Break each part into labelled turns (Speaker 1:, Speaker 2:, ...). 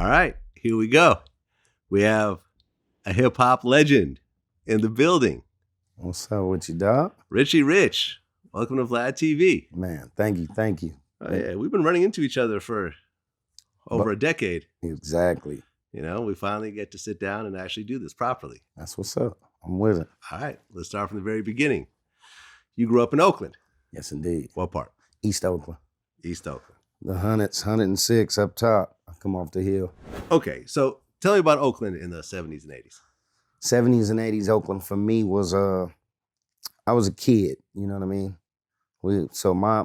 Speaker 1: All right, here we go. We have a hip hop legend in the building.
Speaker 2: What's up with you, dog?
Speaker 1: Richie Rich. Welcome to VladTV.
Speaker 2: Man, thank you.
Speaker 1: Oh, yeah, we've been running into each other for over a decade.
Speaker 2: Exactly.
Speaker 1: You know, we finally get to sit down and actually do this properly.
Speaker 2: That's what's up. I'm with it.
Speaker 1: All right, let's start from the very beginning. You grew up in Oakland.
Speaker 2: Yes, indeed.
Speaker 1: What part?
Speaker 2: East Oakland.
Speaker 1: East Oakland.
Speaker 2: The hundreds, 106 up top. I come off the hill.
Speaker 1: Okay, so tell me about Oakland in the 70s and 80s.
Speaker 2: 70s and 80s Oakland for me was I was a kid, you know what I mean? So my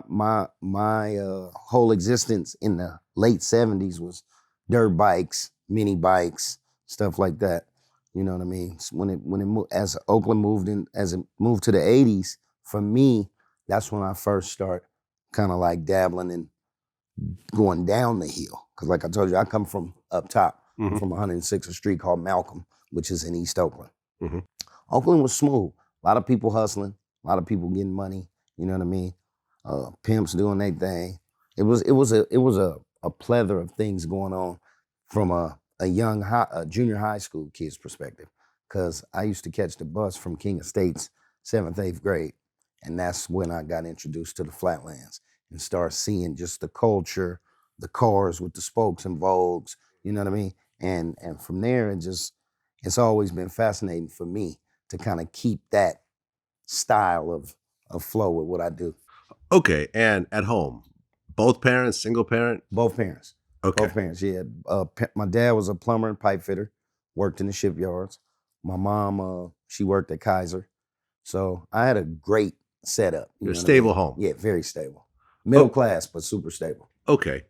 Speaker 2: whole existence in the late 70s was dirt bikes, mini bikes, stuff like that. You know what I mean? So when it moved, as Oakland moved to the 80s, for me, that's when I first start kind of like dabbling and going down the hill. Because like I told you, I come from up top, from 106th Street called Malcolm, which is in East Oakland.
Speaker 1: Mm-hmm.
Speaker 2: Oakland was smooth. A lot of people hustling, a lot of people getting money. You know what I mean? Pimps doing their thing. It was a plethora of things going on from a junior high school kid's perspective. Because I used to catch the bus from King Estates, 7th, 8th grade. And that's when I got introduced to the Flatlands and started seeing just the culture, the cars with the spokes and Vogues, you know what I mean? And from there, it's always been fascinating for me to kind of keep that style of flow with what I do.
Speaker 1: Okay, and at home, both parents, single parent?
Speaker 2: Both parents.
Speaker 1: Okay.
Speaker 2: Both parents, yeah. My dad was a plumber and pipe fitter, worked in the shipyards. My mom, she worked at Kaiser. So I had a great setup.
Speaker 1: A stable home.
Speaker 2: Yeah, very stable. Middle class, but super stable.
Speaker 1: Okay.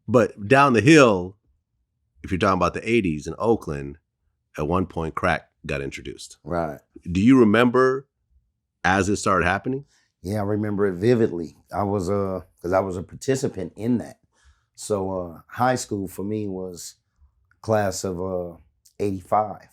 Speaker 1: But down the hill, if you're talking about the 80s in Oakland, at one point crack got introduced.
Speaker 2: Right.
Speaker 1: Do you remember as it started happening?
Speaker 2: Yeah, I remember it vividly. I was because I was a participant in that. So high school for me was class of 85.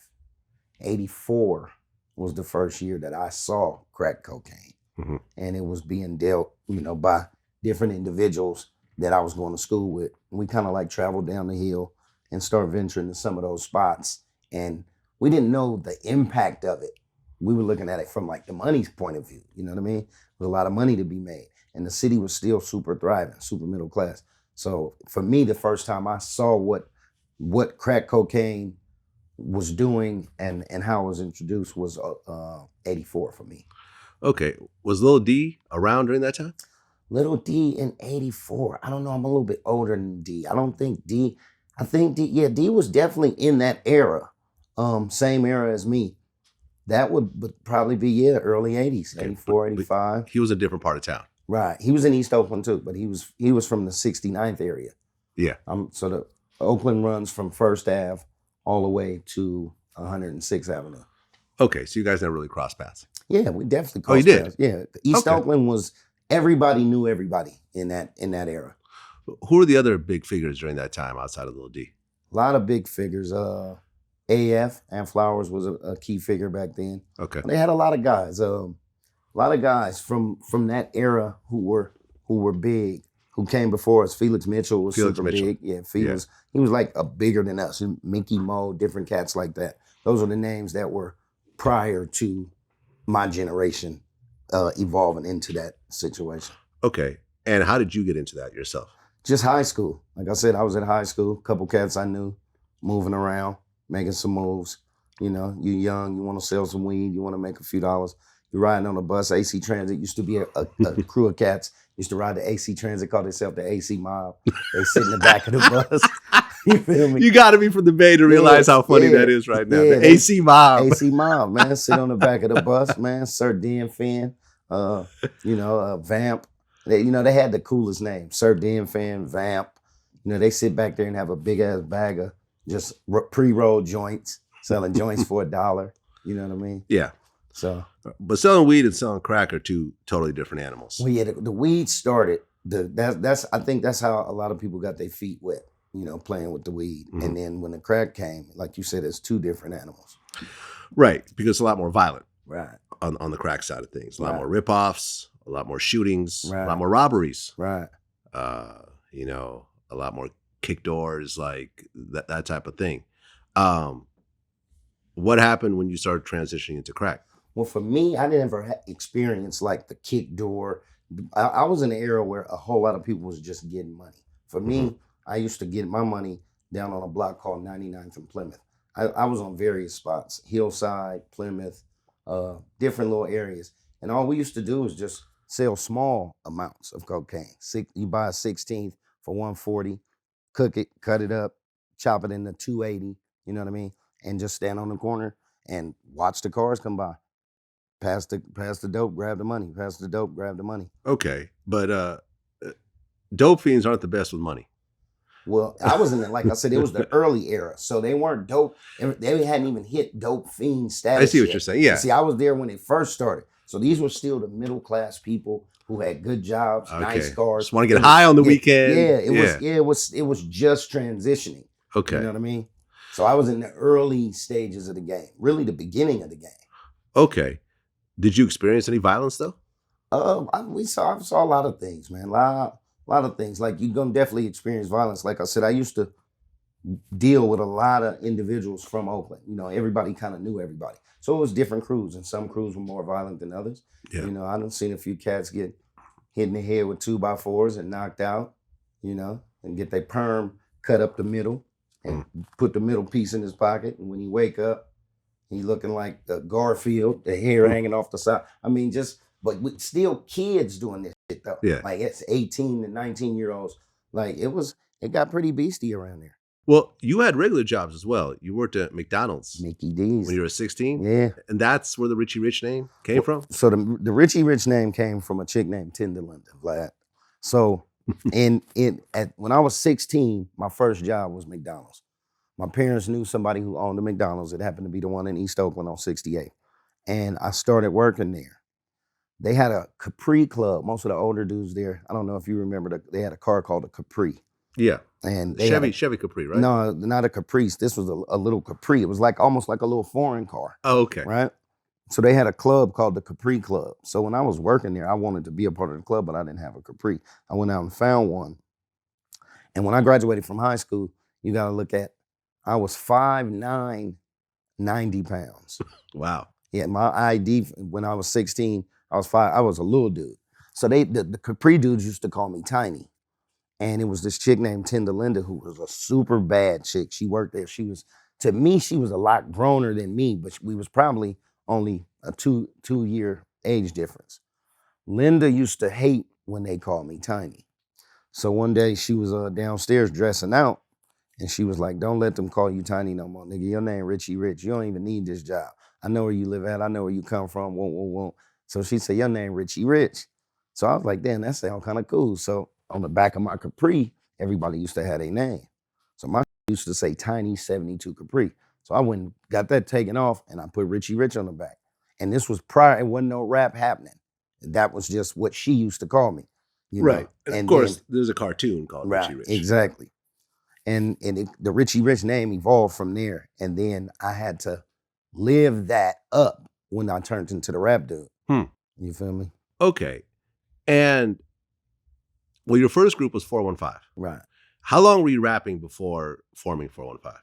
Speaker 2: 84 was the first year that I saw crack cocaine.
Speaker 1: Mm-hmm.
Speaker 2: And it was being dealt, by different individuals that I was going to school with. We kind of like traveled down the hill and started venturing to some of those spots. And we didn't know the impact of it. We were looking at it from like the money's point of view. You know what I mean? There was a lot of money to be made. And the city was still super thriving, super middle class. So for me, the first time I saw what crack cocaine was doing and how it was introduced was 84 for me.
Speaker 1: Okay. Was Lil D around during that time?
Speaker 2: Little D in 84. I don't know. I'm a little bit older than D. I think D was definitely in that era. Same era as me. That would probably be, early 80s, okay, 84, 85.
Speaker 1: He was a different part of town.
Speaker 2: Right. He was in East Oakland too, but he was from the 69th area.
Speaker 1: Yeah.
Speaker 2: So the Oakland runs from First Ave all the way to 106th Avenue.
Speaker 1: Okay, so you guys never really crossed paths.
Speaker 2: Yeah, we definitely crossed paths. Yeah. East Oakland was, everybody knew everybody in that era.
Speaker 1: Who were the other big figures during that time outside of Lil D?
Speaker 2: A lot of big figures. AF, Ant Flowers was a key figure back then.
Speaker 1: Okay.
Speaker 2: They had a lot of guys. From that era who were big, who came before us. Felix Mitchell was super big. Yeah, he was like a bigger than us. Mickey Mo, different cats like that. Those are the names that were prior to my generation evolving into that situation. Okay.
Speaker 1: And how did you get into that yourself?
Speaker 2: Just high school. Like I said, I was at high school. A couple cats I knew, moving around, making some moves. You're young, you want to sell some weed, you want to make a few dollars. You're riding on a bus. AC Transit used to be a crew of cats. Used to ride the AC Transit, called themselves the AC Mob. They sit in the back of the bus. You feel me?
Speaker 1: You got to be from the Bay to realize how funny that is right now. The AC Mob.
Speaker 2: AC Mob, man. Sit on the back of the bus, man. Sir Den Fan, Vamp. They had the coolest name. Sir Den Fan, Vamp. They sit back there and have a big ass bag of just pre-rolled joints, selling joints for $1. You know what I mean?
Speaker 1: Yeah.
Speaker 2: So,
Speaker 1: but selling weed and selling crack are two totally different animals.
Speaker 2: Well, yeah, the weed started. I think that's how a lot of people got their feet wet. Playing with the weed, and then when the crack came, like you said, it's two different animals.
Speaker 1: Right, because it's a lot more violent.
Speaker 2: Right.
Speaker 1: On the crack side of things, a lot more ripoffs, a lot more shootings,
Speaker 2: right.
Speaker 1: A lot more robberies.
Speaker 2: Right.
Speaker 1: A lot more kick doors, like that type of thing. What happened when you started transitioning into crack?
Speaker 2: Well, for me, I never experienced like the kick door. I was in an era where a whole lot of people was just getting money. For me, I used to get my money down on a block called 99th and Plymouth. I was on various spots, Hillside, Plymouth, different little areas. And all we used to do is just sell small amounts of cocaine. You buy a 16th for 140, cook it, cut it up, chop it into 280, you know what I mean? And just stand on the corner and watch the cars come by. Pass the dope, grab the money. Pass the dope, grab the money.
Speaker 1: Okay, but dope fiends aren't the best with money.
Speaker 2: Well, I was in it, like I said, it was the early era. So they weren't dope. They hadn't even hit dope fiend status.
Speaker 1: I see what
Speaker 2: yet.
Speaker 1: you're saying. Yeah.
Speaker 2: See, I was there when it first started. So these were still the middle class people who had good jobs, nice cars.
Speaker 1: Just want to get high on the weekend.
Speaker 2: It was just transitioning.
Speaker 1: Okay.
Speaker 2: You know what I mean? So I was in the early stages of the game, really the beginning of the game.
Speaker 1: Okay. Did you experience any violence though?
Speaker 2: I saw a lot of things, man. A lot of things. Like you're gonna definitely experience violence. Like I said, I used to deal with a lot of individuals from Oakland. You know, everybody kind of knew everybody. So it was different crews, and some crews were more violent than others.
Speaker 1: Yeah.
Speaker 2: You know, I done seen a few cats get hit in the head with 2x4s and knocked out, you know, and get their perm cut up the middle and put the middle piece in his pocket. And when he wake up, he looking like Garfield, the hair hanging off the side. I mean, but with still kids doing this shit though.
Speaker 1: Yeah.
Speaker 2: Like it's 18 to 19-year-olds. Like it got pretty beastie around there.
Speaker 1: Well, you had regular jobs as well. You worked at McDonald's.
Speaker 2: Mickey D's.
Speaker 1: When you were 16?
Speaker 2: Yeah.
Speaker 1: And that's where the Richie Rich name came from?
Speaker 2: So the Richie Rich name came from a chick named Tinda Linda, Vlad. So when I was 16, my first job was McDonald's. My parents knew somebody who owned a McDonald's. It happened to be the one in East Oakland on 68. And I started working there. They had a Capri Club. Most of the older dudes there, I don't know if you remember, they had a car called a Capri.
Speaker 1: Yeah.
Speaker 2: And
Speaker 1: Chevy Capri, right?
Speaker 2: No, not a Caprice. This was a little Capri. It was almost like a little foreign car.
Speaker 1: Oh, okay.
Speaker 2: Right? So they had a club called the Capri Club. So when I was working there, I wanted to be a part of the club, but I didn't have a Capri. I went out and found one. And when I graduated from high school, you got to look at, I was 5'9", 90 pounds.
Speaker 1: Wow.
Speaker 2: Yeah, my ID when I was 16, I was a little dude. So the Capri dudes used to call me Tiny. And it was this chick named Tinda Linda who was a super bad chick. She worked there. To me, she was a lot growner than me, but we was probably only a two-year age difference. Linda used to hate when they called me Tiny. So one day she was downstairs dressing out, and she was like, "Don't let them call you Tiny no more, nigga. Your name Richie Rich. You don't even need this job. I know where you live at. I know where you come from. Won't. So she said, your name Richie Rich. So I was like, damn, that sounds kind of cool. So on the back of my Capri, everybody used to have their name. So my used to say Tiny 72 Capri. So I went and got that taken off, and I put Richie Rich on the back. And this was prior, it wasn't no rap happening. That was just what she used to call me.
Speaker 1: Right. And of course, there's a cartoon called Richie Rich.
Speaker 2: Exactly. And the Richie Rich name evolved from there. And then I had to live that up when I turned into the rap dude. You feel me?
Speaker 1: Okay. And well, your first group was 415.
Speaker 2: Right.
Speaker 1: How long were you rapping before forming 415?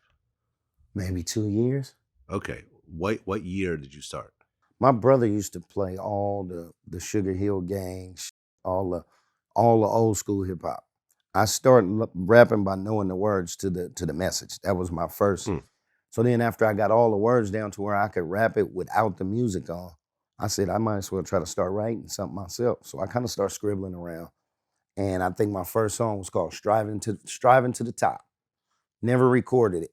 Speaker 2: Maybe 2 years.
Speaker 1: Okay. What year did you start?
Speaker 2: My brother used to play all the Sugar Hill Gang, all the old school hip hop. I started rapping by knowing the words to the message. That was my first. So then after I got all the words down to where I could rap it without the music on, I said I might as well try to start writing something myself. So I kind of started scribbling around. And I think my first song was called Striving to the Top. Never recorded it.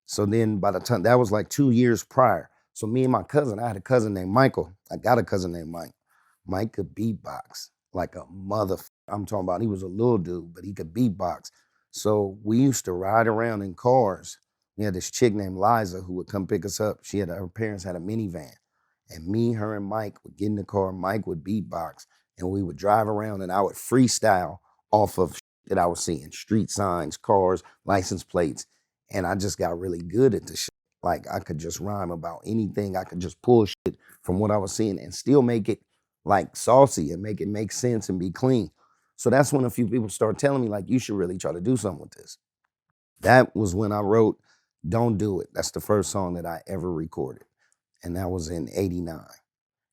Speaker 2: So then by the time, that was like 2 years prior. So me and my cousin, I had a cousin named Michael. I got a cousin named Mike. Mike could beatbox like a motherfucker. I'm talking about, he was a little dude, but he could beatbox. So we used to ride around in cars. We had this chick named Liza who would come pick us up. Her parents had a minivan. And me, her, and Mike would get in the car. Mike would beatbox. And we would drive around, and I would freestyle off of that I was seeing. Street signs, cars, license plates. And I just got really good at the shit. Like I could just rhyme about anything. I could just pull shit from what I was seeing and still make it like saucy and make it make sense and be clean. So that's when a few people started telling me like, you should really try to do something with this. That was when I wrote Don't Do It. That's the first song that I ever recorded. And that was in 89.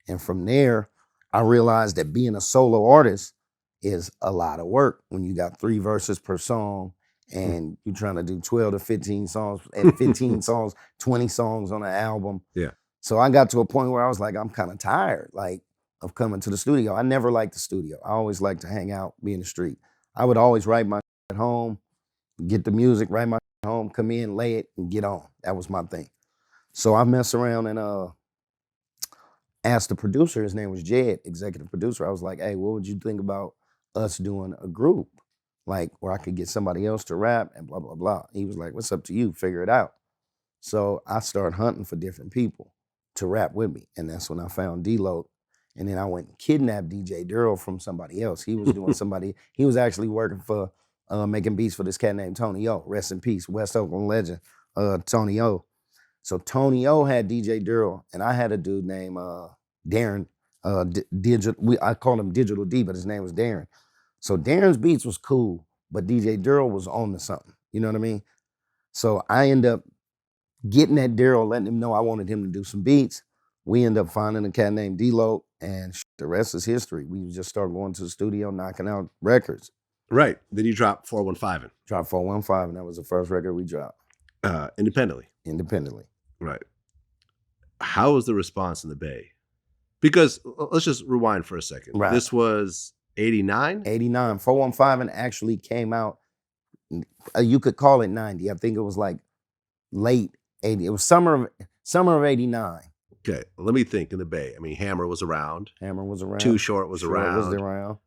Speaker 2: And from there, I realized that being a solo artist is a lot of work when you got 3 verses per song and you're trying to do 12 to 15 songs and 15 songs, 20 songs on an album.
Speaker 1: Yeah.
Speaker 2: So I got to a point where I was like, I'm kind of tired, like, of coming to the studio. I never liked the studio. I always liked to hang out, be in the street. I would always write my at home, get the music, write my home, come in, lay it, and get on. That was my thing. So I messed around and asked the producer, his name was Jed, executive producer. I was like, hey, what would you think about us doing a group? Like, where I could get somebody else to rap and blah, blah, blah. He was like, what's up to you? Figure it out. So I started hunting for different people to rap with me. And that's when I found D-Lo. And then I went and kidnapped DJ Durrell from somebody else. He was doing he was actually working for, making beats for this cat named Tony O. Rest in peace, West Oakland legend, Tony O. So Tony O had DJ Durrell, and I had a dude named Darren. I called him Digital D, but his name was Darren. So Darren's beats was cool, but DJ Durrell was on to something. You know what I mean? So I end up getting at Durrell, letting him know I wanted him to do some beats. We end up finding a cat named D-Lo, and the rest is history. We just started going to the studio, knocking out records.
Speaker 1: Right. Then you dropped 415.
Speaker 2: Dropped 415, and that was the first record we dropped.
Speaker 1: Independently.
Speaker 2: Independently.
Speaker 1: Right. How was the response in the Bay? Because let's just rewind for a second.
Speaker 2: Right.
Speaker 1: This was 89?
Speaker 2: 89. 415 actually came out, you could call it 90. I think it was like late 80. It was summer of 89.
Speaker 1: Okay, let me think in the Bay. I mean, Hammer was around.
Speaker 2: Hammer was around.
Speaker 1: Too Short was around.
Speaker 2: Was around.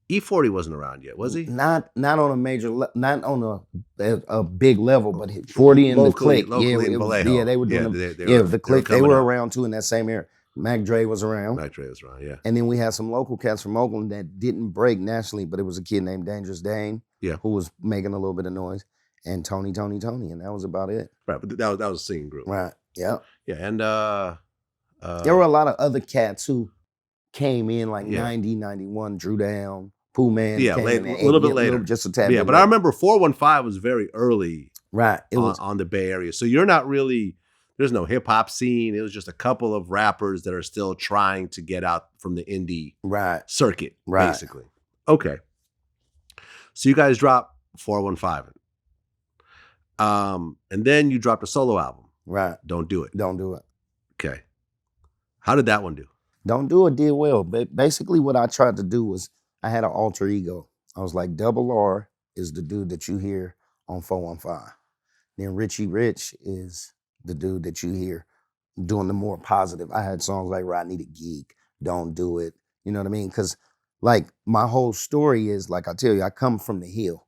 Speaker 1: E-40 wasn't around yet, was he?
Speaker 2: Not on a major, not on a big level, but 40 and the Click.
Speaker 1: Locally in Vallejo.
Speaker 2: Yeah, they were doing the Click. They were around too in that same era. Mac Dre was around.
Speaker 1: Yeah.
Speaker 2: And then we had some local cats from Oakland that didn't break nationally, but it was a kid named Dangerous Dame, who was making a little bit of noise, and Tony, and that was about it.
Speaker 1: Right, but that was a singing group.
Speaker 2: Right. Yeah.
Speaker 1: Yeah, and
Speaker 2: there were a lot of other cats who came in like 90, 91, Drew Down, Pooh Man.
Speaker 1: Yeah, a little bit later.
Speaker 2: Just a tad.
Speaker 1: Yeah, but I remember 415 was very early.
Speaker 2: Right. It was
Speaker 1: on the Bay Area. So you're not really, there's no hip hop scene. It was just a couple of rappers that are still trying to get out from the indie circuit, basically. Okay. So you guys dropped 415. And then you dropped a solo album.
Speaker 2: Right.
Speaker 1: Don't Do It.
Speaker 2: Don't Do It.
Speaker 1: Okay. How did that one do?
Speaker 2: Don't Do It did well. Basically what I tried to do was I had an alter ego. I was like, Double R is the dude that you hear on 415. Then Richie Rich is the dude that you hear doing the more positive. I had songs like Rodney the Geek, Don't Do It. You know what I mean? Because like my whole story is, like I tell you, I come from the hill.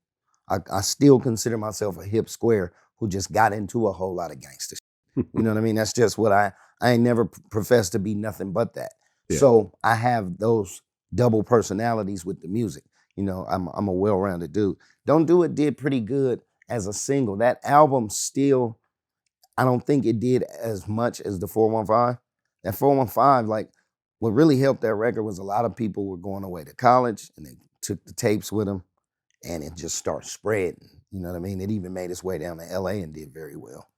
Speaker 2: I still consider myself a hip square who just got into a whole lot of gangster shit. You know what I mean? That's just what I ain't never professed to be nothing but that. Yeah. So I have those double personalities with the music. You know, I'm a well-rounded dude. Don't Do It did pretty good as a single. That album still, I don't think it did as much as the 415. That 415, like, what really helped that record was a lot of people were going away to college and they took the tapes with them and it just started spreading. You know what I mean? It even made its way down to LA and did very well.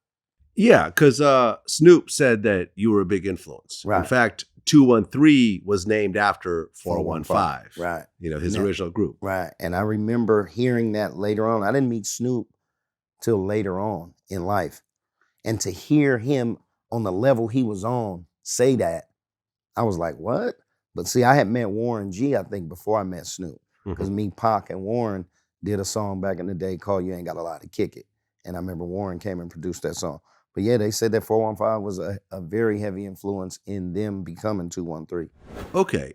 Speaker 1: Yeah, because Snoop said that you were a big influence. Right. In fact, 213 was named after 415.
Speaker 2: Right.
Speaker 1: You know, his original group.
Speaker 2: Right. And I remember hearing that later on. I didn't meet Snoop till later on in life. And to hear him on the level he was on say that, I was like, what? But see, I had met Warren G, I think, before I met Snoop. Because me, Pac, and Warren did a song back in the day called You Ain't Got a Lot to Kick It. And I remember Warren came and produced that song. But yeah, they said that 415 was a very heavy influence in them becoming 213.
Speaker 1: Okay.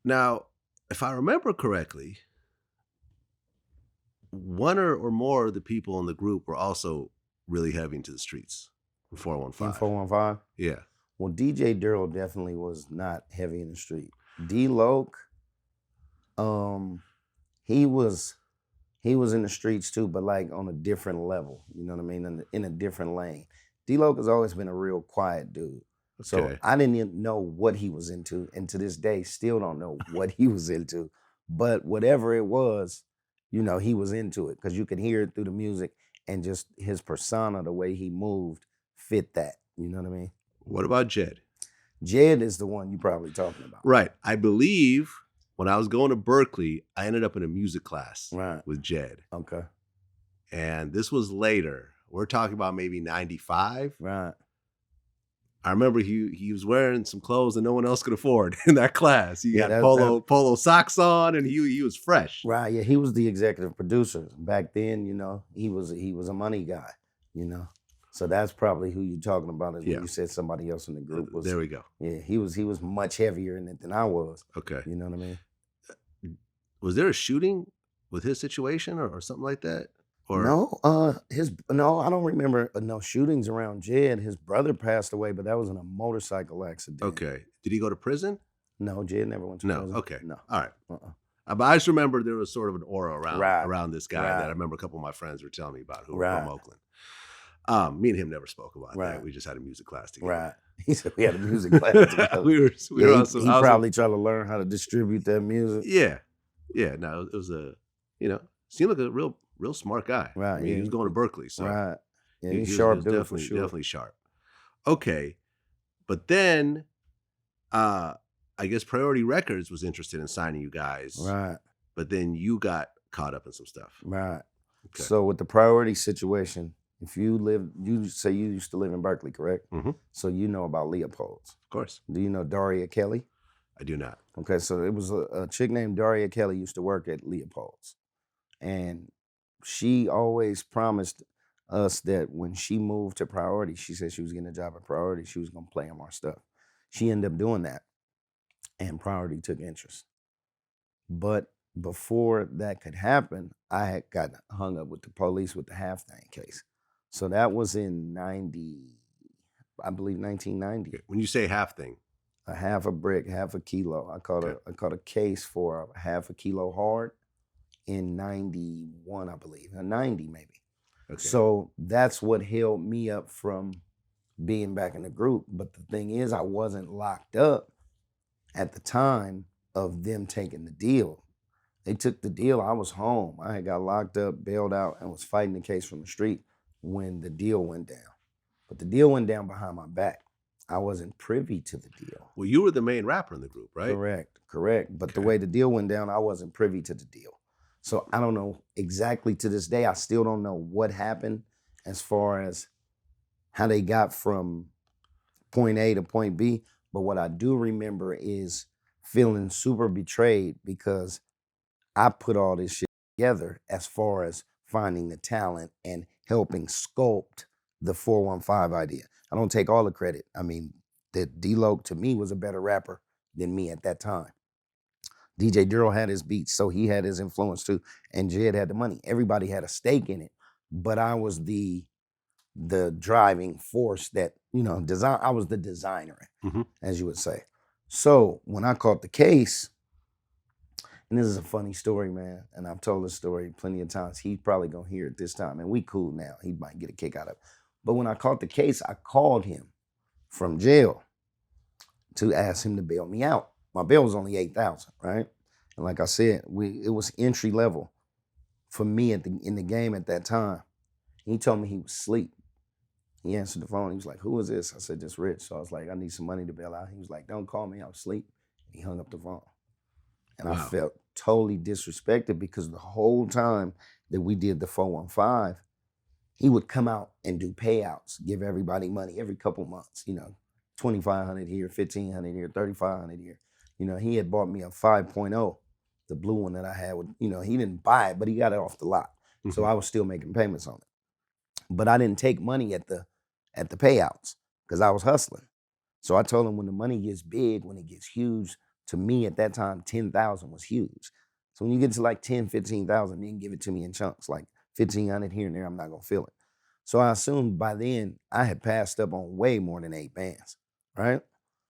Speaker 1: Now, if I remember correctly, one or more of the people in the group were also really heavy into the streets in 415.
Speaker 2: In 415?
Speaker 1: Yeah.
Speaker 2: Well, DJ Durrell definitely was not heavy in the street. D-Loc, he was in the streets too, but like on a different level. You know what I mean? In a different lane. D-Loc has always been a real quiet dude. So I didn't even know what he was into, and to this day, still don't know what he was into. But whatever it was, you know, he was into it because you could hear it through the music and just his persona, the way he moved, fit that. You know what I mean?
Speaker 1: What about Jed?
Speaker 2: Jed is the one you're probably talking about.
Speaker 1: Right. I believe when I was going to Berkeley, I ended up in a music class with Jed.
Speaker 2: Okay.
Speaker 1: And this was later. We're talking about maybe 95.
Speaker 2: Right.
Speaker 1: I remember he was wearing some clothes that no one else could afford in that class. He had polo socks on, and he was fresh.
Speaker 2: Right. Yeah, he was the executive producer back then. You know, he was a money guy. You know, so that's probably who you're talking about. Is when you said somebody else in the group was.
Speaker 1: There we go.
Speaker 2: Yeah, he was much heavier in it than I was.
Speaker 1: Okay.
Speaker 2: You know what I mean?
Speaker 1: Was there a shooting with his situation or something like that? Or
Speaker 2: no, I don't remember no shootings around Jed. His brother passed away, but that was in a motorcycle accident.
Speaker 1: Okay. Did he go to prison?
Speaker 2: No, Jed never went to prison.
Speaker 1: No. Okay.
Speaker 2: No.
Speaker 1: All right. But I just remember there was sort of an aura around this guy that I remember a couple of my friends were telling me about who were from Oakland. Me and him never spoke about that. We just had a music class together.
Speaker 2: Right. He said we had a music class together. He probably tried to learn how to distribute that music.
Speaker 1: Yeah. Yeah. No, it was seemed like a real smart guy.
Speaker 2: Right.
Speaker 1: I mean, he was going to Berkeley. So
Speaker 2: right. Yeah, he's sharp dude
Speaker 1: definitely,
Speaker 2: for sure.
Speaker 1: Definitely sharp. Okay. But then I guess Priority Records was interested in signing you guys.
Speaker 2: Right.
Speaker 1: But then you got caught up in some stuff.
Speaker 2: Right.
Speaker 1: Okay.
Speaker 2: So with the Priority situation, if you say you used to live in Berkeley, correct?
Speaker 1: Mm-hmm.
Speaker 2: So you know about Leopold's.
Speaker 1: Of course.
Speaker 2: Do you know Daria Kelly?
Speaker 1: I do not.
Speaker 2: Okay, so it was a chick named Daria Kelly used to work at Leopold's. And she always promised us that when she moved to Priority, she said she was getting a job at Priority, she was going to play them our stuff. She ended up doing that, and Priority took interest. But before that could happen, I had got hung up with the police with the half thing case. So that was in 1990.
Speaker 1: When you say half thing?
Speaker 2: A half a brick, half a kilo. I caught a case for a half a kilo hard in 91, I believe, 90 maybe. Okay. So that's what held me up from being back in the group. But the thing is, I wasn't locked up at the time of them taking the deal. They took the deal. I was home. I had got locked up, bailed out, and was fighting the case from the street when the deal went down. But the deal went down behind my back. I wasn't privy to the deal.
Speaker 1: Well, you were the main rapper in the group, right?
Speaker 2: Correct. But the way the deal went down, I wasn't privy to the deal. So I don't know exactly to this day. I still don't know what happened as far as how they got from point A to point B. But what I do remember is feeling super betrayed because I put all this shit together as far as finding the talent and helping sculpt the 415 idea. I don't take all the credit. I mean, D-Lo to me was a better rapper than me at that time. DJ Duro had his beats, so he had his influence too. And Jed had the money. Everybody had a stake in it. But I was the driving force that, I was the designer, as you would say. So when I caught the case, and this is a funny story, man, and I've told this story plenty of times. He's probably gonna hear it this time, and we cool now. He might get a kick out of it. But when I caught the case, I called him from jail to ask him to bail me out. My bail was only $8,000, right? And like I said, it was entry level for me in the game at that time. He told me he was asleep. He answered the phone. He was like, "Who is this?" I said, "Just Rich." So I was like, "I need some money to bail out." He was like, "Don't call me. I was asleep." He hung up the phone. And I felt totally disrespected because the whole time that we did the 415, he would come out and do payouts, give everybody money every couple months, $2,500 here, $1,500 here, $3,500 here. He had bought me a 5.0, the blue one that I had with, he didn't buy it, but he got it off the lot. Mm-hmm. So I was still making payments on it. But I didn't take money at the payouts because I was hustling. So I told him when the money gets big, when it gets huge, to me at that time, 10,000 was huge. So when you get to like 10, 15,000, then give it to me in chunks, like 1,500 here and there, I'm not gonna feel it. So I assumed by then I had passed up on way more than 8 bands, right?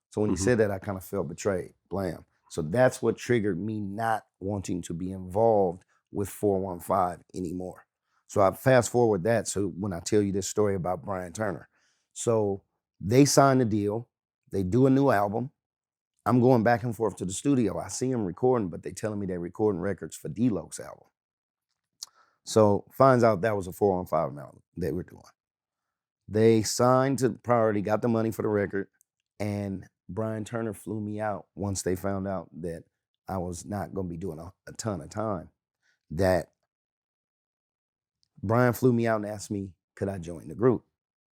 Speaker 2: So when he said that, I kind of felt betrayed, blam. So that's what triggered me not wanting to be involved with 415 anymore. So I fast forward that. So when I tell you this story about Brian Turner, so they signed the deal, they do a new album. I'm going back and forth to the studio. I see them recording, but they telling me they're recording records for D-Lo's album. So finds out that was a 415 amount they were doing. They signed to Priority, got the money for the record, and Brian Turner flew me out once they found out that I was not going to be doing a ton of time. That Brian flew me out and asked me, could I join the group?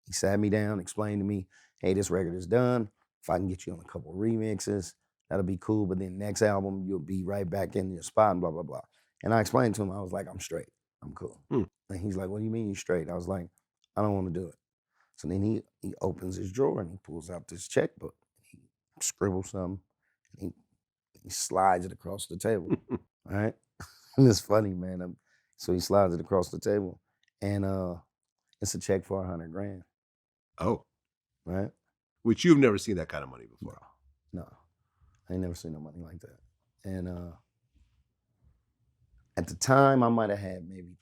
Speaker 2: He sat me down, explained to me, hey, this record is done. If I can get you on a couple of remixes, that'll be cool. But then next album, you'll be right back in your spot and blah, blah, blah. And I explained to him, I was like, I'm straight. I'm cool. And he's like, what do you mean you're straight? I was like, I don't want to do it. So then he opens his drawer and he pulls out this checkbook. He scribbles something. And he slides it across the table. All right? And it's funny, man. So he slides it across the table. And it's a check for $100,000.
Speaker 1: Oh.
Speaker 2: Right?
Speaker 1: Which you've never seen that kind of money before.
Speaker 2: No. I ain't never seen no money like that. And at the time, I might have had maybe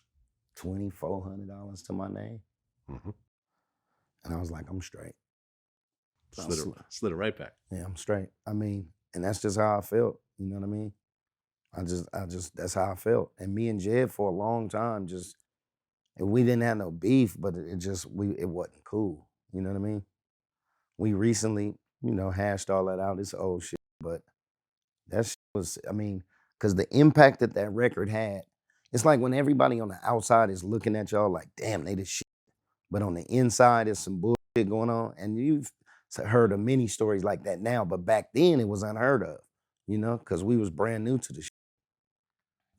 Speaker 2: $2,400 to my name. Mm-hmm. And I was like, I'm straight.
Speaker 1: Slid it right back.
Speaker 2: Yeah, I'm straight. I mean, and that's just how I felt. You know what I mean? I just that's how I felt. And me and Jed for a long time we didn't have no beef, but it wasn't cool. You know what I mean? We recently, hashed all that out. It's old shit, but that shit was, because the impact that record had, it's like when everybody on the outside is looking at y'all like, damn, they the shit. But on the inside, there's some bullshit going on. And you've heard of many stories like that now, but back then it was unheard of, because we was brand new to the shit.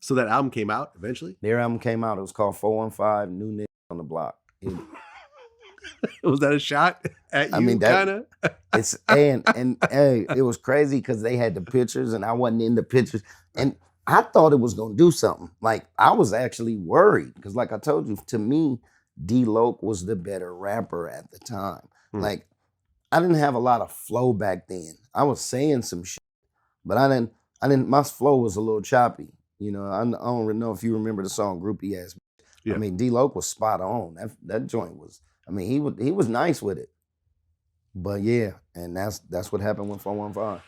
Speaker 1: So that album came out eventually?
Speaker 2: Their album came out. It was called 415, New Niggas on the Block.
Speaker 1: Was that a shot at you, kind of?
Speaker 2: It's and hey, it was crazy because they had the pictures and I wasn't in the pictures. And I thought it was going to do something. Like, I was actually worried because, like I told you, to me, D-Loc was the better rapper at the time. Like, I didn't have a lot of flow back then. I was saying some shit, but I didn't, my flow was a little choppy. I don't really know if you remember the song Groupie Ass. Yeah. D-Loc was spot on. That joint was, he was nice with it. But yeah, and that's what happened with 415.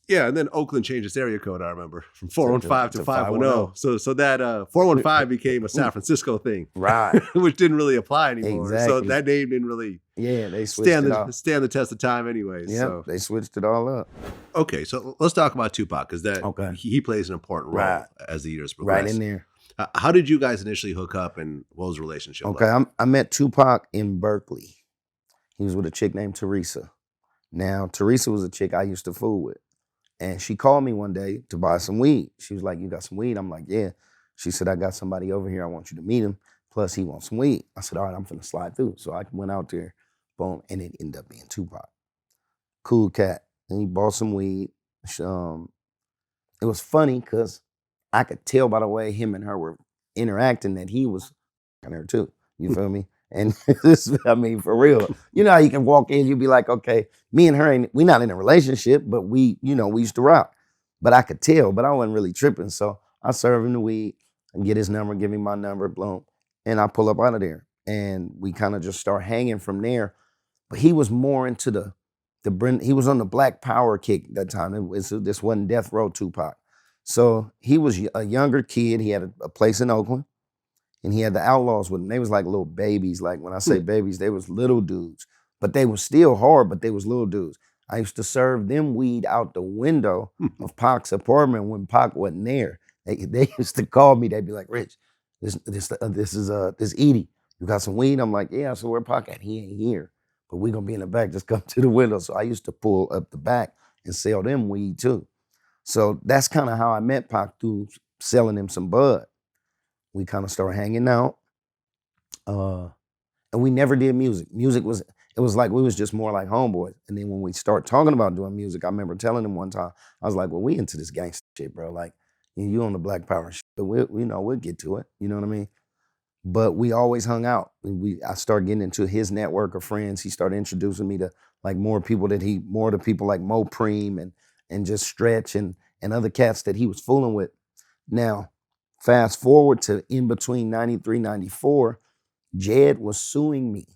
Speaker 1: Yeah, and then Oakland changed its area code, I remember, from 415 to 510. So that 415 became a San Francisco thing.
Speaker 2: Right.
Speaker 1: Which didn't really apply anymore.
Speaker 2: Exactly.
Speaker 1: So that name didn't really
Speaker 2: they switched
Speaker 1: stand the test of time anyways.
Speaker 2: Yeah, so. They switched it all up.
Speaker 1: Okay, so let's talk about Tupac, because he plays an important role as the years progress.
Speaker 2: Right in there.
Speaker 1: How did you guys initially hook up, and what was the relationship like?
Speaker 2: Okay, I met Tupac in Berkeley. He was with a chick named Teresa. Now, Teresa was a chick I used to fool with. And she called me one day to buy some weed. She was like, you got some weed? I'm like, yeah. She said, I got somebody over here. I want you to meet him. Plus, he wants some weed. I said, all right, I'm finna slide through. So I went out there, boom, and it ended up being Tupac. Cool cat. And he bought some weed. It was funny because I could tell by the way him and her were interacting that he was f***ing her too. You feel me? And this, for real. You know how you can walk in, you be like, okay, me and her, we not in a relationship, but we used to rock. But I could tell, but I wasn't really tripping. So I serve him the weed and get his number, give him my number, boom. And I pull up out of there. And we kind of just start hanging from there. But he was more into he was on the Black Power kick that time. This wasn't Death Row Tupac. So he was a younger kid. He had a place in Oakland. And he had the Outlaws with him. They was like little babies. Like when I say babies, they was little dudes. But they was still hard, but they was little dudes. I used to serve them weed out the window of Pac's apartment when Pac wasn't there. They used to call me. They'd be like, Rich, this is Edie. You got some weed? I'm like, yeah. So where Pac at? He ain't here. But we gonna be in the back. Just come to the window. So I used to pull up the back and sell them weed too. So that's kind of how I met Pac, through selling him some bud. We kind of started hanging out. And we never did music. It was like we was just more like homeboys. And then when we start talking about doing music, I remember telling him one time, I was like, well, we into this gangster shit, bro. Like, you on the Black Power shit, but we'll get to it. You know what I mean? But we always hung out. I started getting into his network of friends. He started introducing me to like more to people like Mo Preem and just Stretch and other cats that he was fooling with. Now, fast forward to in between 93, 94, Jed was suing me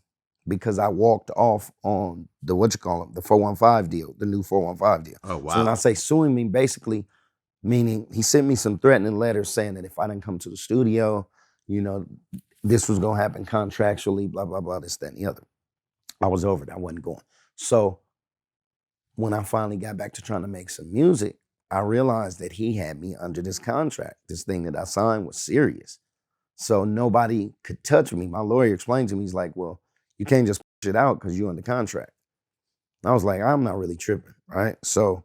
Speaker 2: because I walked off on the 415 deal, the new 415 deal.
Speaker 1: Oh, wow.
Speaker 2: So when I say suing me, basically meaning he sent me some threatening letters saying that if I didn't come to the studio, you know, this was gonna happen contractually, blah, blah, blah, this, that, and the other. I was over it. I wasn't going. So when I finally got back to trying to make some music, I realized that he had me under this contract. This thing that I signed was serious. So nobody could touch me. My lawyer explained to me, he's like, well, you can't just push it out because you're under contract. And I was like, I'm not really tripping, right? So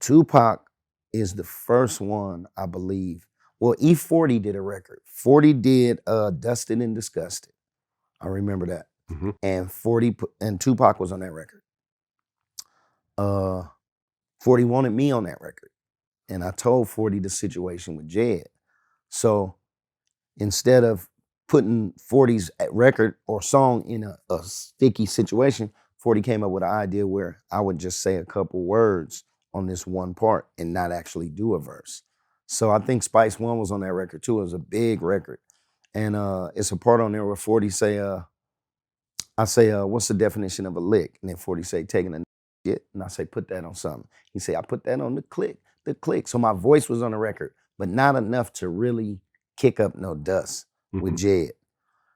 Speaker 2: Tupac is the first one, I believe. Well, E-40 did a record. 40 did Dusted and Disgusted. I remember that.
Speaker 1: Mm-hmm.
Speaker 2: And Tupac was on that record. 40 wanted me on that record. And I told 40 the situation with Jed. So instead of putting 40's record or song in a sticky situation, 40 came up with an idea where I would just say a couple words on this one part and not actually do a verse. So I think Spice One was on that record too. It was a big record. And it's a part on there where 40 say, I say, what's the definition of a lick? And then 40 say, taking a shit. And I say, put that on something. He say, I put that on the click. So my voice was on the record, but not enough to really kick up no dust with Jed.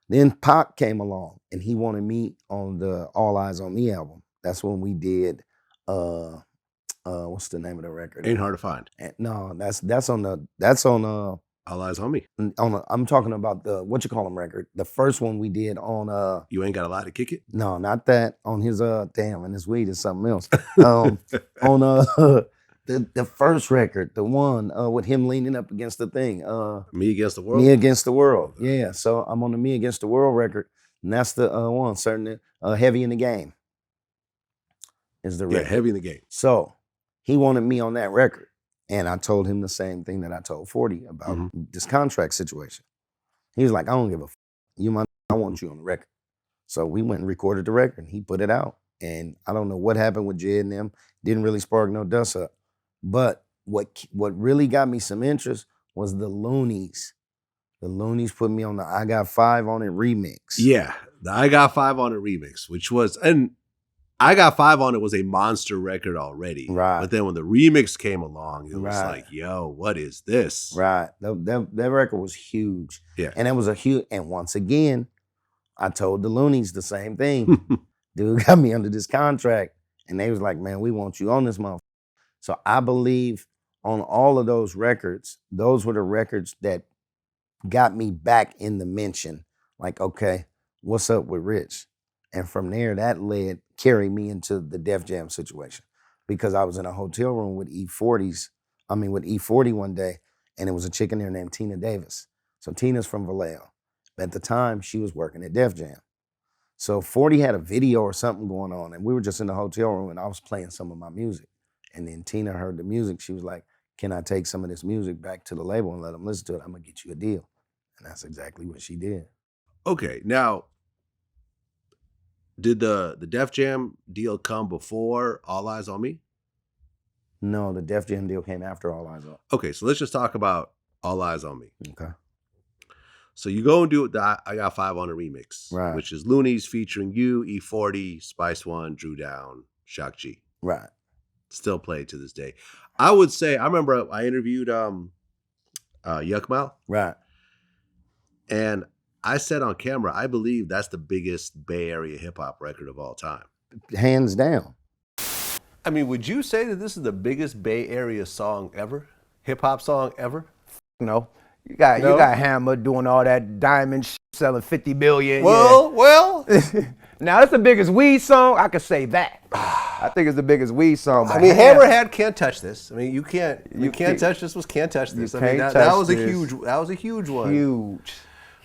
Speaker 2: Then Pac came along and he wanted me on the All Eyes on Me album. That's when we did, what's the name of the record?
Speaker 1: Ain't Hard to Find.
Speaker 2: No, that's on
Speaker 1: All Eyes on Me.
Speaker 2: I'm talking about the what you call them record. The first one we did on
Speaker 1: You Ain't Got a Lie to Kick It?
Speaker 2: No, not that. On his damn, and his weed is something else. On the first record, the one with him leaning up against the thing.
Speaker 1: Me Against the World?
Speaker 2: Me Against the World. Yeah. So I'm on the Me Against the World record, and that's the one, certain Heavy in the Game is the record.
Speaker 1: Yeah, Heavy in the Game. So
Speaker 2: he wanted me on that record. And I told him the same thing that I told 40 about this contract situation. He was like, I don't give a f. I want you on the record. So we went and recorded the record and he put it out. And I don't know what happened with Jed and them. Didn't really spark no dust up. But what really got me some interest was the Loonies. The Loonies put me on the I Got 5 on It remix.
Speaker 1: Yeah, the I Got 5 on It remix, which was, and I Got 5 on It was a monster record already.
Speaker 2: Right.
Speaker 1: But then when the remix came along, it was like, yo, what is this?
Speaker 2: Right. That record was huge.
Speaker 1: Yeah.
Speaker 2: And it was and once again, I told the Loonies the same thing. Dude got me under this contract. And they was like, man, we want you on this motherfucker. So I believe on all of those records, those were the records that got me back in the mention. Like, okay, what's up with Rich? And from there, that carried me into the Def Jam situation because I was in a hotel room with E-40 one day, and it was a chick in there named Tina Davis. So Tina's from Vallejo. But at the time, she was working at Def Jam. So 40 had a video or something going on, and we were just in the hotel room, and I was playing some of my music. And then Tina heard the music. She was like, can I take some of this music back to the label and let them listen to it? I'm going to get you a deal. And that's exactly what she did.
Speaker 1: Okay, now, did the Def Jam deal come before All Eyes on Me?
Speaker 2: No, the Def Jam deal came after All Eyes on Me.
Speaker 1: Okay, so let's just talk about All Eyes on Me.
Speaker 2: Okay.
Speaker 1: So you go and do the I Got 5 on a remix,
Speaker 2: right?
Speaker 1: Which is Loonies featuring you, E-40, Spice One, Drew Down, Shock G.
Speaker 2: Right.
Speaker 1: Still played to this day. I would say, I remember I interviewed Yuck Mouth.
Speaker 2: Right.
Speaker 1: And I said on camera, I believe that's the biggest Bay Area hip hop record of all time.
Speaker 2: Hands down.
Speaker 1: I mean, would you say that this is the biggest Bay Area song ever? Hip hop song ever?
Speaker 3: No. You got Hammer doing all that diamond shit, selling 50 billion.
Speaker 1: Well.
Speaker 3: Now that's the biggest weed song. I could say that. I think it's the biggest weed song.
Speaker 1: I mean, Hammerhead Can't Touch This. I mean, you can't touch this was Can't Touch This. I mean, that was a huge one.
Speaker 3: Huge.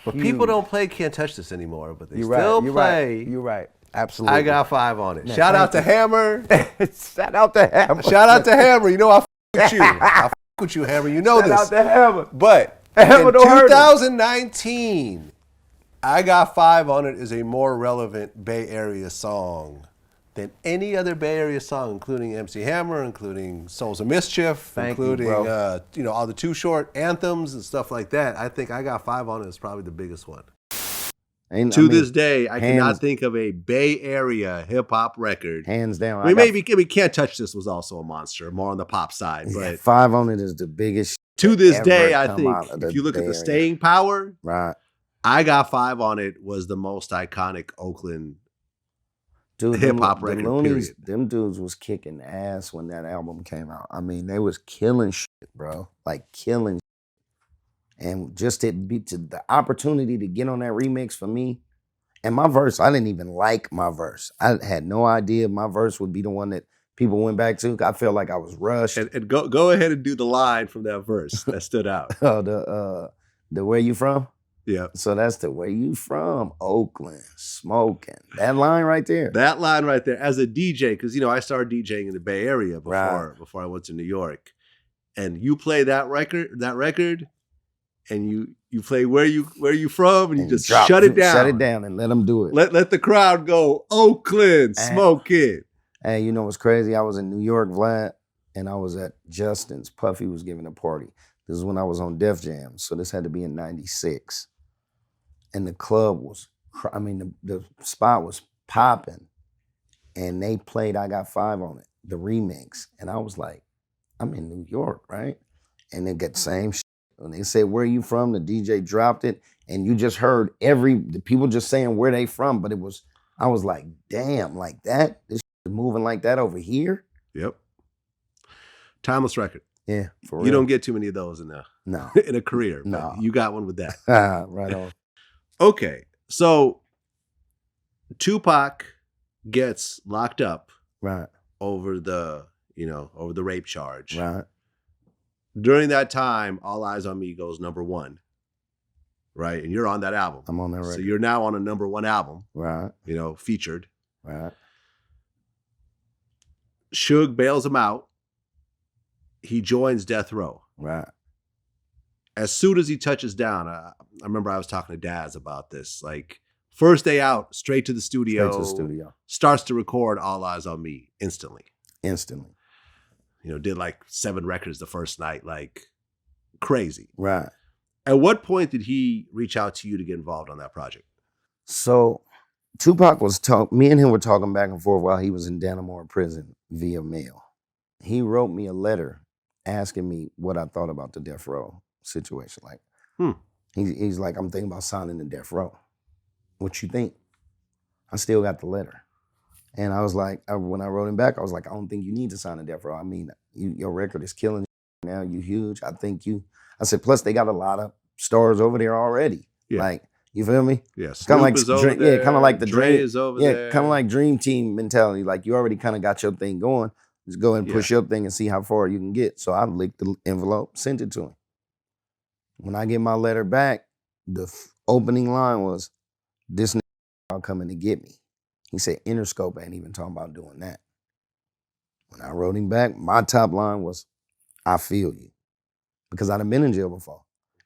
Speaker 1: But people don't play Can't Touch This anymore, but they still play.
Speaker 3: You're right. Absolutely.
Speaker 1: I Got 5 on it. Shout out to Hammer.
Speaker 3: Shout out to Hammer.
Speaker 1: Shout out to Hammer. You know I f with you. I f with you, Hammer. You know this.
Speaker 3: Shout out to Hammer.
Speaker 1: But
Speaker 3: Hammer
Speaker 1: in 2019, I Got 5 on It is a more relevant Bay Area song than any other Bay Area song, including MC Hammer, including Souls of Mischief, including all the Too Short anthems and stuff like that. I think I Got 5 on It is probably the biggest one. To this day, I cannot think of a Bay Area hip hop record.
Speaker 2: Hands down.
Speaker 1: I mean, maybe Can't Touch This was also a monster, more on the pop side. But
Speaker 2: 5 on It is the biggest
Speaker 1: to this day, I think if you look at the staying power,
Speaker 2: right,
Speaker 1: I Got Five on It was the most iconic Oakland hip hop record. The Loonies,
Speaker 2: them dudes was kicking ass when that album came out. I mean, they was killing shit, bro, like killing shit. And just to the opportunity to get on that remix for me, and my verse, I didn't even like my verse. I had no idea my verse would be the one that people went back to. I felt like I was rushed.
Speaker 1: And go ahead and do the line from that verse that stood out.
Speaker 2: Oh, the Where You From?
Speaker 1: Yeah.
Speaker 2: So that's the Where You From? Oakland, smoking. That line right there.
Speaker 1: That line right there. As a DJ, because I started DJing in the Bay Area before I went to New York, and you play that record, and you play where you from, and you just shut it down.
Speaker 2: Shut it down and let them do it.
Speaker 1: Let the crowd go, Oakland, smoke it.
Speaker 2: Hey, you know what's crazy? I was in New York, Vlad, and I was at Justin's. Puffy was giving a party. This is when I was on Def Jam, so this had to be in '96. And the club was, the spot was popping, and they played I Got Five on it, the remix. And I was like, I'm in New York, right? And they got the same shit. When they said, where you from? The DJ dropped it, and you just heard the people just saying where they from, but I was like, damn, like that? This shit is moving like that over here?
Speaker 1: Yep. Timeless record.
Speaker 2: Yeah, for real.
Speaker 1: You don't get too many of those in a career.
Speaker 2: No.
Speaker 1: You got one with that.
Speaker 2: Right on.
Speaker 1: Okay, so Tupac gets locked up over the rape charge.
Speaker 2: Right.
Speaker 1: During that time, All Eyes on Me goes #1. Right? And you're on that album.
Speaker 2: I'm on that record.
Speaker 1: So you're now on a #1 album.
Speaker 2: Right.
Speaker 1: Featured.
Speaker 2: Right.
Speaker 1: Suge bails him out. He joins Death Row.
Speaker 2: Right.
Speaker 1: As soon as he touches down, I remember I was talking to Daz about this. Like, first day out, straight to the studio. Starts to record All Eyes on Me instantly. Did like 7 records the first night, like crazy.
Speaker 2: Right.
Speaker 1: At what point did he reach out to you to get involved on that project?
Speaker 2: So Tupac me and him were talking back and forth while he was in Dannemora prison via mail. He wrote me a letter asking me what I thought about the Death Row situation. Like, he's like, I'm thinking about signing the Death Row. What you think? I still got the letter. And I was like, when I wrote him back, I was like, I don't think you need to sign a Death Row. I mean, your record is killing now. You huge. I said, plus they got a lot of stars over there already. Yeah. Like, you feel me?
Speaker 1: Yeah.
Speaker 2: Kind of like kind of like the
Speaker 1: Dre is over there.
Speaker 2: Kind of like Dream Team mentality. Like, you already kind of got your thing going. Just go ahead and push your thing and see how far you can get. So I licked the envelope, sent it to him. When I get my letter back, the opening line was, "This nigga coming to get me." He said, Interscope ain't even talking about doing that. When I wrote him back, my top line was, I feel you. Because I'd have been in jail before.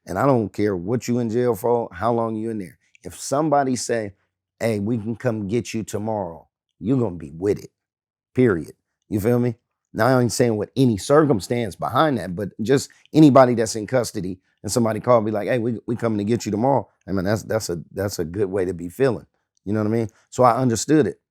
Speaker 2: And I don't care what you in jail for, how long you in there. If somebody say, hey, we can come get you tomorrow, you're going to be with it, period. You feel me? Now, I ain't saying with any circumstance behind that, but just anybody that's in custody and somebody called me like, hey, we coming to get you tomorrow. I mean, that's a good way to be feeling. You know what I mean? So I understood it.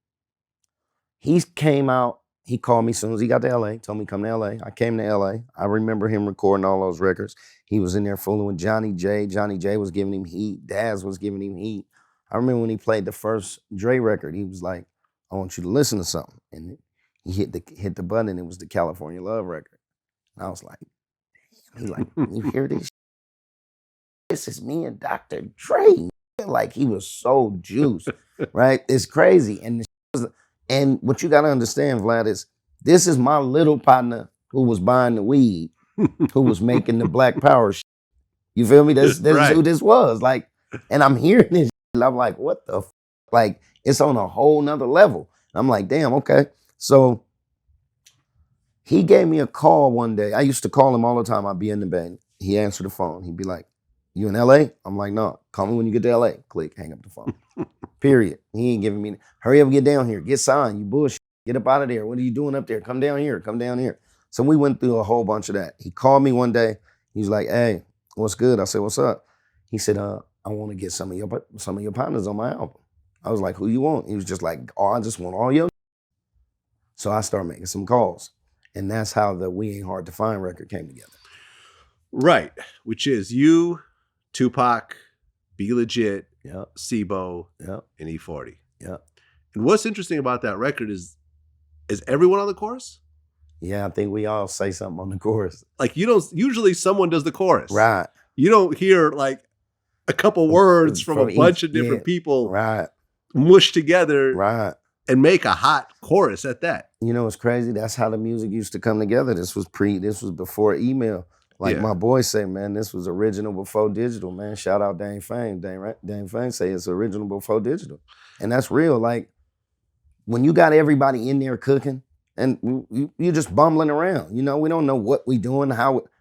Speaker 2: He came out, he called me as soon as he got to LA, told me come to LA. I came to LA. I remember him recording all those records. He was in there fooling with Johnny J. Johnny J was giving him heat. Daz was giving him heat. I remember when he played the first Dre record, he was like, I want you to listen to something. And he hit the button and it was the California Love record. And I was like, damn. He's like, you hear this? This is me and Dr. Dre. Like, he was so juiced, right? It's crazy. And what you got to understand, Vlad, is this is my little partner who was buying the weed, who was making the Black Power shit. You feel me? This is who this was. Like, and I'm hearing this shit, I'm like, what the f-? Like, it's on a whole nother level. I'm like, damn, okay. So he gave me a call one day. I used to call him all the time. I'd be in the bed. He answered the phone. He'd be like, you in LA? I'm like, no, call me when you get to LA. Click, hang up the phone. Period. He ain't giving me, hurry up, get down here, get signed, you bullshit, get up out of there. What are you doing up there? Come down here, come down here. So we went through a whole bunch of that. He called me one day. He was like, hey, what's good? I said, what's up? He said, I want to get some of your partners on my album. I was like, who you want? He was just like, oh, I just want all your. So I started making some calls. And that's how the We Ain't Hard to Find record came together.
Speaker 1: Right. Which is you, Tupac, Be Legit,
Speaker 2: Yep.
Speaker 1: Sibo,
Speaker 2: Yep.
Speaker 1: and E-40.
Speaker 2: Yep.
Speaker 1: And what's interesting about that record is everyone on the chorus?
Speaker 2: Yeah, I think we all say something on the chorus.
Speaker 1: Like you don't, usually someone does the chorus.
Speaker 2: Right.
Speaker 1: You don't hear like a couple words from a bunch of different people
Speaker 2: right.
Speaker 1: mushed together
Speaker 2: right.
Speaker 1: and make a hot chorus at that.
Speaker 2: You know, it's crazy. That's how the music used to come together. This was before email. Like my boys say, man, this was original before digital, man. Shout out Dane Fame. Dane Fame say it's original before digital. And that's real. Like, when you got everybody in there cooking and you're just bumbling around, you know, we don't know what we doing,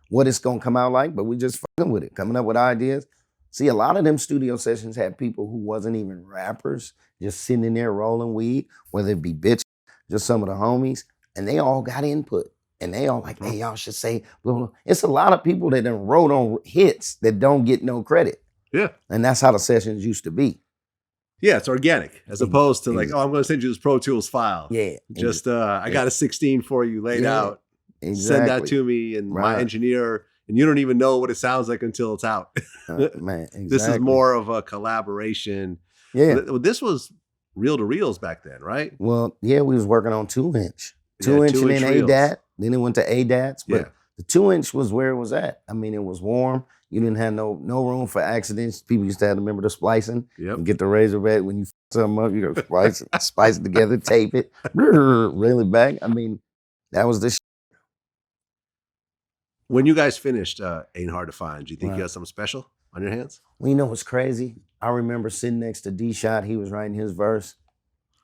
Speaker 2: what it's going to come out like, but we just fucking with it, coming up with ideas. See, a lot of them studio sessions had people who wasn't even rappers, just sitting in there rolling weed, whether it be bitches, just some of the homies, and they all got input. And they all like, hey, y'all should say, blah, blah. It's a lot of people that done wrote on hits that don't get no credit.
Speaker 1: Yeah.
Speaker 2: And that's how the sessions used to be.
Speaker 1: Yeah, it's organic as opposed to like, oh, I'm going to send you this Pro Tools file.
Speaker 2: Yeah.
Speaker 1: Just, I got a 16 for you laid out.
Speaker 2: Exactly.
Speaker 1: Send that to me and my engineer, and you don't even know what it sounds like until it's out.
Speaker 2: Man, exactly.
Speaker 1: This is more of a collaboration.
Speaker 2: Yeah.
Speaker 1: This was reel to reels back then, right?
Speaker 2: Well, yeah, we was working on 2-inch. 2-inch and then ADAT. Then it went to ADATs. But the 2-inch was where it was at. I mean, it was warm. You didn't have no room for accidents. People used to have to remember the splicing. And get the razor back. When you f something up, you go spice it together, tape it, reel it back. I mean, that was the shit.
Speaker 1: When you guys finished Ain't Hard to Find, do you think you had something special on your hands?
Speaker 2: Well, you know what's crazy? I remember sitting next to D-Shot. He was writing his verse.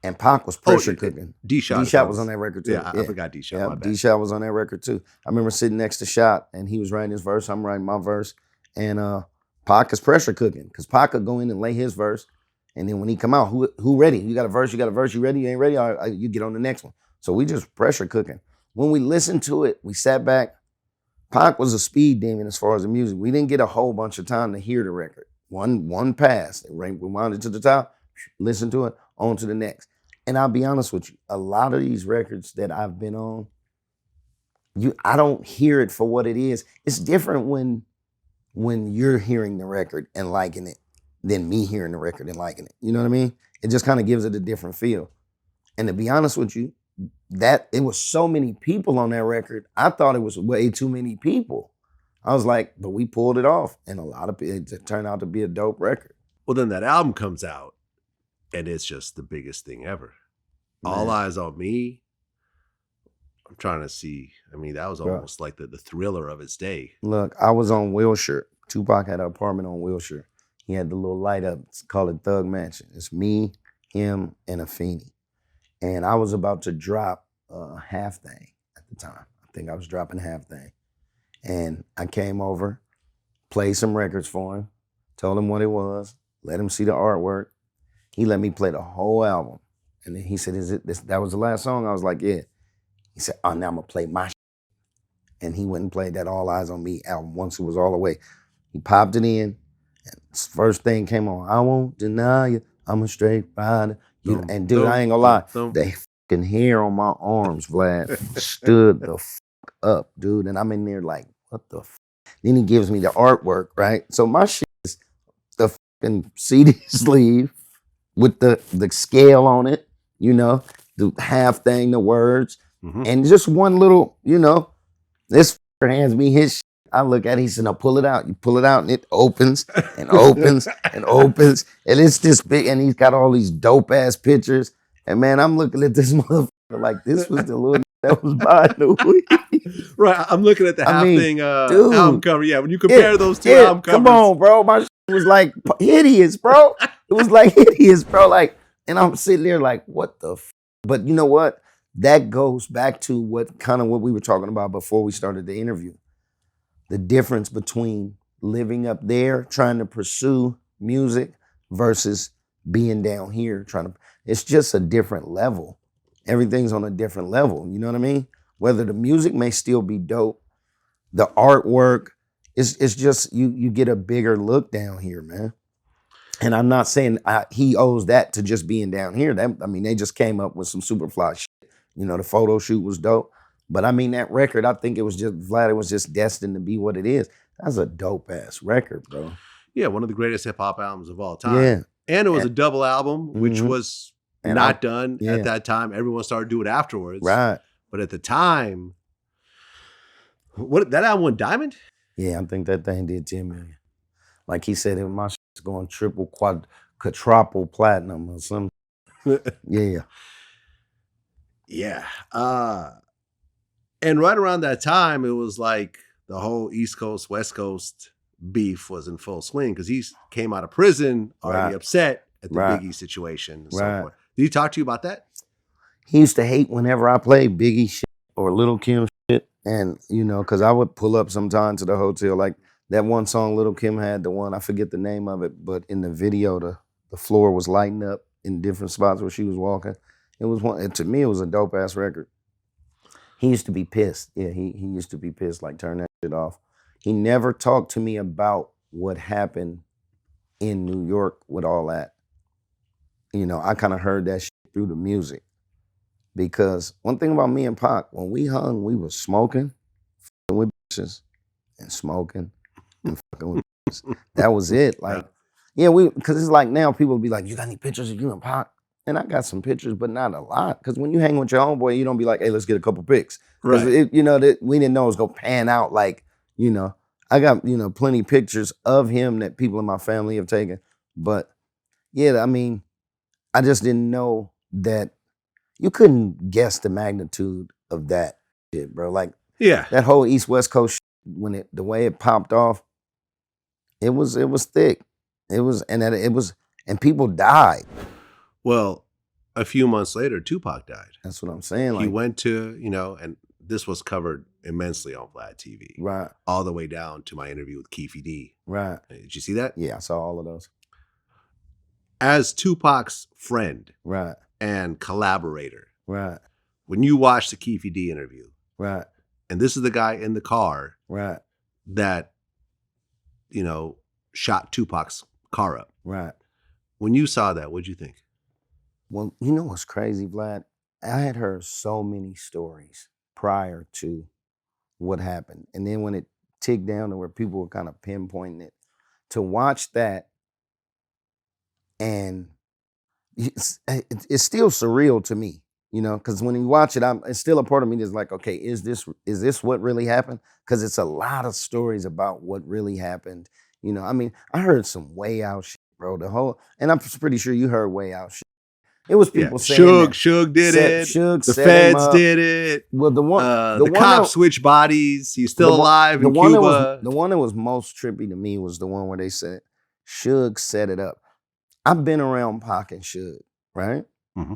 Speaker 2: And Pac was pressure cooking.
Speaker 1: D-Shot
Speaker 2: was on that record too.
Speaker 1: Yeah, I forgot D-Shot.
Speaker 2: Yeah, D-Shot was on that record too. I remember sitting next to Shot and he was writing his verse. I'm writing my verse. And Pac is pressure cooking. Because Pac could go in and lay his verse. And then when he come out, who ready? You got a verse, you ready? You ain't ready? All right, you get on the next one. So we just pressure cooking. When we listened to it, we sat back. Pac was a speed demon as far as the music. We didn't get a whole bunch of time to hear the record. One pass. We wound it to the top, listen to it, on to the next. And I'll be honest with you, a lot of these records that I've been on, I don't hear it for what it is. It's different when you're hearing the record and liking it than me hearing the record and liking it. You know what I mean? It just kind of gives it a different feel. And to be honest with you, that it was so many people on that record, I thought it was way too many people. I was like, but we pulled it off. And a lot of it turned out to be a dope record.
Speaker 1: Well, then that album comes out. And it's just the biggest thing ever. Man. All Eyes on Me. I'm trying to see. I mean, that was almost like the thriller of its day.
Speaker 2: Look, I was on Wilshire. Tupac had an apartment on Wilshire. He had the little light up. It's called Thug Mansion. It's me, him, and a Feenie. And I was about to drop Half Thing at the time. I think I was dropping Half Thing. And I came over, played some records for him, told him what it was, let him see the artwork. He let me play the whole album. And then he said, that was the last song? I was like, yeah. He said, oh, now I'm gonna play my shit. And he went and played that All Eyes on Me album once it was all the way. He popped it in, and first thing came on, I won't deny you, I'm a straight rider. And dude, I ain't gonna lie, the fucking hair on my arms, Vlad, stood the fuck up, dude. And I'm in there like, what the fuck? Then he gives me the artwork, right? So my shit is the fucking CD sleeve, with the scale on it, you know, the half thing, the words, and just one little, you know, this hands me his shit. I look at it, he said, now pull it out. You pull it out and it opens and opens and opens. And it's this big, and he's got all these dope ass pictures. And man, I'm looking at this motherfucker like this was the little that was buying the weed.
Speaker 1: Right, I'm looking at the half thing album cover. Yeah, when you compare those two album covers.
Speaker 2: Come on, bro. My shit was like hideous, bro. It was like hideous, bro. Like, and I'm sitting there like, what the f? But you know what? That goes back to what we were talking about before we started the interview. The difference between living up there, trying to pursue music versus being down here it's just a different level. Everything's on a different level. You know what I mean? Whether the music may still be dope, the artwork, it's just, you get a bigger look down here, man. And I'm not saying he owes that to just being down here. They just came up with some super fly shit. You know, the photo shoot was dope. But I mean, that record, I think it was just, Vlad, it was just destined to be what it is. That's a dope ass record, bro.
Speaker 1: Yeah, one of the greatest hip hop albums of all time. Yeah. And it was a double album, which was not done at that time. Everyone started doing it afterwards.
Speaker 2: Right.
Speaker 1: But at the time, what that album went diamond?
Speaker 2: Yeah, I think that thing did 10 million. Like he said, my shit's going triple, quadruple platinum or something. Yeah.
Speaker 1: Yeah. And right around that time, it was like the whole East Coast, West Coast beef was in full swing because he came out of prison already upset at the Biggie situation and so forth. Did he talk to you about that?
Speaker 2: He used to hate whenever I played Biggie shit or Lil' Kim shit. And, you know, because I would pull up sometime to the hotel. Like that one song Lil' Kim had, the one, I forget the name of it, but in the video, the floor was lighting up in different spots where she was walking. It was one, and to me, it was a dope ass record. He used to be pissed. Yeah, he used to be pissed, like turn that shit off. He never talked to me about what happened in New York with all that. You know, I kind of heard that shit through the music. Because one thing about me and Pac, when we hung, we was smoking, fucking with bitches, and smoking, and fucking with bitches. That was it. Like, yeah, because it's like now people be like, you got any pictures of you and Pac? And I got some pictures, but not a lot. Because when you hang with your homeboy, you don't be like, hey, let's get a couple pics. Because, you know, we didn't know it was going to pan out like, you know. I got, you know, plenty of pictures of him that people in my family have taken. But, yeah, I mean, I just didn't know that you couldn't guess the magnitude of that shit, bro. Like, that whole East-West Coast shit, when the way it popped off, it was thick. And people died.
Speaker 1: Well, a few months later, Tupac died.
Speaker 2: That's what I'm saying.
Speaker 1: He went to, you know, and this was covered immensely on VladTV.
Speaker 2: Right.
Speaker 1: All the way down to my interview with Keefy D.
Speaker 2: Right.
Speaker 1: Did you see that?
Speaker 2: Yeah, I saw all of those.
Speaker 1: As Tupac's friend.
Speaker 2: Right.
Speaker 1: And collaborator.
Speaker 2: Right.
Speaker 1: When you watch the Keefy D interview.
Speaker 2: Right.
Speaker 1: And this is the guy in the car.
Speaker 2: Right.
Speaker 1: That, you know, shot Tupac's car up.
Speaker 2: Right.
Speaker 1: When you saw that, what'd you think?
Speaker 2: Well, you know what's crazy, Vlad? I had heard so many stories prior to what happened. And then when it ticked down to where people were kind of pinpointing it, to watch that, and it's still surreal to me, you know, because when you watch it, it's still a part of me that's like, okay, is this what really happened? Because it's a lot of stories about what really happened. You know, I mean, I heard some way out shit, bro. And I'm pretty sure you heard way out shit. It was people saying
Speaker 1: Suge did it. The feds did it.
Speaker 2: Well, the
Speaker 1: cops switched bodies. He's still alive in Cuba.
Speaker 2: The one that was most trippy to me was the one where they said Suge set it up. I've been around Pac and Suge, right?
Speaker 1: Mm-hmm.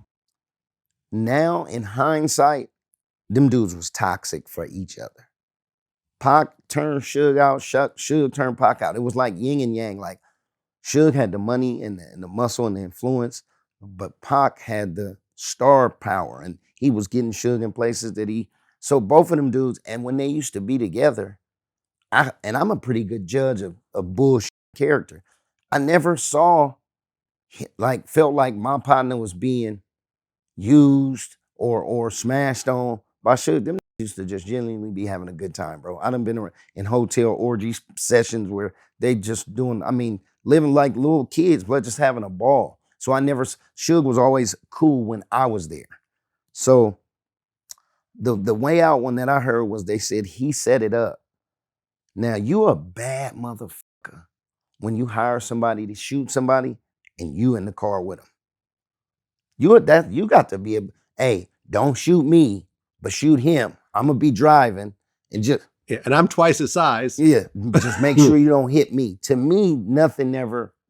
Speaker 2: Now, in hindsight, them dudes was toxic for each other. Pac turned Suge out. Suge turned Pac out. It was like yin and yang. Like Suge had the money and the muscle and the influence. But Pac had the star power, and he was getting Suge in places that so both of them dudes, and when they used to be together, I'm a pretty good judge of bullshit character. I never felt like my partner was being used or smashed on by Suge. Them used to just genuinely be having a good time, bro. I done been in hotel orgy sessions where they just living like little kids, but just having a ball. So Suge was always cool when I was there. So the way out one that I heard was they said he set it up. Now, you a bad motherfucker when you hire somebody to shoot somebody and you in the car with them. You got to be hey, don't shoot me, but shoot him. I'm going to be driving and just.
Speaker 1: Yeah, and I'm twice his size.
Speaker 2: Yeah, just make sure you don't hit me. To me,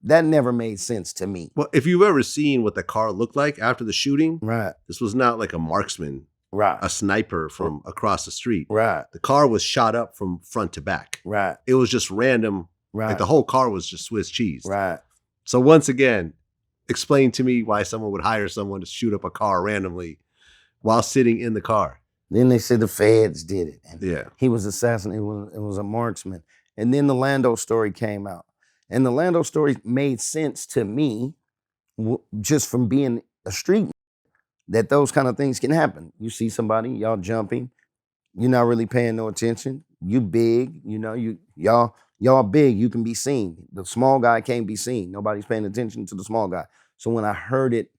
Speaker 2: that never made sense to me.
Speaker 1: Well, if you've ever seen what the car looked like after the shooting,
Speaker 2: right? This
Speaker 1: was not like a marksman,
Speaker 2: right?
Speaker 1: A sniper from across the street,
Speaker 2: right?
Speaker 1: The car was shot up from front to back,
Speaker 2: right?
Speaker 1: It was just random,
Speaker 2: right?
Speaker 1: Like the whole car was just Swiss cheese,
Speaker 2: right?
Speaker 1: So once again, explain to me why someone would hire someone to shoot up a car randomly while sitting in the car.
Speaker 2: Then they said the feds did it. And
Speaker 1: yeah,
Speaker 2: he was assassinated. It was a marksman. And then the Lando story came out. And the Lando story made sense to me just from being a street that those kind of things can happen. You see somebody, y'all jumping, you're not really paying no attention. you big, you know, y'all big, you can be seen. The small guy can't be seen. Nobody's paying attention to the small guy. So when I heard it,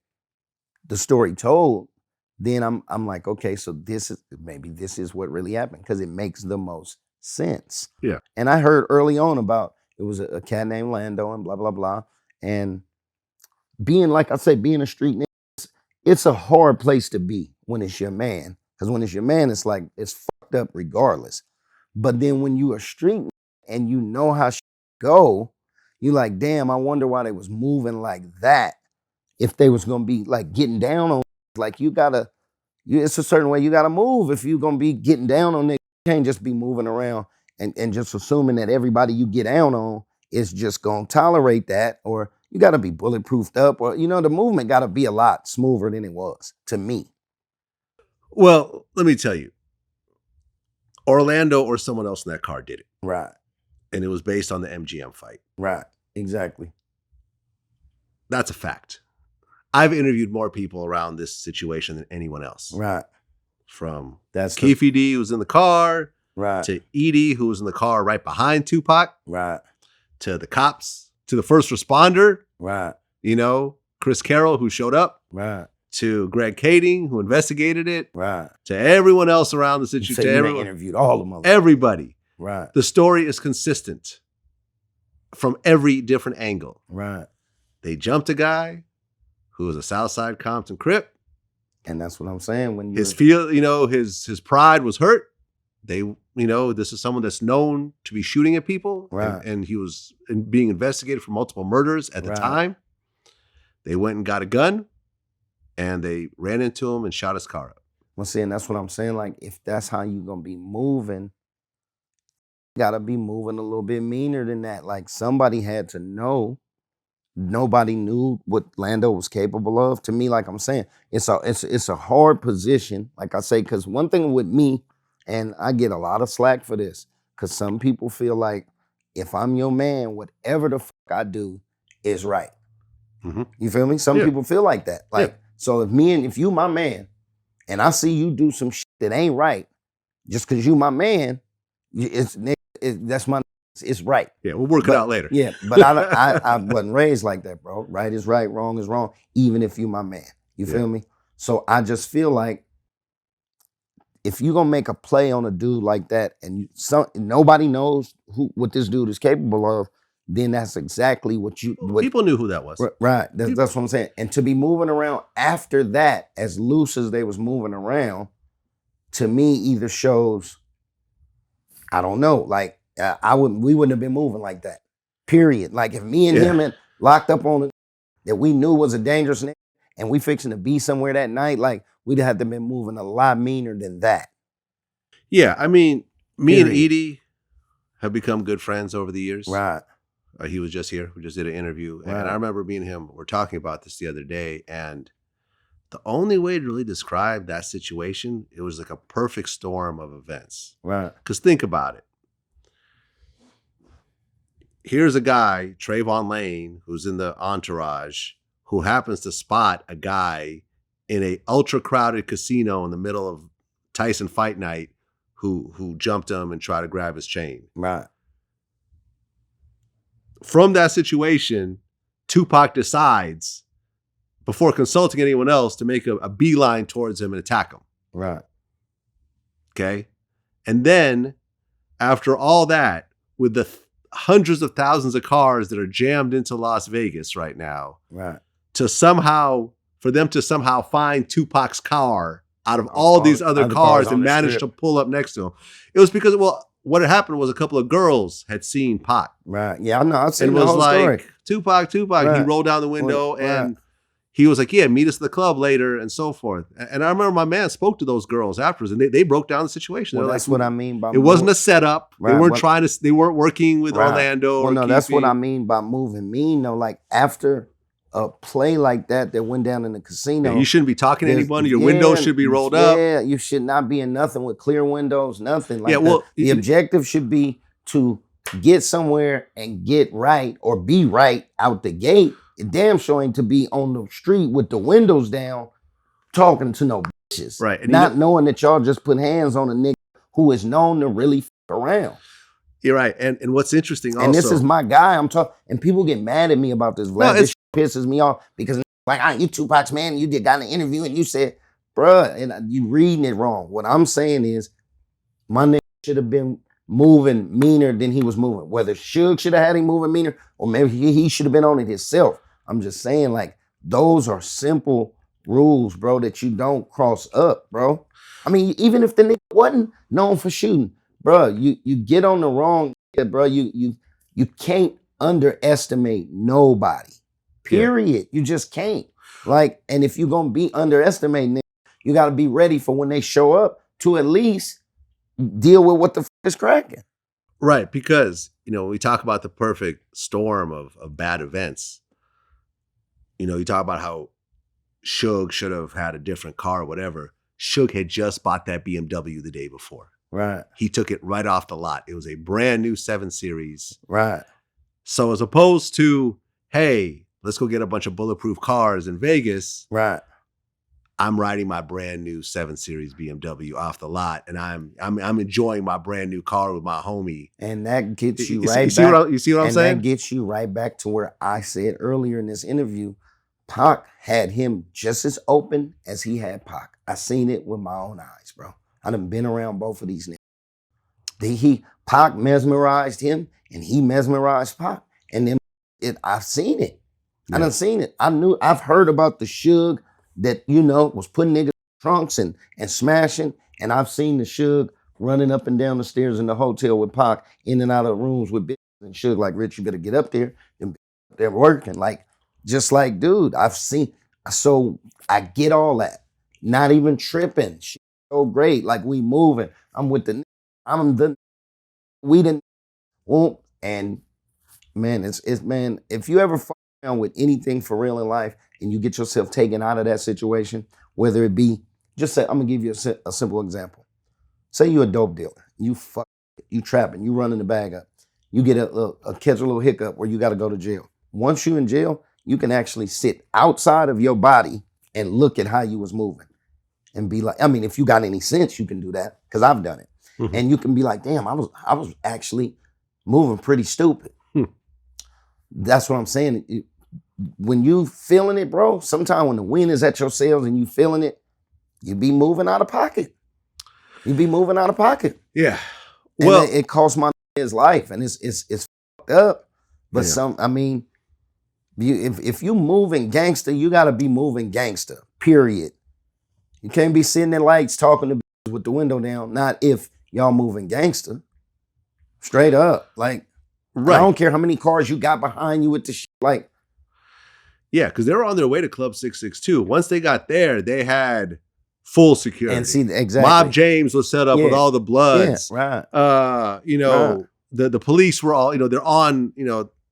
Speaker 2: the story told, then I'm like, okay, so this is what really happened, because it makes the most sense.
Speaker 1: Yeah.
Speaker 2: And I heard early on about it was a cat named Lando and blah, blah, blah. And being, like I say, being a street nigga, it's a hard place to be when it's your man. Because when it's your man, it's like, it's fucked up regardless. But then when you a street nigga and you know how shit go, you like, damn, I wonder why they was moving like that. If they was gonna be like getting down on, like it's a certain way you gotta move if you're gonna be getting down on niggas. You can't just be moving around and just assuming that everybody you get down on is just gonna tolerate that, or you gotta be bulletproofed up, or, you know, the movement gotta be a lot smoother than it was, to me.
Speaker 1: Well, let me tell you, Orlando or someone else in that car did it.
Speaker 2: Right.
Speaker 1: And it was based on the MGM fight.
Speaker 2: Right. Exactly.
Speaker 1: That's a fact. I've interviewed more people around this situation than anyone else.
Speaker 2: Right.
Speaker 1: From
Speaker 2: That's
Speaker 1: Keefe D, who was in the car,
Speaker 2: right,
Speaker 1: to Edie, who was in the car right behind Tupac,
Speaker 2: right,
Speaker 1: to the cops, to the first responder,
Speaker 2: right,
Speaker 1: you know, Chris Carroll, who showed up,
Speaker 2: right,
Speaker 1: to Greg Kading, who investigated it,
Speaker 2: right,
Speaker 1: to everyone else around the situation.
Speaker 2: So you interviewed all of them.
Speaker 1: Everybody.
Speaker 2: Right.
Speaker 1: The story is consistent from every different angle.
Speaker 2: Right.
Speaker 1: They jumped a guy who was a Southside Compton Crip.
Speaker 2: And that's what I'm saying. When
Speaker 1: his pride was hurt. They, you know, this is someone that's known to be shooting at people.
Speaker 2: Right.
Speaker 1: And he was being investigated for multiple murders at the time. They went and got a gun and they ran into him and shot his car up.
Speaker 2: Well, see, and that's what I'm saying. Like, if that's how you're going to be moving, you got to be moving a little bit meaner than that. Like, somebody had to know. Nobody knew what Lando was capable of. To me, like I'm saying, it's a hard position. Like I say, because one thing with me, and I get a lot of slack for this, because some people feel like if I'm your man, whatever the fuck I do is right.
Speaker 1: Mm-hmm.
Speaker 2: You feel me? Some people feel like that. Like, so if you my man, and I see you do some shit that ain't right, just because you my man, that's my. It's right.
Speaker 1: Yeah, we'll work it out later.
Speaker 2: Yeah, but I wasn't raised like that, bro. Right is right, wrong is wrong, even if you my man. You feel me? So I just feel like if you're gonna make a play on a dude like that, and nobody knows what this dude is capable of, then that's exactly what
Speaker 1: people knew who that was.
Speaker 2: Right. That's what I'm saying. And to be moving around after that, as loose as they was moving around, to me either shows, I don't know, like. We wouldn't have been moving like that. Period. Like if me and him had locked up on it that we knew was a dangerous nigga and we fixing to be somewhere that night, like we'd have to been moving a lot meaner than that.
Speaker 1: Yeah, I mean, me and Edie have become good friends over the years.
Speaker 2: Right.
Speaker 1: He was just here. We just did an interview. Right. And I remember me and him were talking about this the other day. And the only way to really describe that situation, it was like a perfect storm of events.
Speaker 2: Right.
Speaker 1: Because think about it. Here's a guy, Trayvon Lane, who's in the entourage, who happens to spot a guy in a ultra crowded casino in the middle of Tyson fight night who jumped him and tried to grab his chain.
Speaker 2: Right.
Speaker 1: From that situation, Tupac decides, before consulting anyone else, to make a beeline towards him and attack him.
Speaker 2: Right.
Speaker 1: Okay. And then after all that, with the hundreds of thousands of cars that are jammed into Las Vegas right now,
Speaker 2: right,
Speaker 1: for them to somehow find Tupac's car out of all these other cars and manage to pull up next to him. It was because, what had happened was a couple of girls had seen Pac.
Speaker 2: Right. Yeah, I know. I've seen
Speaker 1: the whole
Speaker 2: story.
Speaker 1: Tupac. Right. He rolled down the window and he was like, yeah, meet us at the club later and so forth. And I remember my man spoke to those girls afterwards and they broke down the situation.
Speaker 2: Well, that's what I mean by
Speaker 1: it wasn't a setup. Right. They weren't working with Orlando.
Speaker 2: Well, no, that's what I mean by moving mean. No, like after a play like that went down in the casino.
Speaker 1: Yeah, you shouldn't be talking to anybody. Your windows should be rolled up.
Speaker 2: Yeah, you should not be in nothing with clear windows, nothing. Like the objective should be to get somewhere and get right or be right out the gate. It damn sure ain't to be on the street with the windows down talking to no bitches.
Speaker 1: Right. And
Speaker 2: not knowing that y'all just put hands on a nigga who is known to really around.
Speaker 1: You're right. And what's interesting also.
Speaker 2: And this is my guy. I'm talking, and people get mad at me about this. Vlad, this pisses me off because like, you Tupac's man, you got an interview and you said, bruh, and you reading it wrong. What I'm saying is, my nigga should have been moving meaner than he was moving. Whether Suge should have had him moving meaner, or maybe he should have been on it himself. I'm just saying, like, those are simple rules, bro, that you don't cross up, bro. I mean, even if the nigga wasn't known for shooting, bro, you get on the wrong, bro. You can't underestimate nobody. Period. You just can't. Like, and if you're gonna be underestimating, you got to be ready for when they show up to at least deal with what the is cracking.
Speaker 1: Right, because, we talk about the perfect storm of bad events. You talk about how Suge should have had a different car or whatever. Suge had just bought that BMW the day before.
Speaker 2: Right.
Speaker 1: He took it right off the lot. It was a brand new 7 Series.
Speaker 2: Right.
Speaker 1: So as opposed to, hey, let's go get a bunch of bulletproof cars in Vegas.
Speaker 2: Right.
Speaker 1: I'm riding my brand new 7 Series BMW off the lot, and I'm enjoying my brand new car with my homie.
Speaker 2: And that gets you
Speaker 1: right
Speaker 2: back.
Speaker 1: You see what I'm saying?
Speaker 2: That gets you right back to where I said earlier in this interview, Pac had him just as open as he had Pac. I seen it with my own eyes, bro. I done been around both of these niggas. Pac mesmerized him, and he mesmerized Pac. And then I've seen it. Yeah. I done seen it. I've heard about the Suge that, was putting niggas in trunks and smashing. And I've seen the Suge running up and down the stairs in the hotel with Pac, in and out of rooms with bitches, and Suge like, Rich, you better get up there. And they're working. Like, just like, dude, I've seen. So I get all that. Not even tripping. Shit so great. Like, we moving. I'm with the, we didn't, and man, it's man, if you ever fuck around with anything for real in life and you get yourself taken out of that situation, whether it be, just say, I'm gonna give you a simple example. Say you're a dope dealer, you trapping, you running the bag up, you get catch a little hiccup where you gotta go to jail. Once you're in jail, you can actually sit outside of your body and look at how you was moving and be like, I mean, if you got any sense, you can do that, because I've done it. Mm-hmm. And you can be like, damn, I was actually moving pretty stupid. That's what I'm saying. When you feeling it, bro, sometimes when the wind is at your sails and you feeling it, you be moving out of pocket.
Speaker 1: Yeah.
Speaker 2: Well, it cost my his life, and it's fucked up. But if you moving gangster, you gotta be moving gangster. Period. You can't be sitting in lights talking to with the window down. Not if y'all moving gangster. Straight up, like. Right. I don't care how many cars you got behind you with the shit. Like,
Speaker 1: yeah, because they were on their way to Club 662. Once they got there, they had full security.
Speaker 2: And see, exactly.
Speaker 1: Mob James was set up with all the Bloods.
Speaker 2: Yeah, right.
Speaker 1: The police were all, they're on,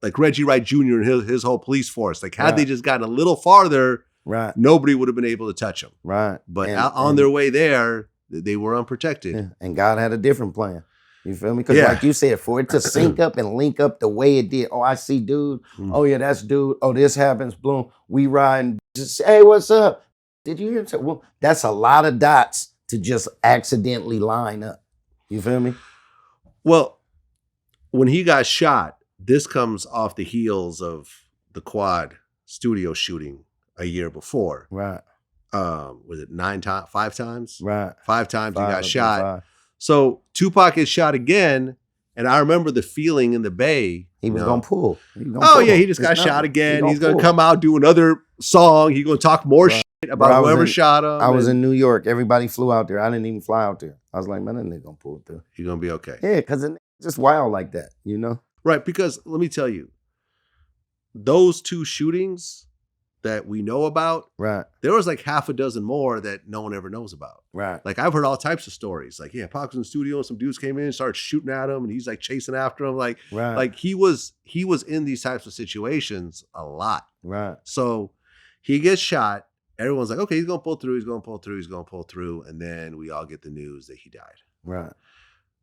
Speaker 1: like Reggie Wright Jr. and his whole police force. Like, had they just gotten a little farther,
Speaker 2: right,
Speaker 1: nobody would have been able to touch them.
Speaker 2: Right.
Speaker 1: But on their way there, they were unprotected.
Speaker 2: Yeah. And God had a different plan. You feel me? Because like you said, for it to sync up and link up the way it did. Oh, I see dude. Oh, yeah, that's dude. Oh, this happens. Boom. We riding. Just, hey, what's up? Did you hear him? Well, that's a lot of dots to just accidentally line up. You feel me?
Speaker 1: Well, when he got shot, this comes off the heels of the Quad studio shooting a year before.
Speaker 2: Right.
Speaker 1: Was it 5 times?
Speaker 2: Right.
Speaker 1: 5 times he got shot. So Tupac is shot again, and I remember the feeling in the Bay.
Speaker 2: He was gonna pull.
Speaker 1: He just got shot again. He's gonna come out, do another song. He's gonna talk more shit about whoever shot him.
Speaker 2: I was in New York. Everybody flew out there. I didn't even fly out there. I was like, man, that nigga gonna pull through.
Speaker 1: He's gonna be okay.
Speaker 2: Yeah, because it's just wild like that,
Speaker 1: Right, because let me tell you, those 2 shootings that we know about,
Speaker 2: right,
Speaker 1: there was like half a dozen more that no one ever knows about.
Speaker 2: Right.
Speaker 1: Like, I've heard all types of stories. Like, Pac was in the studio and some dudes came in and started shooting at him and he's like chasing after him. Like,
Speaker 2: right.
Speaker 1: Like he was in these types of situations a lot.
Speaker 2: Right.
Speaker 1: So he gets shot. Everyone's like, okay, he's gonna pull through. And then we all get the news that he died.
Speaker 2: Right.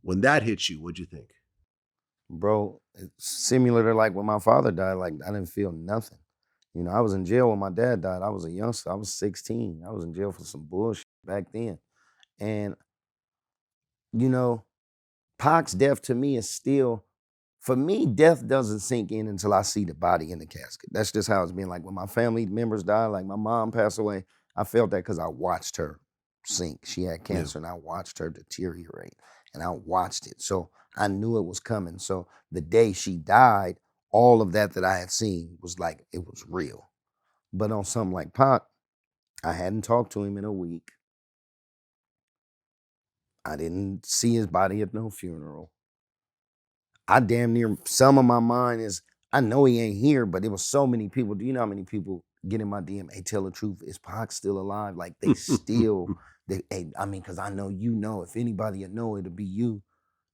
Speaker 1: When that hits you, what'd you think?
Speaker 2: Bro, it's similar to like when my father died. Like, I didn't feel nothing. I was in jail when my dad died. I was a youngster. I was 16. I was in jail for some bullshit back then. And, Pac's death to me is still, for me, death doesn't sink in until I see the body in the casket. That's just how it's been. Like when my family members died, like my mom passed away, I felt that because I watched her sink. She had cancer and I watched her deteriorate and I watched it. So I knew it was coming. So the day she died, all of that I had seen was like, it was real. But on something like Pac, I hadn't talked to him in a week. I didn't see his body at no funeral. I damn near, some of my mind is, I know he ain't here, but there was so many people. Do you know how many people get in my DM, hey, tell the truth, is Pac still alive? Like they still, I mean, because I know you know, if anybody would know, it'll be you.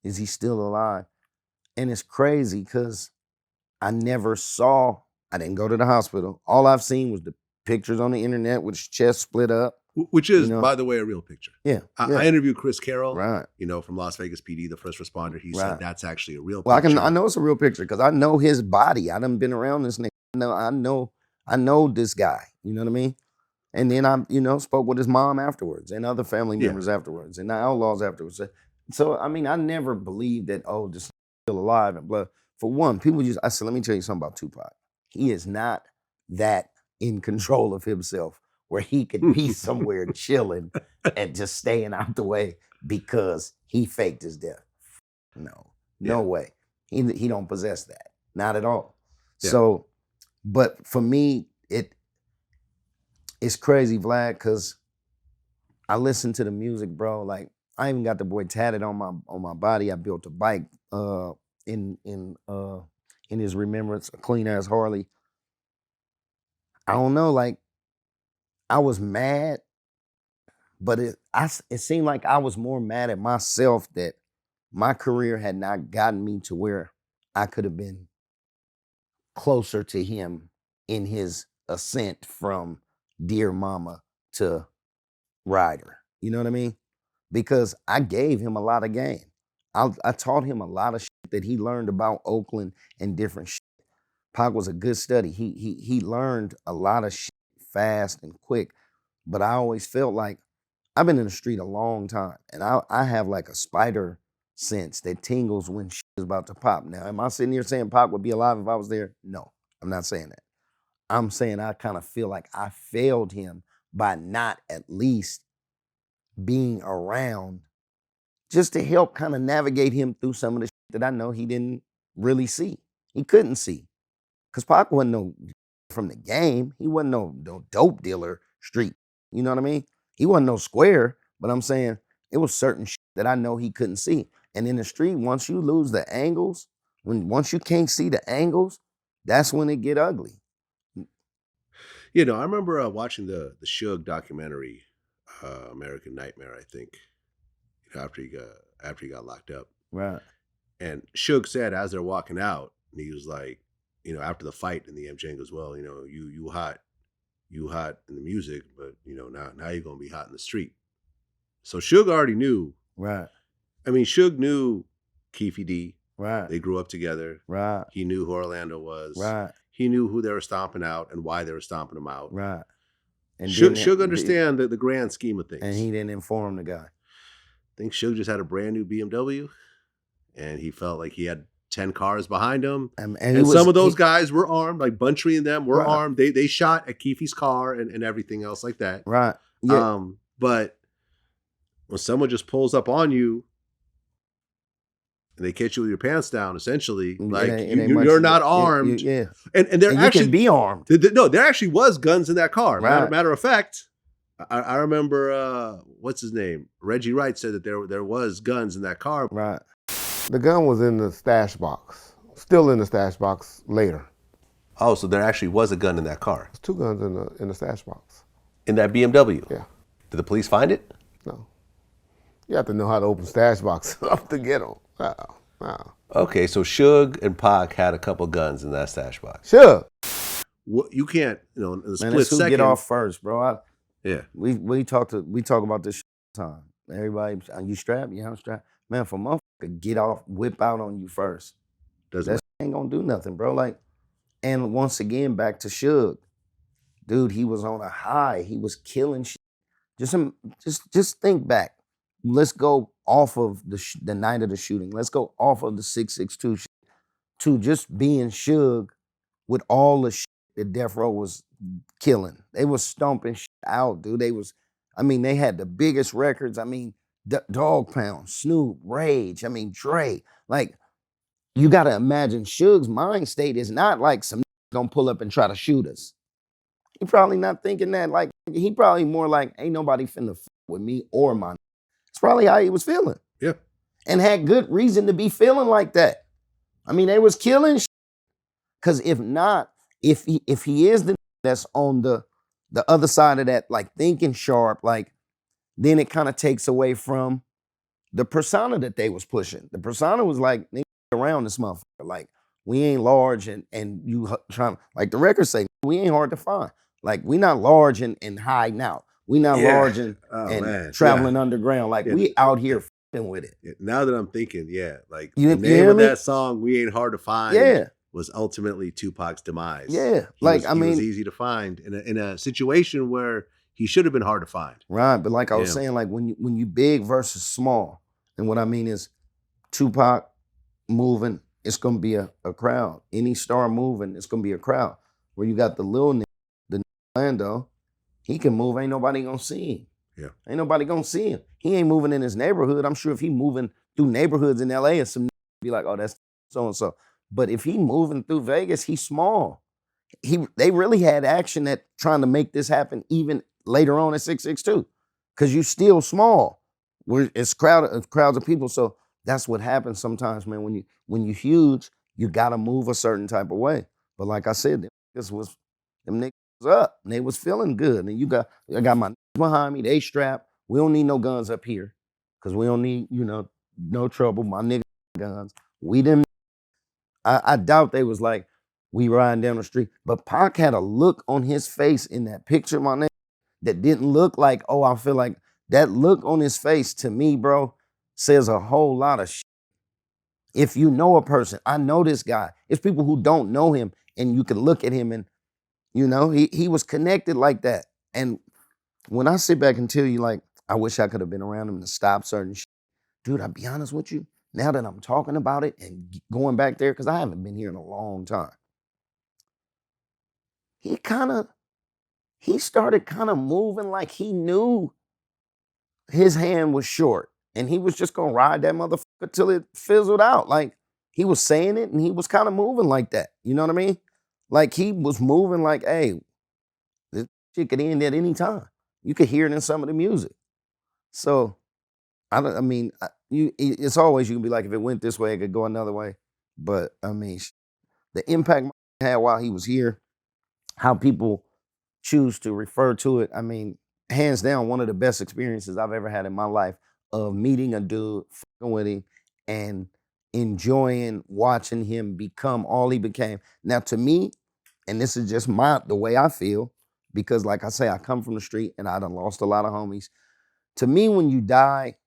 Speaker 2: Is he still alive? And it's crazy because I never saw, I didn't go to the hospital. All I've seen was the pictures on the internet with his chest split up.
Speaker 1: Which is, by the way, a real picture.
Speaker 2: Yeah.
Speaker 1: I interviewed Chris Carroll,
Speaker 2: right?
Speaker 1: From Las Vegas PD, the first responder. He said that's actually a real
Speaker 2: picture.
Speaker 1: Well,
Speaker 2: I know it's a real picture because I know his body. I done been around this nigga. I know this guy. You know what I mean? And then I, spoke with his mom afterwards and other family members afterwards and the Outlaws afterwards. So, I mean, I never believed that, this is still alive and blah. For one, people I said, let me tell you something about Tupac. He is not that in control of himself where he could be somewhere chilling and just staying out the way because he faked his death. No way. He don't possess that. Not at all. Yeah. So, but for me, it's crazy, Vlad, because I listen to the music, bro. Like I even got the boy tatted on my body. I built a bike in his remembrance, a clean ass Harley. I don't know, like I was mad, but it seemed like I was more mad at myself that my career had not gotten me to where I could have been closer to him in his ascent from Dear Mama to Rider. You know what I mean? Because I gave him a lot of game. I taught him a lot of shit that he learned about Oakland and different shit. Pac was a good study. He learned a lot of shit fast and quick, but I always felt like I've been in the street a long time, and I have like a spider sense that tingles when shit is about to pop. Now, am I sitting here saying Pac would be alive if I was there? No, I'm not saying that. I'm saying I kind of feel like I failed him by not at least being around just to help kind of navigate him through some of the shit that I know he didn't really see. He couldn't see. Because Pac wasn't no from the game. He wasn't no dope dealer street. You know what I mean? He wasn't no square, but I'm saying it was certain shit that I know he couldn't see. And in the street, once you lose the angles, once you can't see the angles, that's when it get ugly.
Speaker 1: I remember watching the Suge documentary, American Nightmare, I think, after he got locked up.
Speaker 2: Right. And
Speaker 1: Suge said as they're walking out, and he was like, after the fight in the MJ goes, well, you hot in the music, but now you're gonna be hot in the street. So Suge already knew.
Speaker 2: Right.
Speaker 1: I mean, Suge knew Keefy D.
Speaker 2: Right.
Speaker 1: They grew up together.
Speaker 2: Right.
Speaker 1: He knew who Orlando was.
Speaker 2: Right.
Speaker 1: He knew who they were stomping out and why they were stomping him out.
Speaker 2: Right.
Speaker 1: And Suge understand the grand scheme of things.
Speaker 2: And he didn't inform the guy.
Speaker 1: I think Suge just had a brand new BMW, and he felt like he had 10 cars behind him. And some of those guys were armed, like Buntry and them were armed. They shot at Keefy's car and everything else like that.
Speaker 2: Right. Yeah.
Speaker 1: But when someone just pulls up on you and they catch you with your pants down, essentially, like you're not armed.
Speaker 2: Yeah.
Speaker 1: And there actually
Speaker 2: can be armed.
Speaker 1: There actually was guns in that car.
Speaker 2: Right.
Speaker 1: Matter of fact, I remember what's his name? Reggie Wright said that there was guns in that car.
Speaker 2: Right.
Speaker 4: The gun was in the stash box. Still in the stash box later.
Speaker 1: Oh, so there actually was a gun in that car.
Speaker 4: There's 2 guns in the stash box.
Speaker 1: In that BMW?
Speaker 4: Yeah.
Speaker 1: Did the police find it?
Speaker 4: No. You have to know how to open stash box up to get them. No.
Speaker 1: Okay, so Suge and Pac had a couple guns in that stash box.
Speaker 4: Sure.
Speaker 1: What you can't, in a split
Speaker 2: let's
Speaker 1: second.
Speaker 2: Get off first, bro.
Speaker 1: Yeah.
Speaker 2: We talk about this all the time. Everybody, are you strapped? Yeah, I'm strapped. Man, for motherfucker, get off, whip out on you first. That ain't gonna do nothing, bro. Like, and once again, back to Suge. Dude, he was on a high. He was killing shit. Just think back. Let's go off of the night of the shooting. Let's go off of the 662 shit to just being Suge with all the shit that Death Row was killing. They was stomping shit out, dude. They had the biggest records. I mean, Dog Pound, Snoop, Rage, Dre. Like, you got to imagine Suge's mind state is not like some gonna pull up and try to shoot us. He probably not thinking that. Like, he probably more like, ain't nobody finna f with me or my. It's probably how he was feeling.
Speaker 1: Yeah.
Speaker 2: And had good reason to be feeling like that. They was killing shit. Because if not, if he is the that's on the other side of that, like thinking sharp, like, then it kind of takes away from the persona that they was pushing. The persona was like, nigga around this motherfucker. Like, we ain't large and you trying, like the records say, we ain't hard to find. Like, we not large and hiding out. We not large and traveling underground. Like, we out here f***ing with it.
Speaker 1: Yeah. Now that I'm thinking, like the name of that song, We Ain't Hard to Find, was ultimately Tupac's demise.
Speaker 2: Yeah.
Speaker 1: He was easy to find in a situation where he should have been hard to find.
Speaker 2: Right, but like I was saying, like when you big versus small, and what I mean is Tupac moving, it's gonna be a crowd. Any star moving, it's gonna be a crowd. Where you got the little nigga, the Lando, he can move, ain't nobody gonna see him.
Speaker 1: Yeah.
Speaker 2: Ain't nobody gonna see him. He ain't moving in his neighborhood. I'm sure if he moving through neighborhoods in LA, and some be like, oh, that's so-and-so. But if he moving through Vegas, he's small. They really had action at trying to make this happen even later on at 662, because you still small. It's crowds of people. So that's what happens sometimes, man. When you huge, you gotta move a certain type of way. But like I said, them niggas was up and they was feeling good. And I got my niggas behind me, they strapped. We don't need no guns up here, because we don't need, no trouble. My niggas guns. We didn't. I doubt they was like, we riding down the street. But Pac had a look on his face in that picture, my nigga, that didn't look like, oh, I feel like that look on his face to me, bro, says a whole lot of shit. If you know a person, I know this guy. It's people who don't know him, and you can look at him and, he was connected like that. And when I sit back and tell you, like, I wish I could have been around him to stop certain shit. Dude, I'll be honest with you. Now that I'm talking about it and going back there, because I haven't been here in a long time, he started kind of moving like he knew his hand was short and he was just gonna ride that motherfucker till it fizzled out. Like, he was saying it and he was kind of moving like that. You know what I mean? Like, he was moving like, hey, this shit could end at any time. You could hear it in some of the music. So, it's always, you can be like, if it went this way, it could go another way. But the impact he had while he was here, how people choose to refer to it, hands down, one of the best experiences I've ever had in my life of meeting a dude, fucking with him, and enjoying watching him become all he became. Now, to me, and this is just the way I feel, because like I say, I come from the street and I done lost a lot of homies. To me, when you die,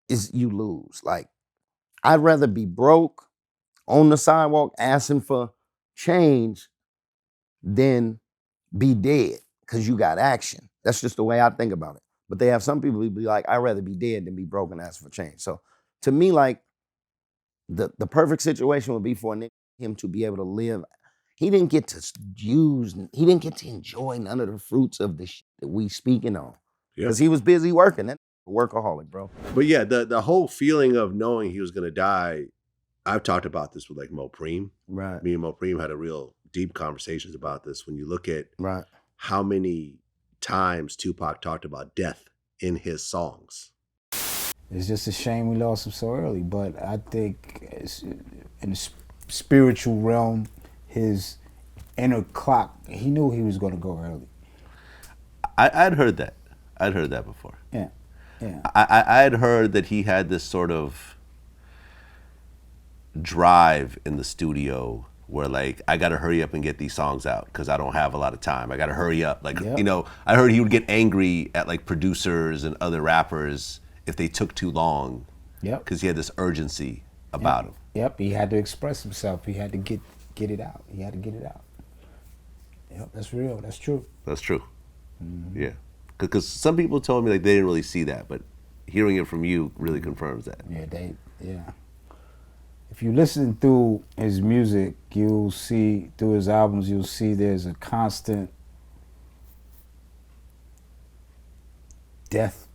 Speaker 2: you lose. Like, I'd rather be broke on the sidewalk asking for change than be dead because you got action. That's just the way I think about it. But they have some people who be like, I'd rather be dead than be broke and ask for change. So to me, like, the perfect situation would be for him to be able to live. He didn't get to enjoy none of the fruits of the shit that we speaking on. Because he was busy working. That workaholic, bro.
Speaker 1: But yeah, the whole feeling of knowing he was gonna die, I've talked about this with like Mo Preem.
Speaker 2: Right.
Speaker 1: Me and Mo Preem had a real deep conversations about this. When you look at how many times Tupac talked about death in his songs.
Speaker 5: It's just a shame we lost him so early, but I think in the spiritual realm, his inner clock, he knew he was going to go early.
Speaker 6: I'd heard that. I'd heard that before.
Speaker 5: Yeah, yeah.
Speaker 6: I'd heard that he had this sort of drive in the studio where, like, I got to hurry up and get these songs out because I don't have a lot of time. I got to hurry up. Like, I heard he would get angry at, like, producers and other rappers if they took too long.
Speaker 5: Yep.
Speaker 6: Because he had this urgency about him.
Speaker 5: Yep, he had to express himself. He had to get it out. He had to get it out. Yep, that's real. That's true.
Speaker 6: That's true. Mm-hmm. Yeah. Because some people told me, like, they didn't really see that, but hearing it from you really confirms that.
Speaker 5: Yeah. If you listen through his music, you'll see, through his albums, you'll see there's a constant death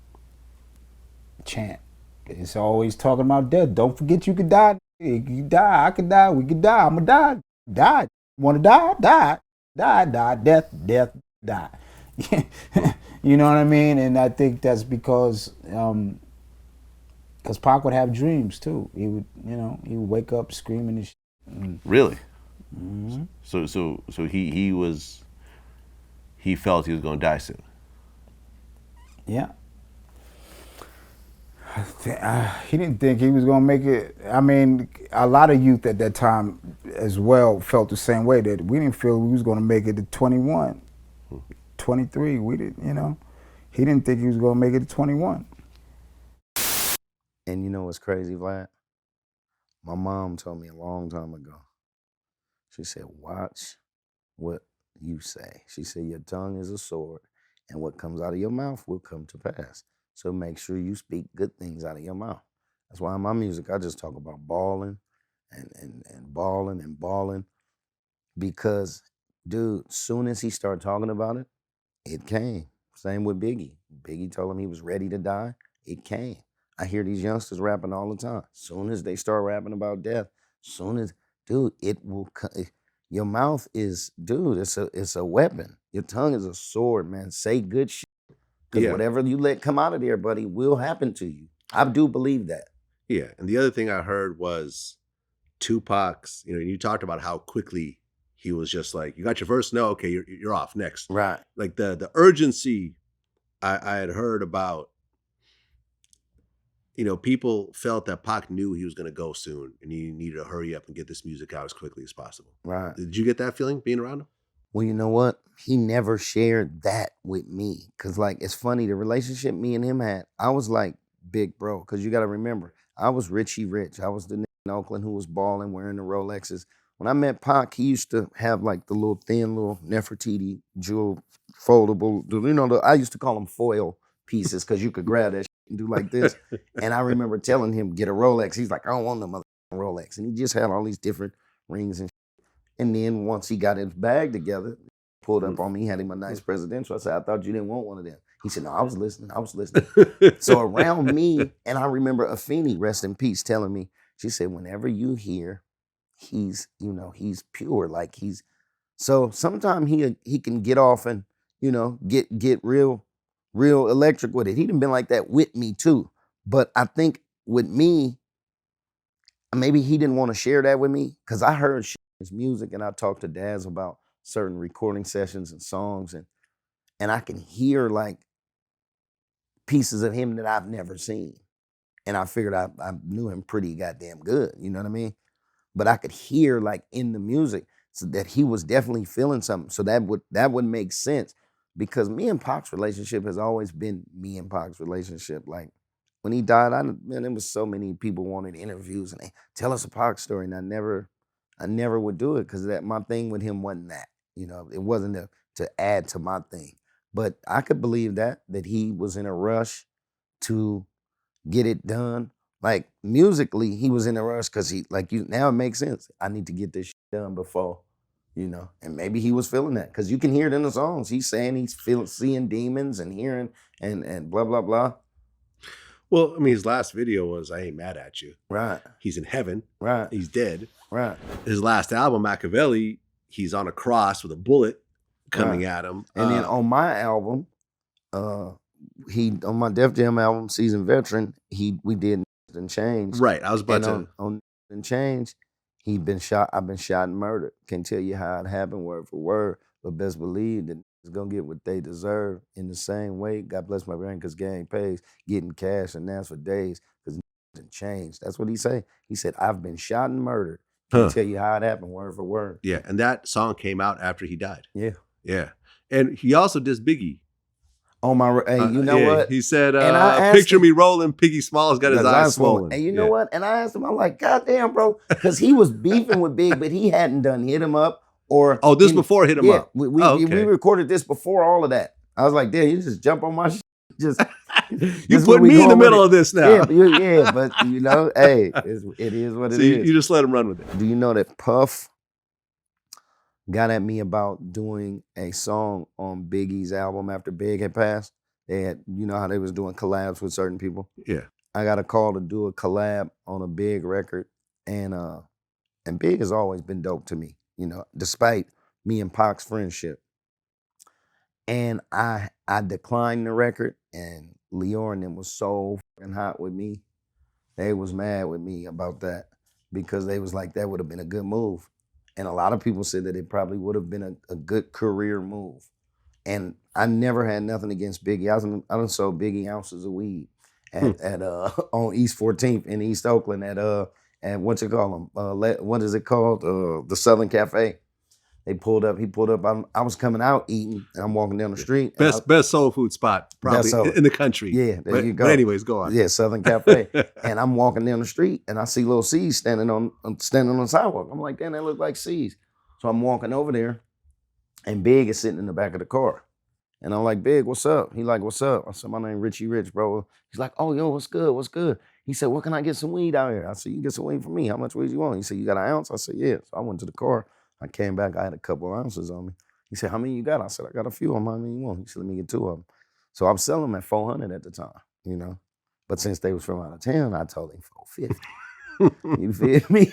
Speaker 5: chant. It's always talking about death. Don't forget you could die. You could die, I could die, we could die, I'ma die. Die. Wanna die? Die. Die. Death, die. You know what I mean? And I think that's because Pac would have dreams too. He would, he would wake up screaming and shit.
Speaker 6: Really?
Speaker 5: Mm-hmm.
Speaker 6: So he felt he was gonna die soon.
Speaker 5: Yeah. He didn't think he was going to make it. I mean, a lot of youth at that time as well felt the same way, that we didn't feel we was going to make it to 21, 23. We didn't, he didn't think he was going to make it to 21.
Speaker 2: And you know what's crazy, Vlad? My mom told me a long time ago. She said, watch what you say. She said, your tongue is a sword, and what comes out of your mouth will come to pass. So make sure you speak good things out of your mouth. That's why in my music, I just talk about balling and balling and balling. Because, dude, soon as he started talking about it, it came. Same with Biggie. Biggie told him he was ready to die. It came. I hear these youngsters rapping all the time. Soon as they start rapping about death, dude, it will come. Your mouth is, dude, it's a weapon. Your tongue is a sword, man. Say good shit. Because whatever you let come out of there, buddy, will happen to you. I do believe that.
Speaker 1: Yeah, and the other thing I heard was Tupac's, you talked about how quickly he was just like, you got your verse? No, okay, you're off, next.
Speaker 2: Right.
Speaker 1: Like the urgency I had heard about, people felt that Pac knew he was going to go soon and he needed to hurry up and get this music out as quickly as possible.
Speaker 2: Right.
Speaker 1: Did you get that feeling being around him?
Speaker 2: Well, you know what? He never shared that with me. Because, it's funny, the relationship me and him had, I was like big bro. Because you got to remember, I was Richie Rich. I was the nigga in Oakland who was balling, wearing the Rolexes. When I met Pac, he used to have the little thin little Nefertiti jewel foldable, I used to call them foil pieces because you could grab that shit and do like this. And I remember telling him, get a Rolex. He's like, I don't want no mother Rolex. And he just had all these different rings and shit. And then once he got his bag together, pulled up on me, he had him a nice presidential. I said, I thought you didn't want one of them. He said, no, I was listening. So around me, and I remember Afeni, rest in peace, telling me, she said, whenever you hear he's pure, so sometimes he can get off and, get real electric with it. He done been like that with me too. But I think with me, maybe he didn't want to share that with me because I heard his music and I talked to Daz about certain recording sessions and songs and I can hear pieces of him that I've never seen. And I figured I knew him pretty goddamn good, you know what I mean? But I could hear in the music so that he was definitely feeling something. So that would make sense because me and Pac's relationship has always been me and Pac's relationship. When he died, there was so many people wanted interviews and they tell us a Pac story, and I never would do it because my thing with him wasn't that. It wasn't to add to my thing. But I could believe that he was in a rush to get it done. Musically, he was in a rush because now it makes sense. I need to get this shit done before, and maybe he was feeling that because you can hear it in the songs. He's saying he's seeing demons and hearing and blah, blah, blah.
Speaker 1: Well, I mean, his last video was I Ain't Mad At You.
Speaker 2: Right.
Speaker 1: He's in heaven.
Speaker 2: Right.
Speaker 1: He's dead.
Speaker 2: Right.
Speaker 1: His last album, Machiavelli, he's on a cross with a bullet coming at him.
Speaker 2: And then on my album, on my Def Jam album, Seasoned Veteran, we did and Change.
Speaker 1: Right. I was about to
Speaker 2: on and Change, I've been shot and murdered. Can't tell you how it happened word for word, but best believe that it's gonna get what they deserve in the same way. God bless my brain, cause gang pays, getting cash and that's for days, cause and change. That's what he say. He said, I've been shot and murdered. Can't tell you how it happened word for word.
Speaker 1: Yeah, and that song came out after he died.
Speaker 2: Yeah.
Speaker 1: Yeah. And he also dissed Biggie.
Speaker 2: On my, hey, you know what?
Speaker 1: He said, picture me rolling, Piggy Smalls got his eyes swollen.
Speaker 2: And you know what? And I asked him, I'm like, God damn, bro. Because he was beefing with Big, but he hadn't done Hit Him Up or.
Speaker 1: Oh, this before Hit Him Up.
Speaker 2: We recorded this before all of that. I was like, damn, you just jump on my shit.
Speaker 1: You put me in the middle of this now.
Speaker 2: Yeah, but you know, hey, it is what it is.
Speaker 1: You just let him run with it.
Speaker 2: Do you know that Puff got at me about doing a song on Biggie's album after Big had passed? They had, you know how they was doing collabs with certain people?
Speaker 1: Yeah.
Speaker 2: I got a call to do a collab on a Big record, and Big has always been dope to me, you know, despite me and Pac's friendship. And I declined the record, and Leor and them was so fucking hot with me. They was mad with me about that because they was like, that would have been a good move. And a lot of people said that it probably would have been a good career move. And I never had nothing against Biggie. I done sold Biggie ounces of weed at on East 14th in East Oakland at what you call them? What is it called? The Southern Cafe. He pulled up. I was coming out eating, and I'm walking down the street.
Speaker 1: Best soul food spot probably in the country.
Speaker 2: Yeah, there you go.
Speaker 1: But anyways, go on.
Speaker 2: Yeah, Southern Cafe. And I'm walking down the street, and I see little C's standing on the sidewalk. I'm like, damn, that look like C's. So I'm walking over there, and Big is sitting in the back of the car. And I'm like, Big, what's up? He like, what's up? I said, my name Richie Rich, bro. He's like, oh, yo, what's good? What's good? He said, where can I get some weed out here? I said, you get some weed for me. How much weed you want? He said, you got an ounce? I said, yeah. So I went to the car. I came back. I had a couple of ounces on me. He said, how many you got? I said, I got a few on me. How many you want? He said, let me get 2 of them. So I'm selling them at $400 at the time, you know. But since they was from out of town, I told him $450. You feel me?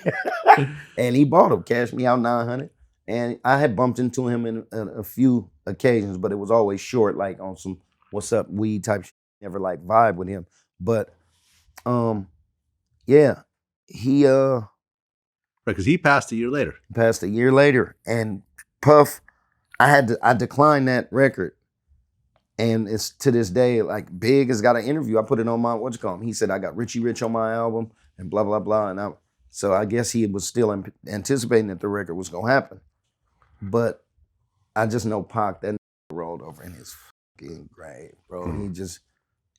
Speaker 2: And he bought them, cashed me out $900. And I had bumped into him in a few occasions, but it was always short, like on some what's up weed type shit. Never like vibe with him. But yeah, he
Speaker 1: Right, because he passed a year later.
Speaker 2: Passed a year later. And Puff, I declined that record. And it's to this day, like Big has got an interview. I put it on my, he said, I got Richie Rich on my album and blah, blah, blah. And so I guess he was still anticipating that the record was going to happen. But I just know Pac, that rolled over in his fucking grave, bro.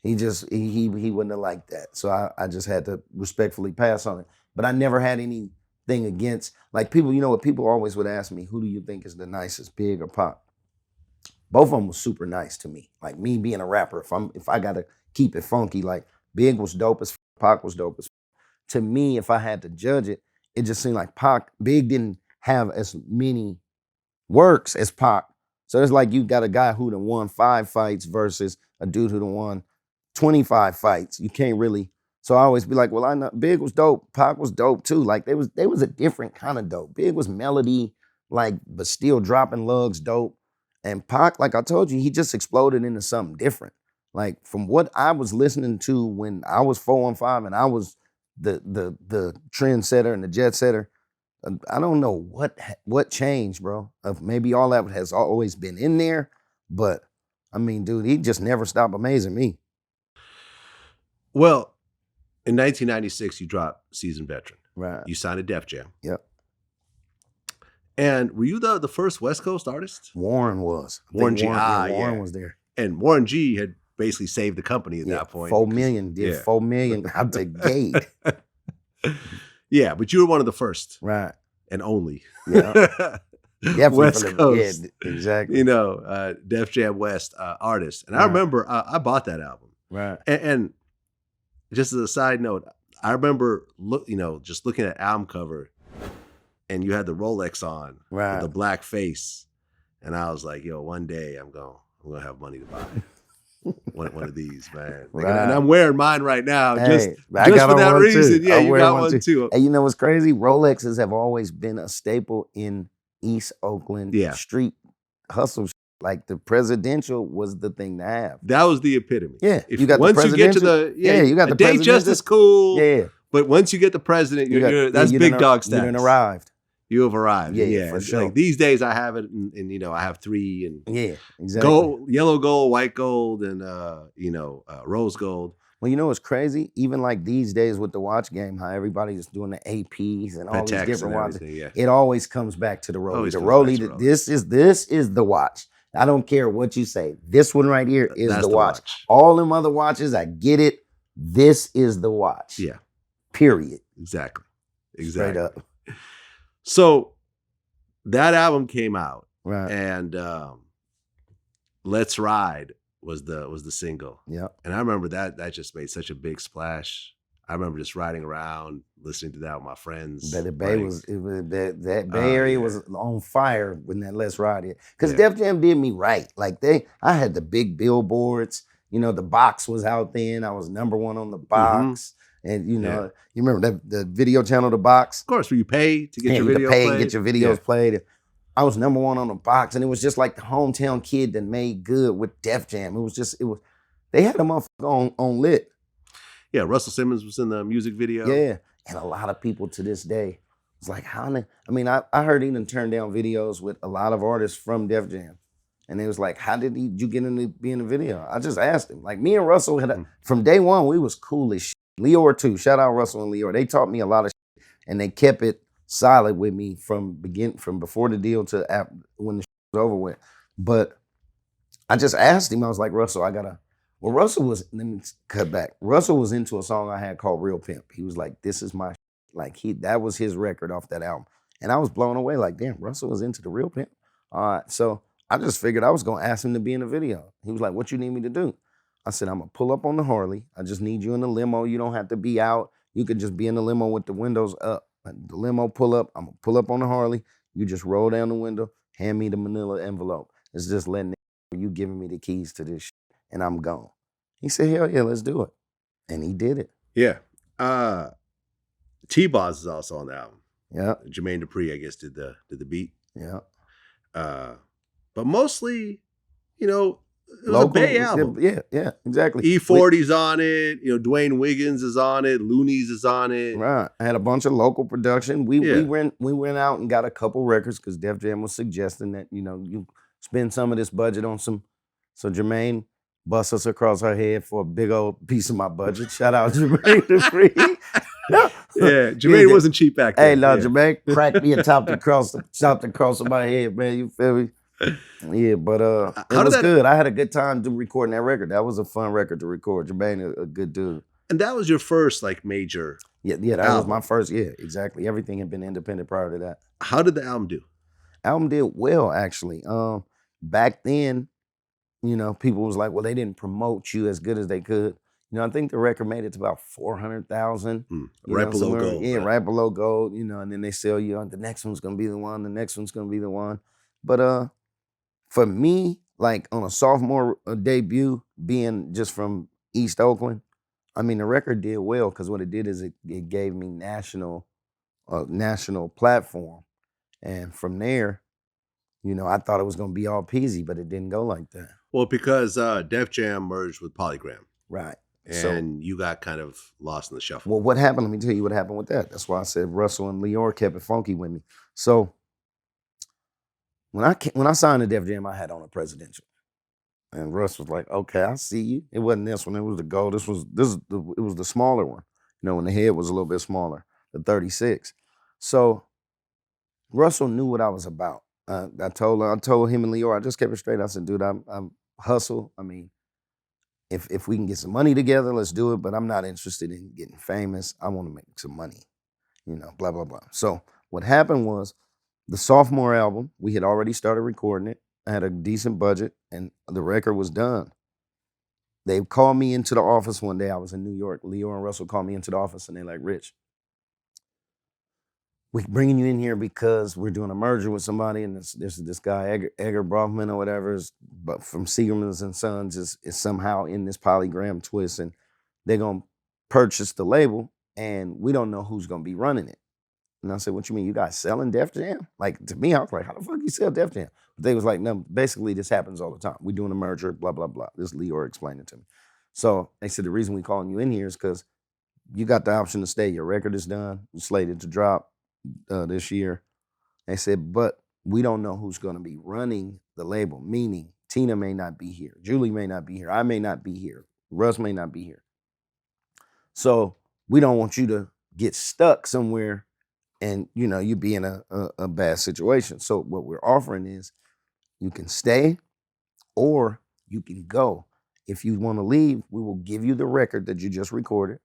Speaker 2: He wouldn't have liked that. So I just had to respectfully pass on it. But I never had anything against, like people, you know what, people always would ask me, who do you think is the nicest, Big or Pac? Both of them was super nice to me. Like me being a rapper, if I gotta keep it funky, like Big was dope as Pac was dope as. To me, if I had to judge it, it just seemed like Big didn't have as many works as Pac. So it's like you got a guy who done won 5 fights versus a dude who done won 25 fights. You can't really. So I always be like, well, I know Big was dope. Pac was dope too. Like they was a different kind of dope. Big was melody, like, but still dropping lugs dope. And Pac, like I told you, he just exploded into something different. Like from what I was listening to when I was 415 and I was the trendsetter and the jet setter, I don't know what changed, bro. Maybe all that has always been in there, but I mean, dude, he just never stopped amazing me.
Speaker 1: Well, in 1996, you dropped Seasoned Veteran.
Speaker 2: Right.
Speaker 1: You signed to Def Jam.
Speaker 2: Yep.
Speaker 1: And were you the first West Coast artist?
Speaker 2: Warren was.
Speaker 1: Warren G.
Speaker 2: Warren was there.
Speaker 1: And Warren G had basically saved the company at that point.
Speaker 2: 4 million. Did 4 million out the gate.
Speaker 1: Yeah, but you were one of the first.
Speaker 2: Right.
Speaker 1: And only.
Speaker 2: Yeah.
Speaker 1: West Coast.
Speaker 2: Yeah, exactly.
Speaker 1: You know, Def Jam West artist. And I remember I bought that album.
Speaker 2: Right.
Speaker 1: And just as a side note, I remember just looking at album cover and you had the Rolex on,
Speaker 2: right,
Speaker 1: with the black face. And I was like, yo, one day I'm gonna have money to buy one of these, man. Right. And I'm wearing mine right now, just for that reason. Too. Yeah, you got one too.
Speaker 2: And you know what's crazy? Rolexes have always been a staple in East Oakland street hustle. Like the presidential was the thing to have.
Speaker 1: That was the epitome.
Speaker 2: Yeah,
Speaker 1: you got once you get to the
Speaker 2: you got the
Speaker 1: Datejust is cool.
Speaker 2: Yeah,
Speaker 1: but once you get the president, that's big dog status.
Speaker 2: You done arrived.
Speaker 1: You have arrived. Yeah,
Speaker 2: for sure.
Speaker 1: Like these days, I have it, and I have 3, and
Speaker 2: exactly.
Speaker 1: Gold, yellow gold, white gold, and rose gold.
Speaker 2: Well, you know what's crazy? Even like these days with the watch game, how everybody's just doing the APs and all these different watches. It always comes back to the Rollie. The Rollie. This is the watch. I don't care what you say. This one right here is the watch. All them other watches, I get it. This is the watch.
Speaker 1: Yeah.
Speaker 2: Period.
Speaker 1: Exactly.
Speaker 2: Straight up.
Speaker 1: So that album came out.
Speaker 2: Right.
Speaker 1: And Let's Ride was the single.
Speaker 2: Yeah.
Speaker 1: And I remember that just made such a big splash. I remember just riding around, listening to that with my friends.
Speaker 2: But the Bay that Bay Area was on fire when that Let's Ride hit. Because Def Jam did me right. Like I had the big billboards. You know, the box was out then. I was #1 on the box. And you know, you remember the video channel, The Box?
Speaker 1: Of course, where you pay to get your video played.
Speaker 2: Get your videos played. I was #1 on The Box, and it was just like the hometown kid that made good with Def Jam. They had a motherfucker on lit.
Speaker 1: Yeah, Russell Simmons was in the music video.
Speaker 2: Yeah, and a lot of people to this day was like, I heard he done turned down videos with a lot of artists from Def Jam. And they was like, how did you get into being in the video? I just asked him. Like, me and Russell, from day one, we was cool as shit. Leor too, shout out Russell and Leor. They taught me a lot of shit, and they kept it solid with me from before the deal to when the shit was over with. But I just asked him, I was like, Russell, Russell was, let me cut back. Russell was into a song I had called Real Pimp. He was like, this is my shit. Like that was his record off that album. And I was blown away, like, damn, Russell was into the Real Pimp. All right, so I just figured I was gonna ask him to be in the video. He was like, what you need me to do? I said, I'm gonna pull up on the Harley. I just need you in the limo. You don't have to be out. You could just be in the limo with the windows up. The limo pull up, I'm gonna pull up on the Harley. You just roll down the window, hand me the manila envelope. It's just letting you giving me the keys to this shit, and I'm gone. He said, hell yeah, let's do it. And he did it.
Speaker 1: Yeah. T-Boz is also on the album.
Speaker 2: Yeah.
Speaker 1: Jermaine Dupri, I guess, did the beat.
Speaker 2: Yeah.
Speaker 1: But mostly, you know, it was
Speaker 2: Local,
Speaker 1: a Bay album.
Speaker 2: Yeah, exactly.
Speaker 1: E-40's on it. You know, Dwayne Wiggins is on it. Looney's is on it.
Speaker 2: Right. I had a bunch of local production. We went out and got a couple records because Def Jam was suggesting that, you know, you spend some of this budget on some. So Jermaine bust us across her head for a big old piece of my budget. Shout out Jermaine Dupri.
Speaker 1: Yeah, Jermaine wasn't cheap back then.
Speaker 2: Hey, no, Jermaine cracked me and chopped across of my head, man. You feel me? Yeah, but it was good. I had a good time recording that record. That was a fun record to record. Jermaine, a good dude.
Speaker 1: And that was your first like major.
Speaker 2: Yeah, that was my first. Yeah, exactly. Everything had been independent prior to that.
Speaker 1: How did the album do?
Speaker 2: Album did well, actually. Back then, you know, people was like, well, they didn't promote you as good as they could. You know, I think the record made it to about 400,000.
Speaker 1: Right below gold.
Speaker 2: Yeah, right below gold. You know, and then they sell you on the next one's gonna be the one. The next one's gonna be the one. But for me, like on a sophomore debut, being just from East Oakland, I mean, the record did well because what it did is it gave me national platform, and from there, you know, I thought it was gonna be all peasy, but it didn't go like that.
Speaker 1: Well, because Def Jam merged with Polygram,
Speaker 2: right?
Speaker 1: And you got kind of lost in the shuffle.
Speaker 2: Well, what happened? Let me tell you what happened with that. That's why I said Russell and Leor kept it funky with me. So when I signed to Def Jam, I had on a presidential, and Russ was like, "Okay, I see you." It wasn't this one; it was the gold. It was the smaller one. You know, when the head was a little bit smaller, the 36. So Russell knew what I was about. I told him and Leor, I just kept it straight. I said, "Dude, I'm hustle. I mean, if we can get some money together, let's do it. But I'm not interested in getting famous. I want to make some money. You know, blah blah blah." So what happened was, the sophomore album, we had already started recording it. I had a decent budget, and the record was done. They called me into the office one day. I was in New York. Leo and Russell called me into the office, and they're like, Rich, we're bringing you in here because we're doing a merger with somebody, and there's this guy, Edgar Brofman or whatever, but from Seagerman's and Sons is somehow in this Polygram twist, and they're going to purchase the label, and we don't know who's going to be running it. And I said, what you mean, you guys selling Def Jam? Like, to me, I was like, how the fuck you sell Def Jam? But they was like, no, basically this happens all the time. We're doing a merger, blah, blah, blah. This Leor explained it to me. So they said, the reason we calling you in here is because you got the option to stay. Your record is done. You're slated to drop this year. They said, but we don't know who's going to be running the label, meaning Tina may not be here. Julie may not be here. I may not be here. Russ may not be here. So we don't want you to get stuck somewhere and, you know, you be in a bad situation. So what we're offering is you can stay or you can go. If you want to leave, we will give you the record that you just recorded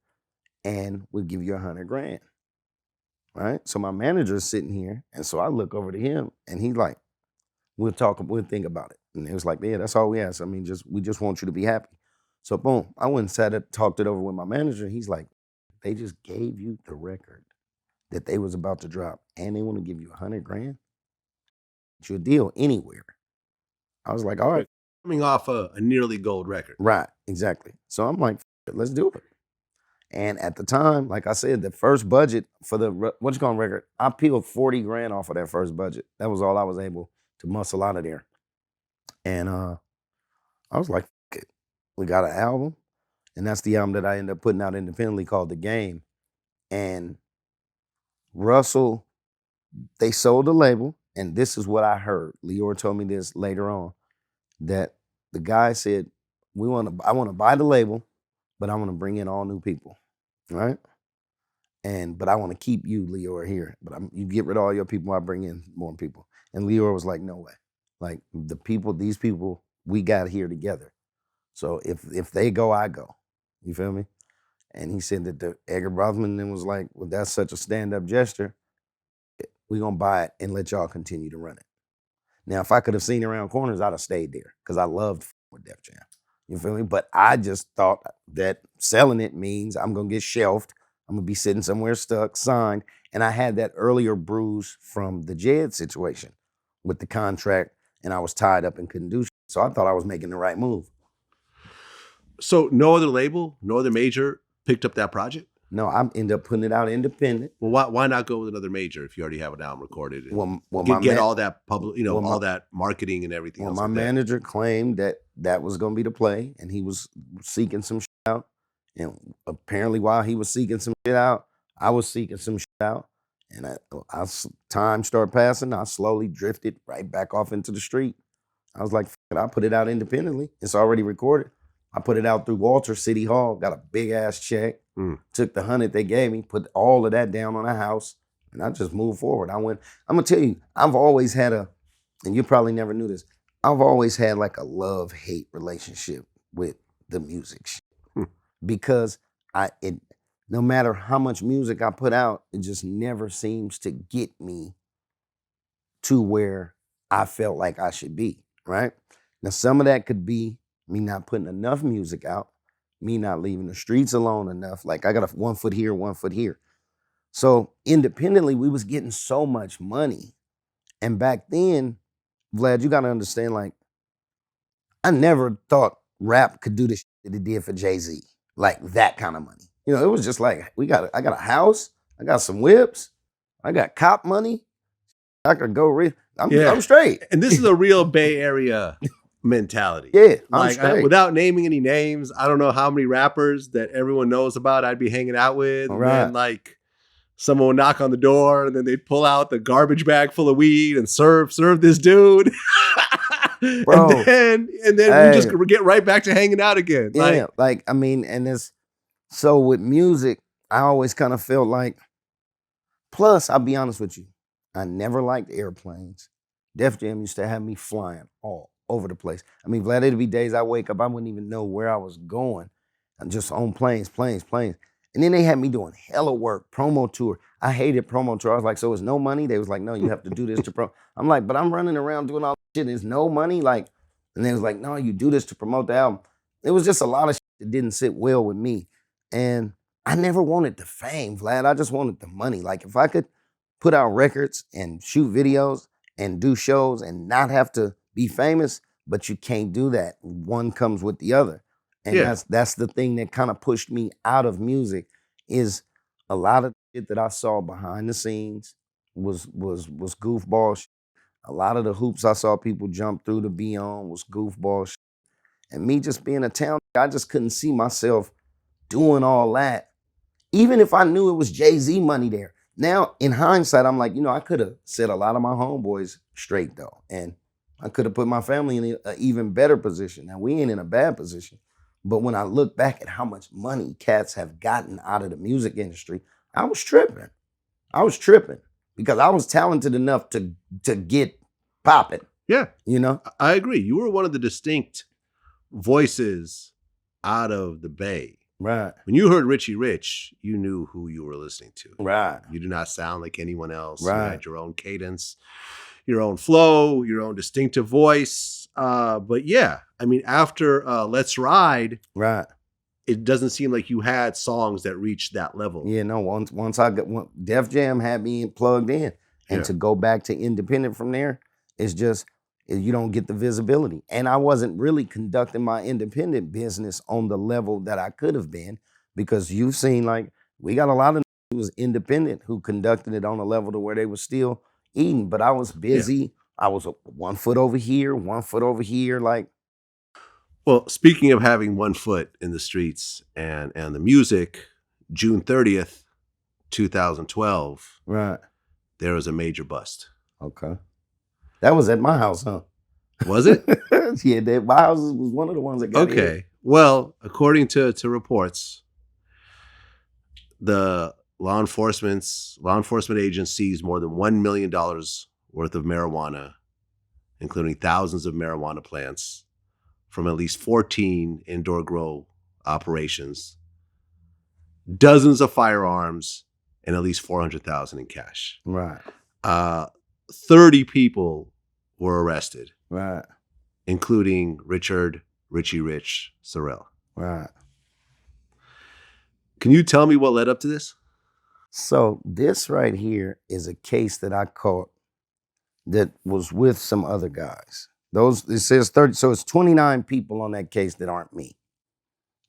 Speaker 2: and we'll give you $100,000. Right? So my manager is sitting here. And so I look over to him and he's like, We'll talk, we'll think about it. And it was like, yeah, that's all we ask. I mean, we just want you to be happy. So boom, I went and sat it, talked it over with my manager. He's like, they just gave you the record that they was about to drop and they want to give you $100,000? It's your deal anywhere. I was like, all right.
Speaker 1: Coming off a nearly gold record.
Speaker 2: Right, exactly. So I'm like, let's do it. And at the time, like I said, the first budget for the record, I peeled $40,000 off of that first budget. That was all I was able to muscle out of there. And I was like, F it. We got an album. And that's the album that I ended up putting out independently called The Game. And Russell, they sold the label. And this is what I heard. Leor told me this later on, that the guy said, I want to buy the label, but I want to bring in all new people, right? But I want to keep you, Leor, here. But you get rid of all your people, I bring in more people. And Leor was like, no way. Like these people, we got here together. So if they go, I go. You feel me? And he said that the Edgar Brosman then was like, well, that's such a stand-up gesture. We're going to buy it and let y'all continue to run it. Now, if I could have seen around corners, I'd have stayed there because I loved with Def Jam. You feel me? But I just thought that selling it means I'm going to get shelved. I'm going to be sitting somewhere stuck, signed. And I had that earlier bruise from the Jed situation with the contract, and I was tied up and couldn't do shit. So I thought I was making the right move.
Speaker 1: So no other label, no other major picked up that project?
Speaker 2: No, I ended up putting it out independent.
Speaker 1: Well, why not go with another major if you already have an album recorded? And
Speaker 2: well,
Speaker 1: get all that public, all that marketing and everything.
Speaker 2: Well, my manager claimed that was going to be the play, and he was seeking some shit out. And apparently, while he was seeking some shit out, I was seeking some shit out. And time started passing. I slowly drifted right back off into the street. I was like, F it, I put it out independently. It's already recorded. I put it out through Walter City Hall, got a big ass check, took the $100 they gave me, put all of that down on a house, and I just moved forward. I'm gonna tell you, I've always had and you probably never knew this, I've always had like a love-hate relationship with the music shit. Because no matter how much music I put out, it just never seems to get me to where I felt like I should be, right? Now, some of that could be me not putting enough music out, me not leaving the streets alone enough. Like I got a 1 foot here, 1 foot here. So independently, we was getting so much money. And back then, Vlad, you got to understand, like, I never thought rap could do the shit that it did for Jay-Z. Like that kind of money. You know, it was just like, I got a house, I got some whips, I got cop money. I could go I'm straight.
Speaker 1: And this is a real Bay Area mentality.
Speaker 2: Yeah, I'm straight.
Speaker 1: Without naming any names, I don't know how many rappers that everyone knows about I'd be hanging out with.
Speaker 2: Right.
Speaker 1: And then like someone would knock on the door and then they'd pull out the garbage bag full of weed and serve this dude.
Speaker 2: Bro.
Speaker 1: and then we just get right back to hanging out again.
Speaker 2: Yeah, so with music, I always kind of felt like, plus, I'll be honest with you, I never liked airplanes. Def Jam used to have me flying all over the place. I mean, Vlad, it'd be days I wake up, I wouldn't even know where I was going. I'm just on planes. And then they had me doing hella work, promo tour. I hated promo tour. I was like, so it's no money? They was like, no, you have to do this to promote. I'm like, but I'm running around doing all this shit. There's no money? Like, and they was like, no, you do this to promote the album. It was just a lot of shit that didn't sit well with me. And I never wanted the fame, Vlad. I just wanted the money. Like, if I could put out records and shoot videos and do shows and not have to be famous, but you can't do that. One comes with the other. And that's the thing that kind of pushed me out of music, is a lot of shit that I saw behind the scenes was goofball shit. A lot of the hoops I saw people jump through to be on was goofball shit. And me just being a town, I just couldn't see myself doing all that. Even if I knew it was Jay-Z money there. Now, in hindsight, I'm like, I could have set a lot of my homeboys straight though. And I could have put my family in an even better position. Now, we ain't in a bad position. But when I look back at how much money cats have gotten out of the music industry, I was tripping. Because I was talented enough to get popping.
Speaker 1: Yeah. I agree. You were one of the distinct voices out of the Bay.
Speaker 2: Right.
Speaker 1: When you heard Richie Rich, you knew who you were listening to.
Speaker 2: Right.
Speaker 1: You do not sound like anyone else.
Speaker 2: Right.
Speaker 1: You had your own cadence. your own flow, your own distinctive voice. But yeah, I mean, after Let's Ride,
Speaker 2: right,
Speaker 1: it doesn't seem like you had songs that reached that level.
Speaker 2: Yeah, no. Once I got Def Jam had me plugged in, and to go back to independent from there, it's just you don't get the visibility. And I wasn't really conducting my independent business on the level that I could have been, because you've seen, like, we got a lot of who was independent who conducted it on a level to where they were still eating, but I was busy. Yeah. I was 1 foot over here, 1 foot over here, like.
Speaker 1: Well, speaking of having 1 foot in the streets and the music, June 30th, 2012,
Speaker 2: right,
Speaker 1: there was a major bust.
Speaker 2: Okay. That was at my house, huh?
Speaker 1: Was it?
Speaker 2: Yeah, my house was one of the ones that got hit.
Speaker 1: Well, according to reports, the law enforcement agents seized more than $1 million worth of marijuana, including thousands of marijuana plants, from at least 14 indoor grow operations, dozens of firearms, and at least $400,000 in cash.
Speaker 2: Right.
Speaker 1: 30 people were arrested.
Speaker 2: Right.
Speaker 1: Including Richie Rich Sorrell.
Speaker 2: Right.
Speaker 1: Can you tell me what led up to this?
Speaker 2: So this right here is a case that I caught that was with some other guys. It says 30, so it's 29 people on that case that aren't me,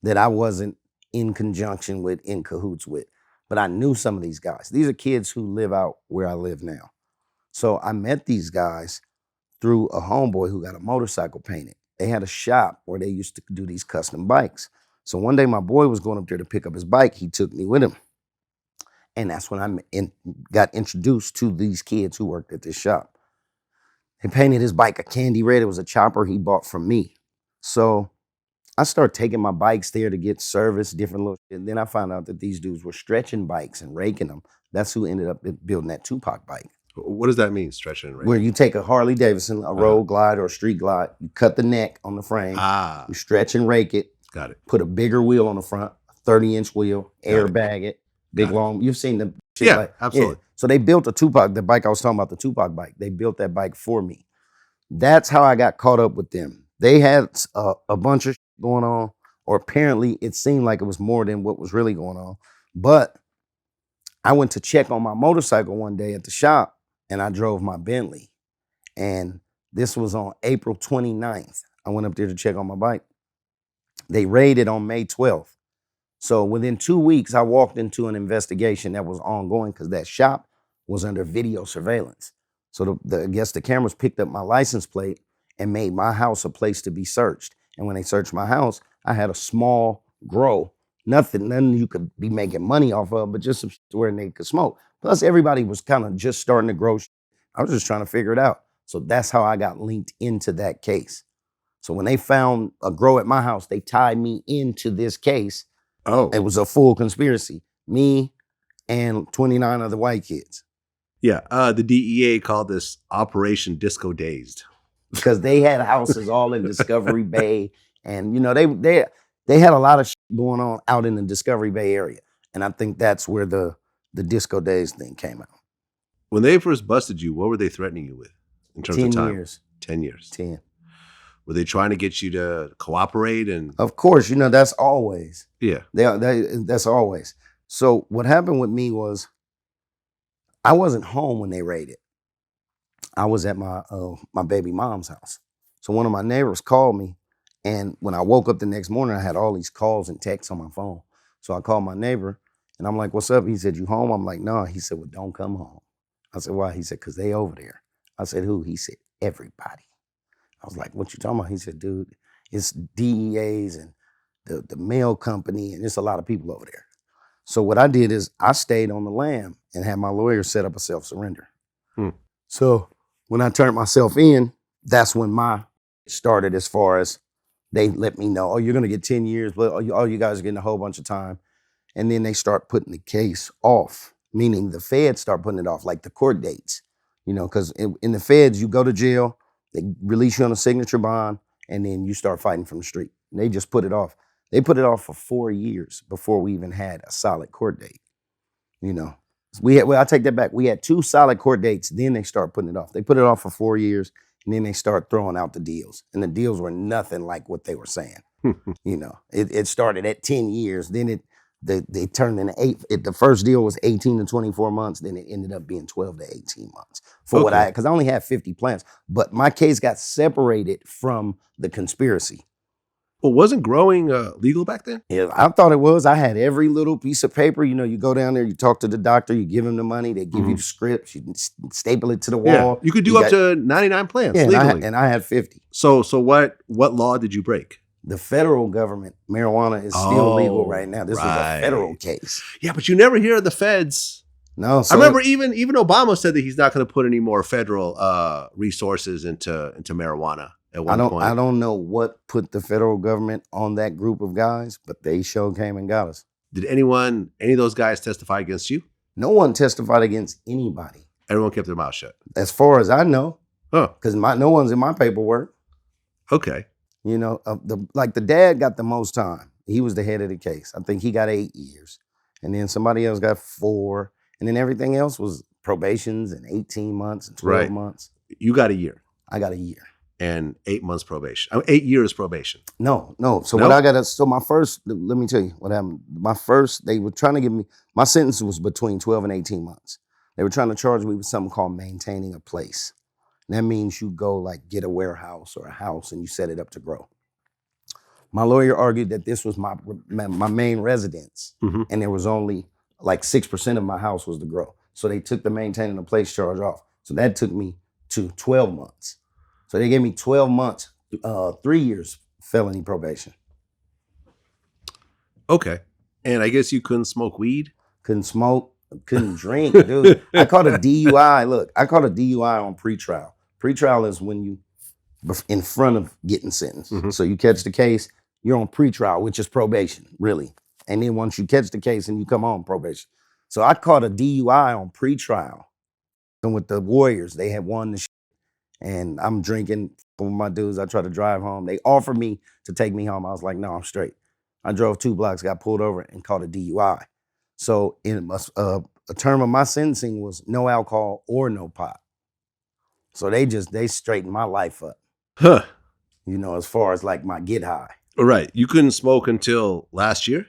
Speaker 2: that I wasn't in conjunction with, in cahoots with. But I knew some of these guys. These are kids who live out where I live now. So I met these guys through a homeboy who got a motorcycle painted. They had a shop where they used to do these custom bikes. So one day my boy was going up there to pick up his bike. He took me with him. And that's when I got introduced to these kids who worked at this shop. He painted his bike a candy red. It was a chopper he bought from me. So I started taking my bikes there to get service, different little shit. And then I found out that these dudes were stretching bikes and raking them. That's who ended up building that Tupac bike.
Speaker 1: What does that mean, stretching and raking?
Speaker 2: Where you take a Harley Davidson, a road glide or a street glide, you cut the neck on the frame, you stretch and rake it.
Speaker 1: Got it.
Speaker 2: Put a bigger wheel on the front, 30-inch wheel, airbag it, big long. You've seen the shit.
Speaker 1: Yeah, absolutely. Yeah.
Speaker 2: So they built a Tupac, the bike I was talking about, the Tupac bike. They built that bike for me. That's how I got caught up with them. They had a bunch of shit going on, or apparently it seemed like it was more than what was really going on. But I went to check on my motorcycle one day at the shop, and I drove my Bentley. And this was on April 29th. I went up there to check on my bike. They raided on May 12th. So within 2 weeks, I walked into an investigation that was ongoing because that shop was under video surveillance. So I guess the cameras picked up my license plate and made my house a place to be searched. And when they searched my house, I had a small grow, nothing you could be making money off of, but just some shit where they could smoke. Plus, everybody was kind of just starting to grow shit. I was just trying to figure it out. So that's how I got linked into that case. So when they found a grow at my house, they tied me into this case. Oh. It was a full conspiracy. Me and 29 other white kids.
Speaker 1: Yeah, the DEA called this Operation Disco Dazed.
Speaker 2: Because they had houses all in Discovery Bay. And, you know, they had a lot of shit going on out in the Discovery Bay area. And I think that's where the Disco Days thing came out.
Speaker 1: When they first busted you, what were they threatening you with in terms of time?
Speaker 2: 10 years.
Speaker 1: 10 years.
Speaker 2: 10.
Speaker 1: Were they trying to get you to cooperate? And
Speaker 2: of course, you know, that's always.
Speaker 1: Yeah.
Speaker 2: That's always. So what happened with me was I wasn't home when they raided. I was at my baby mom's house. So one of my neighbors called me, and when I woke up the next morning, I had all these calls and texts on my phone. So I called my neighbor, and I'm like, "What's up?" He said, "You home?" I'm like, "No." He said, "Well, don't come home." I said, "Why?" He said, "Because they over there." I said, "Who?" He said, "Everybody." I was like, "What you talking about?" He said, "Dude, it's DEAs and the mail company, and there's a lot of people over there." So what I did is I stayed on the lam and had my lawyer set up a self-surrender. So when I turned myself in, that's when my started, as far as they let me know, "Oh, you're going to get 10 years, but all you guys are getting a whole bunch of time." And then they start putting the case off, meaning the feds start putting it off, like the court dates. You know, because in the feds, you go to jail, they release you on a signature bond, and then you start fighting from the street. And they just put it off. They put it off for 4 years before we even had a solid court date, you know. I take that back. We had 2 solid court dates. Then they start putting it off. They put it off for 4 years, and then they start throwing out the deals. And the deals were nothing like what they were saying. You know, it started at 10 years. Then they turned into 8. The first deal was 18 to 24 months. Then it ended up being 12 to 18 months for what because I only had 50 plants. But my case got separated from the conspiracy.
Speaker 1: Well, wasn't growing legal back then?
Speaker 2: Yeah, I thought it was. I had every little piece of paper. You know, you go down there, you talk to the doctor, you give him the money, they give you the scripts, you staple it to the wall.
Speaker 1: Yeah, you could do up to 99 plants legally.
Speaker 2: And I had 50.
Speaker 1: So what law did you break?
Speaker 2: The federal government, marijuana is still legal right now. This was a federal case.
Speaker 1: Yeah, but you never hear of the feds.
Speaker 2: No,
Speaker 1: I remember even Obama said that he's not going to put any more federal resources into marijuana. At one point.
Speaker 2: I don't know what put the federal government on that group of guys, but they sure came and got us.
Speaker 1: Did any of those guys testify against you?
Speaker 2: No one testified against anybody.
Speaker 1: Everyone kept their mouth shut.
Speaker 2: As far as I know. Because no one's in my paperwork.
Speaker 1: Okay.
Speaker 2: You know, the dad got the most time. He was the head of the case. I think he got 8 years. And then somebody else got 4. And then everything else was probations and 18 months and 12 months. You
Speaker 1: got a year.
Speaker 2: I got a year.
Speaker 1: And 8 months probation. 8 years probation.
Speaker 2: No. So what I got so my first, let me tell you what happened. They were trying to give me, my sentence was between 12 and 18 months. They were trying to charge me with something called maintaining a place. And that means you go like get a warehouse or a house and you set it up to grow. My lawyer argued that this was my main residence. And there was only like 6% of my house was to grow. So they took the maintaining a place charge off. So that took me to 12 months. So they gave me 12 months, 3 years felony probation.
Speaker 1: Okay. And I guess you couldn't smoke weed?
Speaker 2: Couldn't smoke, couldn't drink, dude. I caught a DUI. Look, I caught a DUI on pretrial. Pretrial is when you in front of getting sentenced. So you catch the case, you're on pretrial, which is probation, really. And then once you catch the case and you come on probation. So I caught a DUI on pretrial. And with the Warriors, they had won the shit. And I'm drinking with my dudes. I try to drive home. They offered me to take me home. I was like, no, I'm straight. I drove 2 blocks, got pulled over, and caught a DUI. So a term of my sentencing was no alcohol or no pot. So they straightened my life up.
Speaker 1: Huh.
Speaker 2: You know, as far as like my get high.
Speaker 1: All right. You couldn't smoke until last year?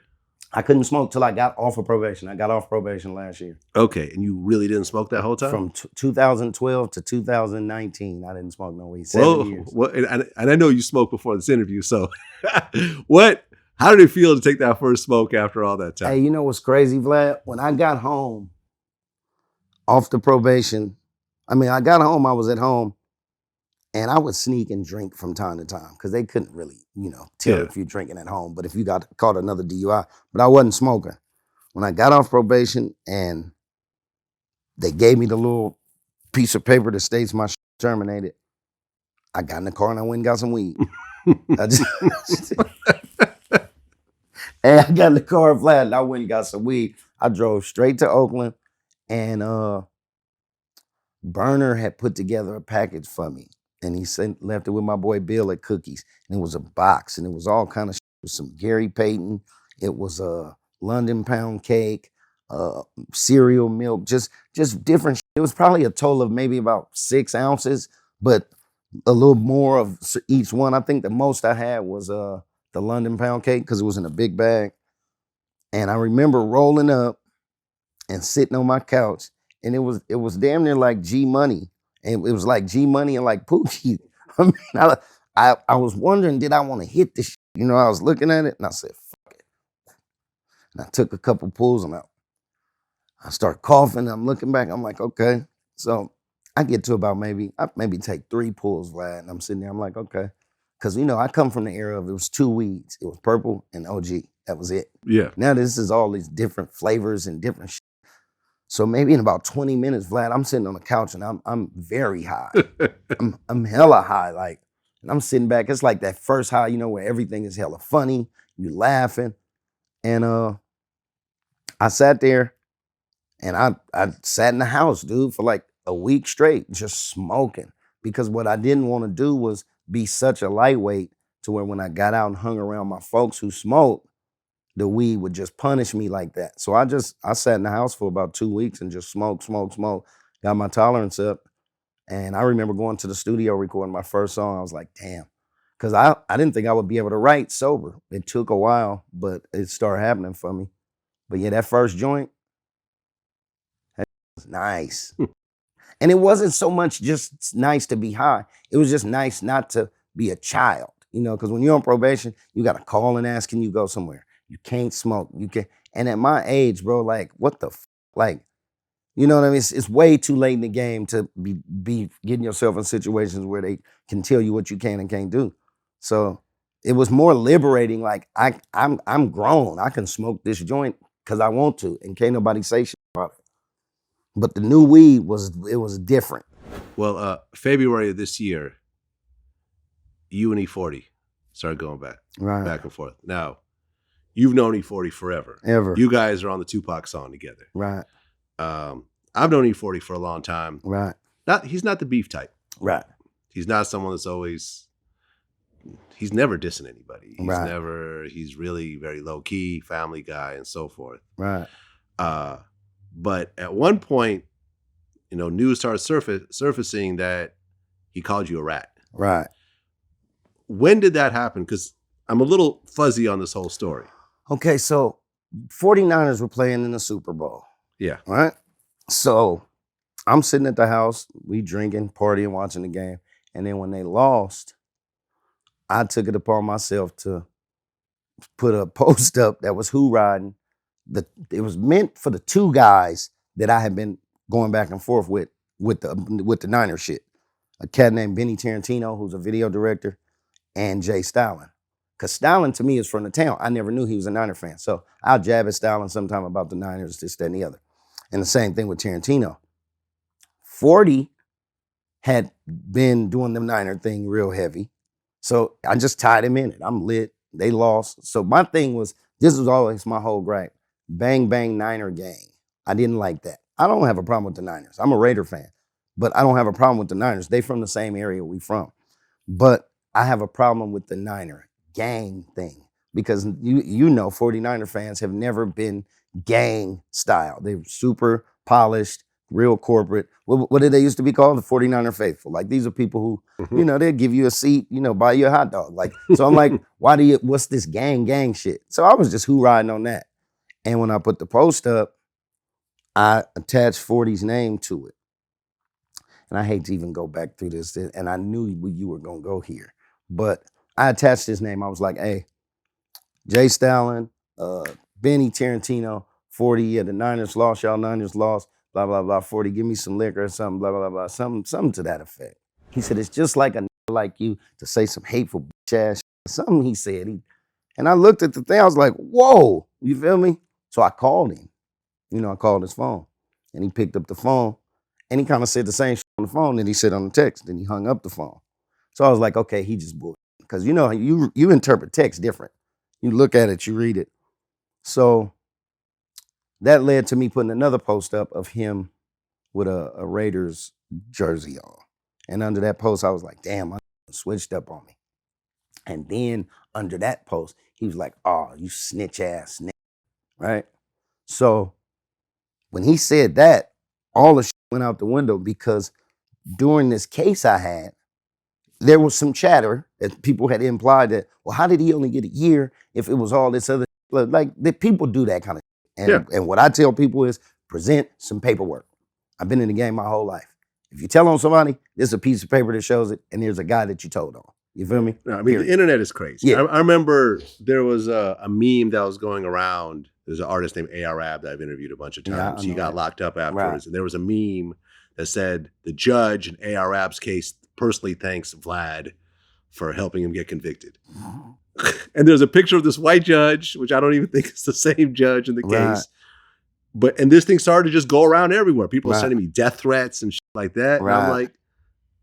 Speaker 2: I couldn't smoke till I got off of probation. I got off probation last year.
Speaker 1: Okay. And you really didn't smoke that whole time?
Speaker 2: From 2012 to 2019, I didn't smoke no weed. 7 years.
Speaker 1: Well, and I know you smoked before this interview. So how did it feel to take that first smoke after all that time?
Speaker 2: Hey, you know what's crazy, Vlad? When I got home off the probation, I was at home and I would sneak and drink from time to time because they couldn't really, tell if you're drinking at home. But if you got caught another DUI, but I wasn't smoking. When I got off probation and they gave me the little piece of paper that states my terminated, I got in the car and I went and got some weed. And I got in the car flat and I went and got some weed. I drove straight to Oakland and Burner had put together a package for me. And he left it with my boy Bill at Cookies. And it was a box and it was all kind of shit. It was some Gary Payton. It was a London pound cake, cereal milk, just different shit. It was probably a total of maybe about 6 ounces, but a little more of each one. I think the most I had was the London pound cake because it was in a big bag. And I remember rolling up and sitting on my couch, and it was damn near like G Money. And it was like G Money and like Pookie. I mean, I was wondering, did I want to hit this shit? I was looking at it and I said, fuck it. And I took a couple pulls and I start coughing. I'm looking back. I'm like, okay. So I get to about maybe take 3 pulls, Vlad. And I'm sitting there. I'm like, okay. Because, I come from the era of it was 2 weeds. It was purple and OG. That was it.
Speaker 1: Yeah.
Speaker 2: Now this is all these different flavors and different shit. So maybe in about 20 minutes, Vlad, I'm sitting on the couch and I'm very high. I'm hella high. Like, and I'm sitting back. It's like that first high, where everything is hella funny. You laughing. And I sat there and I sat in the house, dude, for like a week straight, just smoking. Because what I didn't want to do was be such a lightweight to where when I got out and hung around my folks who smoked, the weed would just punish me like that. So I sat in the house for about 2 weeks and just smoked, got my tolerance up. And I remember going to the studio recording my first song. I was like, damn. Because I didn't think I would be able to write sober. It took a while, but it started happening for me. But yeah, that first joint, that was nice. And it wasn't so much just nice to be high. It was just nice not to be a child, you know, because when you're on probation, you got to call and ask, can you go somewhere? You can't smoke. You can't. And at my age, bro, like, what the like, you know what I mean? It's way too late in the game to be getting yourself in situations where they can tell you what you can and can't do. So it was more liberating. Like I'm grown. I can smoke this joint because I want to, and can't nobody say shit about it. But the new weed was different.
Speaker 1: Well, February of this year, you and E-40 started going back and forth. Now, you've known E-40 forever.
Speaker 2: Ever.
Speaker 1: You guys are on the Tupac song together.
Speaker 2: Right.
Speaker 1: I've known E-40 for a long time.
Speaker 2: Right.
Speaker 1: He's not the beef type.
Speaker 2: Right.
Speaker 1: He's not someone that's always. He's never dissing anybody. He's really very low key, family guy, and so forth.
Speaker 2: Right.
Speaker 1: But at one point, you know, news started surfacing that he called you a rat.
Speaker 2: Right.
Speaker 1: When did that happen? Because I'm a little fuzzy on this whole story.
Speaker 2: Okay, so 49ers were playing in the Super Bowl.
Speaker 1: Yeah.
Speaker 2: Right? So I'm sitting at the house, we drinking, partying, watching the game. And then when they lost, I took it upon myself to put a post up that was who riding. It was meant for the two guys that I had been going back and forth with the Niner shit. A cat named Benny Tarantino, who's a video director, and Jay Stalin. Because Stalin, to me, is from the town. I never knew he was a Niner fan. So I'll jab at Stalin sometime about the Niners, this, that, and the other. And the same thing with Tarantino. 40 had been doing the Niner thing real heavy. So I just tied him in it. I'm lit. They lost. So my thing was, this was always my whole gripe. Bang, bang, Niner gang. I didn't like that. I don't have a problem with the Niners. I'm a Raider fan. But I don't have a problem with the Niners. They from the same area we from. But I have a problem with the Niner gang thing. Because you know 49er fans have never been gang style. They're super polished, real corporate. What did they used to be called? The 49er faithful. Like, these are people who, you know, they'll give you a seat, you know, buy you a hot dog. Like, so I'm like, what's this gang shit? So I was just riding on that. And when I put the post up, I attached 40's name to it. And I hate to even go back through this, and I knew you were going to go here. But I attached his name. I was like, hey, Jay Stalin, Benny Tarantino, 40, yeah, the Niners lost, y'all Niners lost, blah, blah, blah, 40, give me some liquor or something, blah, blah, blah, something to that effect. He said, it's just like a like you to say some hateful bitch ass shit. Something he said. And I looked at the thing, I was like, whoa, you feel me? So I called him. You know, I called his phone. And he picked up the phone. And he kind of said the same shit on the phone that he said on the text. Then he hung up the phone. So I was like, okay, he just bullshit. Because, you know, you interpret text different. You look at it, you read it. So that led to me putting another post up of him with a Raiders jersey on. And under that post, I was like, damn, my switched up on me. And then under that post, he was like, oh, you snitch ass nigga, right? So when he said that, all the shit went out the window, because during this case I had, there was some chatter that people had implied that, well, how did he only get a year if it was all this other, like, the people do that kind of shit. And what I tell people is, present some paperwork. I've been in the game my whole life. If you tell on somebody, there's a piece of paper that shows it, and there's a guy that you told on. You feel me?
Speaker 1: No, I mean, the internet is crazy.
Speaker 2: Yeah.
Speaker 1: I remember there was a meme that was going around. There's an artist named A.R.Ab that I've interviewed a bunch of times. He got locked up afterwards. Right. And there was a meme that said the judge in A.R.Ab's case personally thanks Vlad for helping him get convicted. And there's a picture of this white judge, which I don't even think is the same judge in the case. And this thing started to just go around everywhere. People are sending me death threats and shit like that. And I'm like,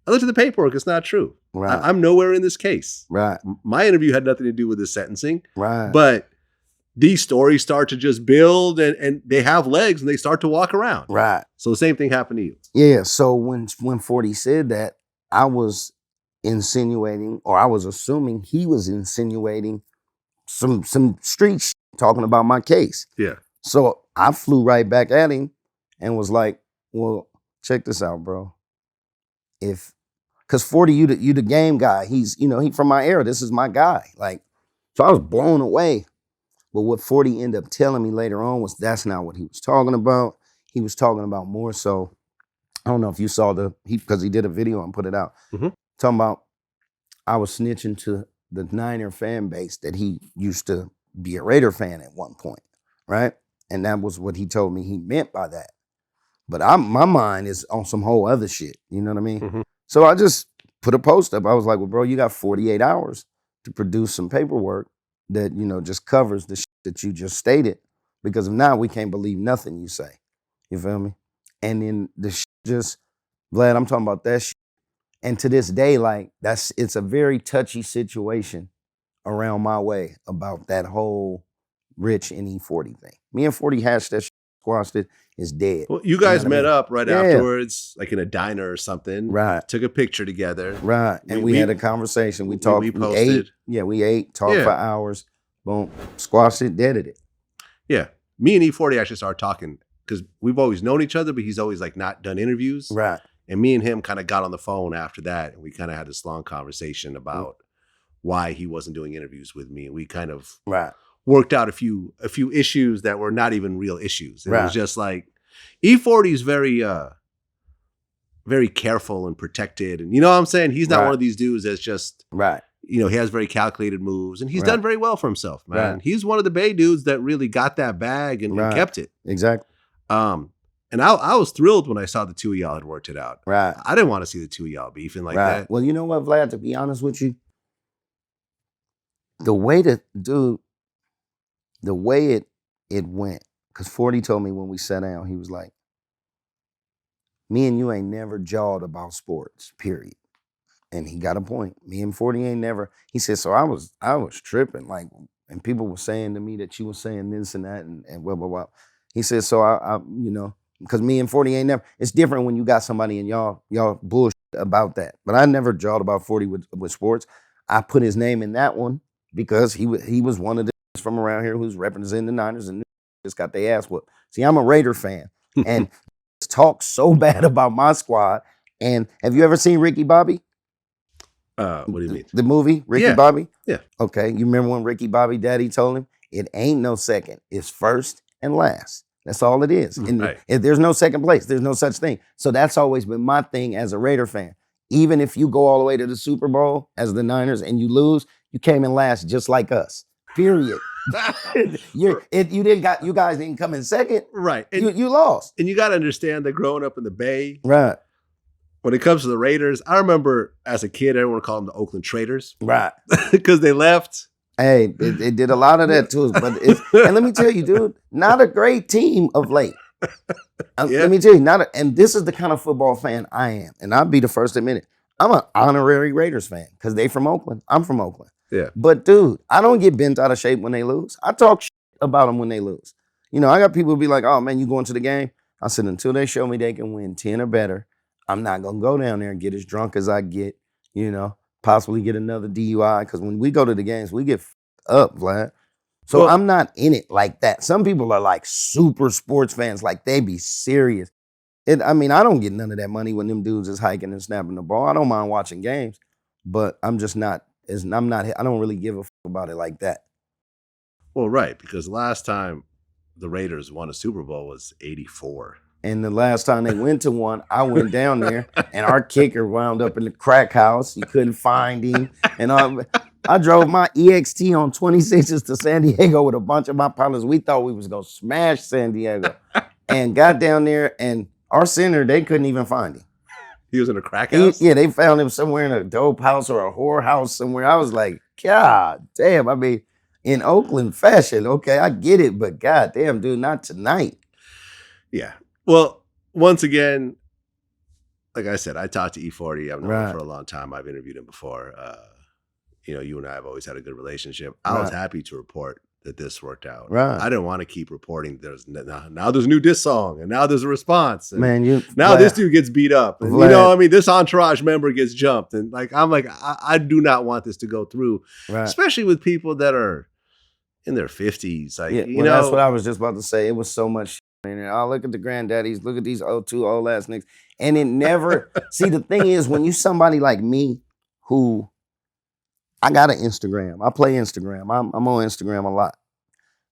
Speaker 1: I looked at the paperwork. It's not true. I'm nowhere in this case. My interview had nothing to do with this sentencing. But these stories start to just build, and they have legs, and they start to walk around. So the same thing happened to you.
Speaker 2: Yeah. So when 40 said that, I was insinuating, or I was assuming he was insinuating some street shit talking about my case.
Speaker 1: Yeah.
Speaker 2: So I flew right back at him and was like, well, check this out, bro. Because 40, you the game guy. He's, he from my era. This is my guy. Like, so I was blown away. But what 40 ended up telling me later on was that's not what he was talking about. He was talking about more so, I don't know if you saw because he did a video and put it out.
Speaker 1: Mm-hmm.
Speaker 2: Talking about I was snitching to the Niner fan base that he used to be a Raider fan at one point, right? And that was what he told me he meant by that. But my mind is on some whole other shit. You know what I mean?
Speaker 1: Mm-hmm.
Speaker 2: So I just put a post up. I was like, well, bro, you got 48 hours to produce some paperwork that, just covers the shit that you just stated. Because if not, we can't believe nothing you say. You feel me? And then the shit just, Vlad, I'm talking about that shit. And to this day, like, it's a very touchy situation around my way about that whole Rich and E-40 thing. Me and 40 hashed that shit, squashed it, is dead.
Speaker 1: Well, you guys met up right afterwards, like in a diner or something.
Speaker 2: Right.
Speaker 1: Took a picture together.
Speaker 2: Right. And we had a conversation. We talked.
Speaker 1: We posted.
Speaker 2: Ate. Yeah, we ate, talked for hours. Boom. Squashed it, deaded it.
Speaker 1: Yeah. Me and E-40 actually started talking because we've always known each other, but he's always like not done interviews.
Speaker 2: Right.
Speaker 1: And me and him kind of got on the phone after that, and we kind of had this long conversation about why he wasn't doing interviews with me. And we kind of worked out a few issues that were not even real issues. It was just like E-40 is very very careful and protected, and you know what I'm saying? He's not one of these dudes that's just he has very calculated moves, and he's done very well for himself, man. He's one of the Bay dudes that really got that bag and kept it.
Speaker 2: Exactly.
Speaker 1: And I was thrilled when I saw the two of y'all had worked it out.
Speaker 2: Right.
Speaker 1: I didn't want to see the two of y'all beefing like that.
Speaker 2: Well, you know what, Vlad, to be honest with you, the way it went, because 40 told me when we sat down, he was like, me and you ain't never jawed about sports, period. And he got a point. Me and 40 ain't never, he said, so I was tripping, like, and people were saying to me that you were saying this and that and blah, blah, blah. He said, so I because me and 40 ain't never, it's different when you got somebody and y'all bullshit about that. But I never jawed about 40 with sports. I put his name in that one because he was one of the from around here who's representing the Niners and just got their ass whooped. See, I'm a Raider fan and talk so bad about my squad. And have you ever seen Ricky Bobby?
Speaker 1: What do you mean?
Speaker 2: The movie, Ricky Bobby?
Speaker 1: Yeah.
Speaker 2: Okay, you remember when Ricky Bobby daddy told him, it ain't no second, it's first and last. That's all it is. And if there's no second place, there's no such thing. So that's always been my thing as a Raider fan. Even if you go all the way to the Super Bowl as the Niners and you lose, you came in last just like us. Period. You guys didn't come in second.
Speaker 1: Right. And
Speaker 2: you lost.
Speaker 1: And you got to understand that growing up in the Bay,
Speaker 2: right?
Speaker 1: When it comes to the Raiders, I remember as a kid, everyone called them the Oakland Traitors.
Speaker 2: Right.
Speaker 1: Because they left.
Speaker 2: Hey, it did a lot of that to us. But and let me tell you, dude, not a great team of late. Let me tell you, and this is the kind of football fan I am. And I'll be the first to admit it. I'm an honorary Raiders fan because they from Oakland. I'm from Oakland.
Speaker 1: Yeah.
Speaker 2: But dude, I don't get bent out of shape when they lose. I talk shit about them when they lose. I got people who be like, oh man, you going to the game? I said, until they show me they can win 10 or better, I'm not going to go down there and get as drunk as I get, possibly get another DUI. Because when we go to the games, we get up, Vlad. So I'm not in it like that. Some people are like super sports fans, like they be serious. I don't get none of that money when them dudes is hiking and snapping the ball. I don't mind watching games, but I'm just not, I don't really give a fuck about it like that.
Speaker 1: Well, right, because the last time the Raiders won a Super Bowl was 84.
Speaker 2: And the last time they went to one, I went down there and our kicker wound up in the crack house. You couldn't find him. And I drove my EXT on 26s to San Diego with a bunch of my partners. We thought we was going to smash San Diego. And got down there and our center, they couldn't even find him.
Speaker 1: He was in a crack house?
Speaker 2: Yeah, they found him somewhere in a dope house or a whore house somewhere. I was like, God damn. In Oakland fashion, okay, I get it, but God damn, dude, not tonight.
Speaker 1: Yeah. Well, once again, like I said, I talked to E-40. I've known him for a long time. I've interviewed him before. You and I have always had a good relationship. I was happy to report that this worked out.
Speaker 2: Right.
Speaker 1: I didn't want to keep reporting there's now there's a new diss song and now there's a response. And
Speaker 2: man,
Speaker 1: this dude gets beat up. And, this Entourage member gets jumped. And I do not want this to go through. Right. Especially with people that are, in their 50s. Like, you
Speaker 2: well,
Speaker 1: know,
Speaker 2: that's what I was just about to say. It was so much in there. Oh, look at the granddaddies. Look at these old ass niggas. And it never, see, the thing is, when you somebody like me who, I got an Instagram. I play Instagram. I'm on Instagram a lot.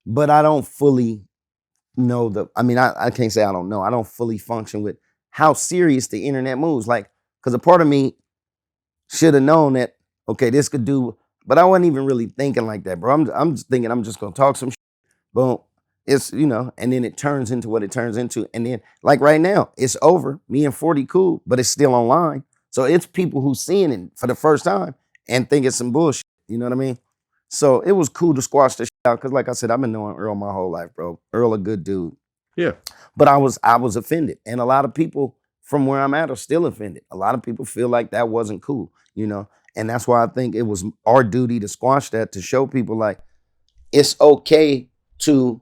Speaker 2: But I don't fully know I can't say I don't know. I don't fully function with how serious the internet moves. Like, because a part of me should have known that, okay, this could do, but I wasn't even really thinking like that, bro. I'm just thinking I'm just gonna talk some shit. Boom. It's, and then it turns into what it turns into. And then, like right now, it's over. Me and 40 cool, but it's still online. So it's people who seeing it for the first time and think it's some bullshit. You know what I mean? So it was cool to squash the shit out. Cause like I said, I've been knowing Earl my whole life, bro. Earl a good dude.
Speaker 1: Yeah.
Speaker 2: But I was offended. And a lot of people from where I'm at are still offended. A lot of people feel like that wasn't cool, And that's why I think it was our duty to squash that, to show people like it's okay to,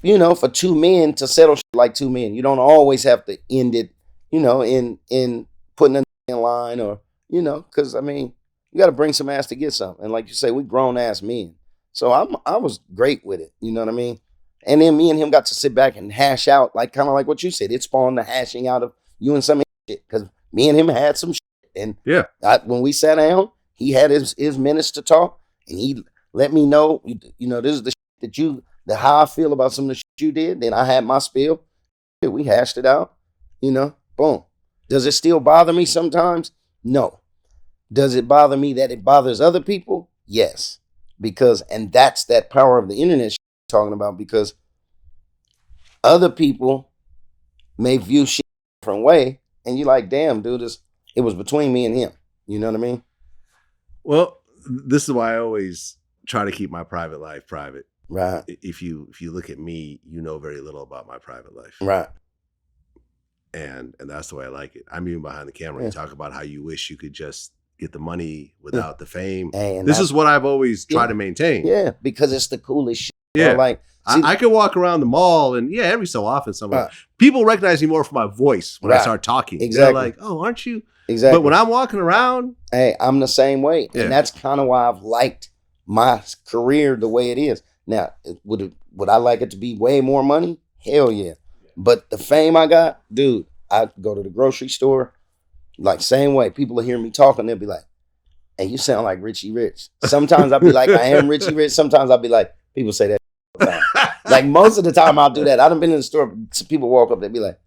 Speaker 2: for two men to settle shit like two men. You don't always have to end it, in putting a in line or, because you got to bring some ass to get some. And like you say, we grown ass men. So I was great with it. You know what I mean? And then me and him got to sit back and hash out, like kind of like what you said. It spawned the hashing out of you and some shit, because me and him had some shit. And
Speaker 1: yeah,
Speaker 2: when we sat down, he had his minutes to talk, and he let me know, this is the shit how I feel about some of the shit you did. Then I had my spiel. We hashed it out. Boom. Does it still bother me sometimes? No. Does it bother me that it bothers other people? Yes. And that's that power of the internet shit you're talking about, because other people may view shit a different way, and you're like, damn, dude, it was between me and him. You know what I mean?
Speaker 1: Well, this is why I always try to keep my private life private.
Speaker 2: Right.
Speaker 1: If you look at me, you know very little about my private life.
Speaker 2: Right.
Speaker 1: And that's the way I like it. I'm even behind the camera. You talk about how you wish you could just get the money without the fame. Hey, this is what I've always tried to maintain.
Speaker 2: Yeah, because it's the coolest shit.
Speaker 1: Yeah.
Speaker 2: Like,
Speaker 1: I could walk around the mall and every so often people recognize me more for my voice when I start talking.
Speaker 2: Exactly.
Speaker 1: They're like, oh, aren't you?
Speaker 2: Exactly.
Speaker 1: But when I'm walking around.
Speaker 2: Hey, I'm the same way. Yeah. And that's kind of why I've liked my career the way it is. Now, would I like it to be way more money? Hell yeah. But the fame I got, dude, I go to the grocery store, like same way. People will hear me talking, they'll be like, hey, you sound like Richie Rich. Sometimes I'll be like, I am Richie Rich. Sometimes I'll be like, people say that all the time. Like most of the time I'll do that. I done been in the store, people walk up, they be like,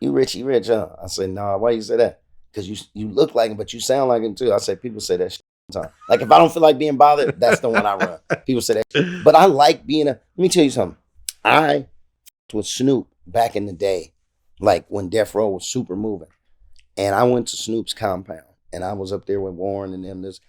Speaker 2: you Richie Rich, huh? I say, nah, why you say that? Because you look like him, but you sound like him too. I say, people say that shit all the time. Like if I don't feel like being bothered, that's the one I run. People say that shit. But I like being let me tell you something. I with Snoop back in the day, like when Death Row was super moving. And I went to Snoop's compound and I was up there with Warren and them. This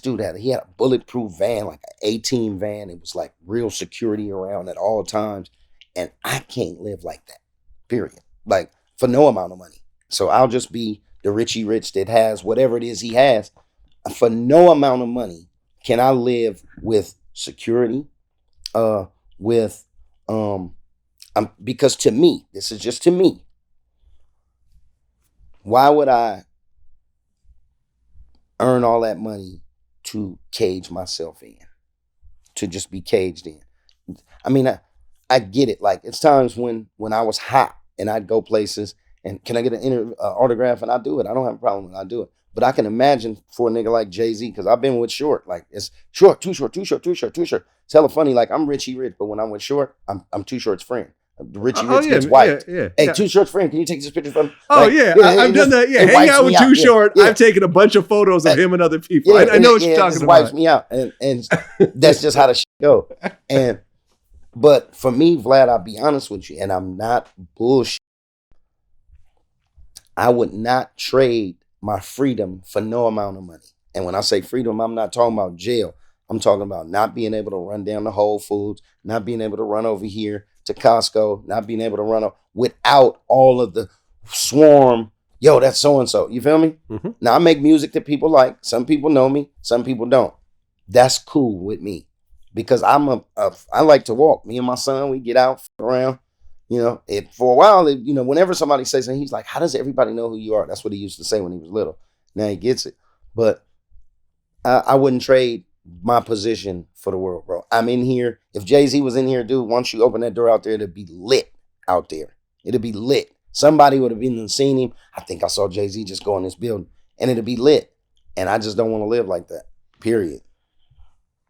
Speaker 2: dude had a bulletproof van, like an 18 van. It was like real security around at all times. And I can't live like that, period. Like for no amount of money. So I'll just be the Richie Rich that has whatever it is he has. For no amount of money can I live with security, because to me, this is just to me, why would I earn all that money to cage myself in, to just be caged in? I get it. Like it's times when I was hot and I'd go places and can I get an autograph, and I do it. I don't have a problem when I do it. But I can imagine for a nigga like Jay-Z, because I've been with Short. Like it's Short, too short. It's hella funny. Like I'm Richie Rich, but when I'm with Short, I'm Too Short's friend. Richie Rich gets wiped.
Speaker 1: Yeah.
Speaker 2: Hey, Too Short's friend, can you take this picture from him?
Speaker 1: Oh, like, I've done that. Yeah, hang out with Too Short. Yeah. I've taken a bunch of photos of him and other people. I know what you're talking about.
Speaker 2: Wipes me out, and that's just how the shit go. But for me, Vlad, I'll be honest with you, and I'm not bullshit. I would not trade my freedom for no amount of money. And when I say freedom, I'm not talking about jail. I'm talking about not being able to run down to Whole Foods, not being able to run over here to Costco, not being able to run without all of the swarm. Yo, that's so-and-so. You feel me? Mm-hmm. Now, I make music that people like. Some people know me. Some people don't. That's cool with me because I like to walk. Me and my son, we get out, around. For a while, whenever somebody says something, he's like, how does everybody know who you are? That's what he used to say when he was little. Now he gets it. But I wouldn't trade my position for the world, bro. I'm in here. If Jay-Z was in here, dude, once you open that door out there, it'd be lit out there. It'd be lit. Somebody would have been and seen him. I think I saw Jay-Z just go in this building, and it'd be lit. And I just don't want to live like that, period.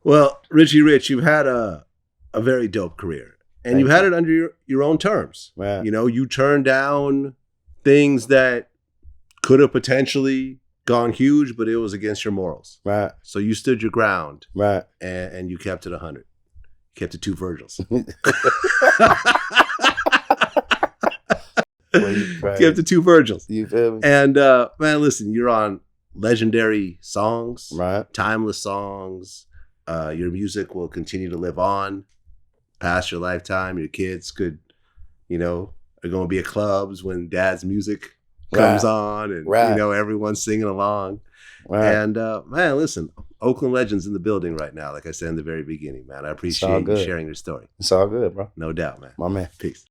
Speaker 1: Well, Richie Rich, you've had a very dope career. And you had it under your own terms.
Speaker 2: Right.
Speaker 1: You know, you turned down things that could have potentially gone huge, but it was against your morals.
Speaker 2: Right.
Speaker 1: So you stood your ground.
Speaker 2: Right.
Speaker 1: And you kept it 100. You kept it 2 Virgils. Kept it 2 Virgils.
Speaker 2: You feel me?
Speaker 1: And man, listen, you're on legendary songs,
Speaker 2: right?
Speaker 1: Timeless songs. Your music will continue to live on past your lifetime. Your kids could, are going to be at clubs when dad's music comes on, and everyone's singing along. Right. And man, listen, Oakland legends in the building right now. Like I said in the very beginning, man, I appreciate you sharing your story.
Speaker 2: It's all good, bro.
Speaker 1: No doubt, man.
Speaker 2: My man.
Speaker 1: Peace.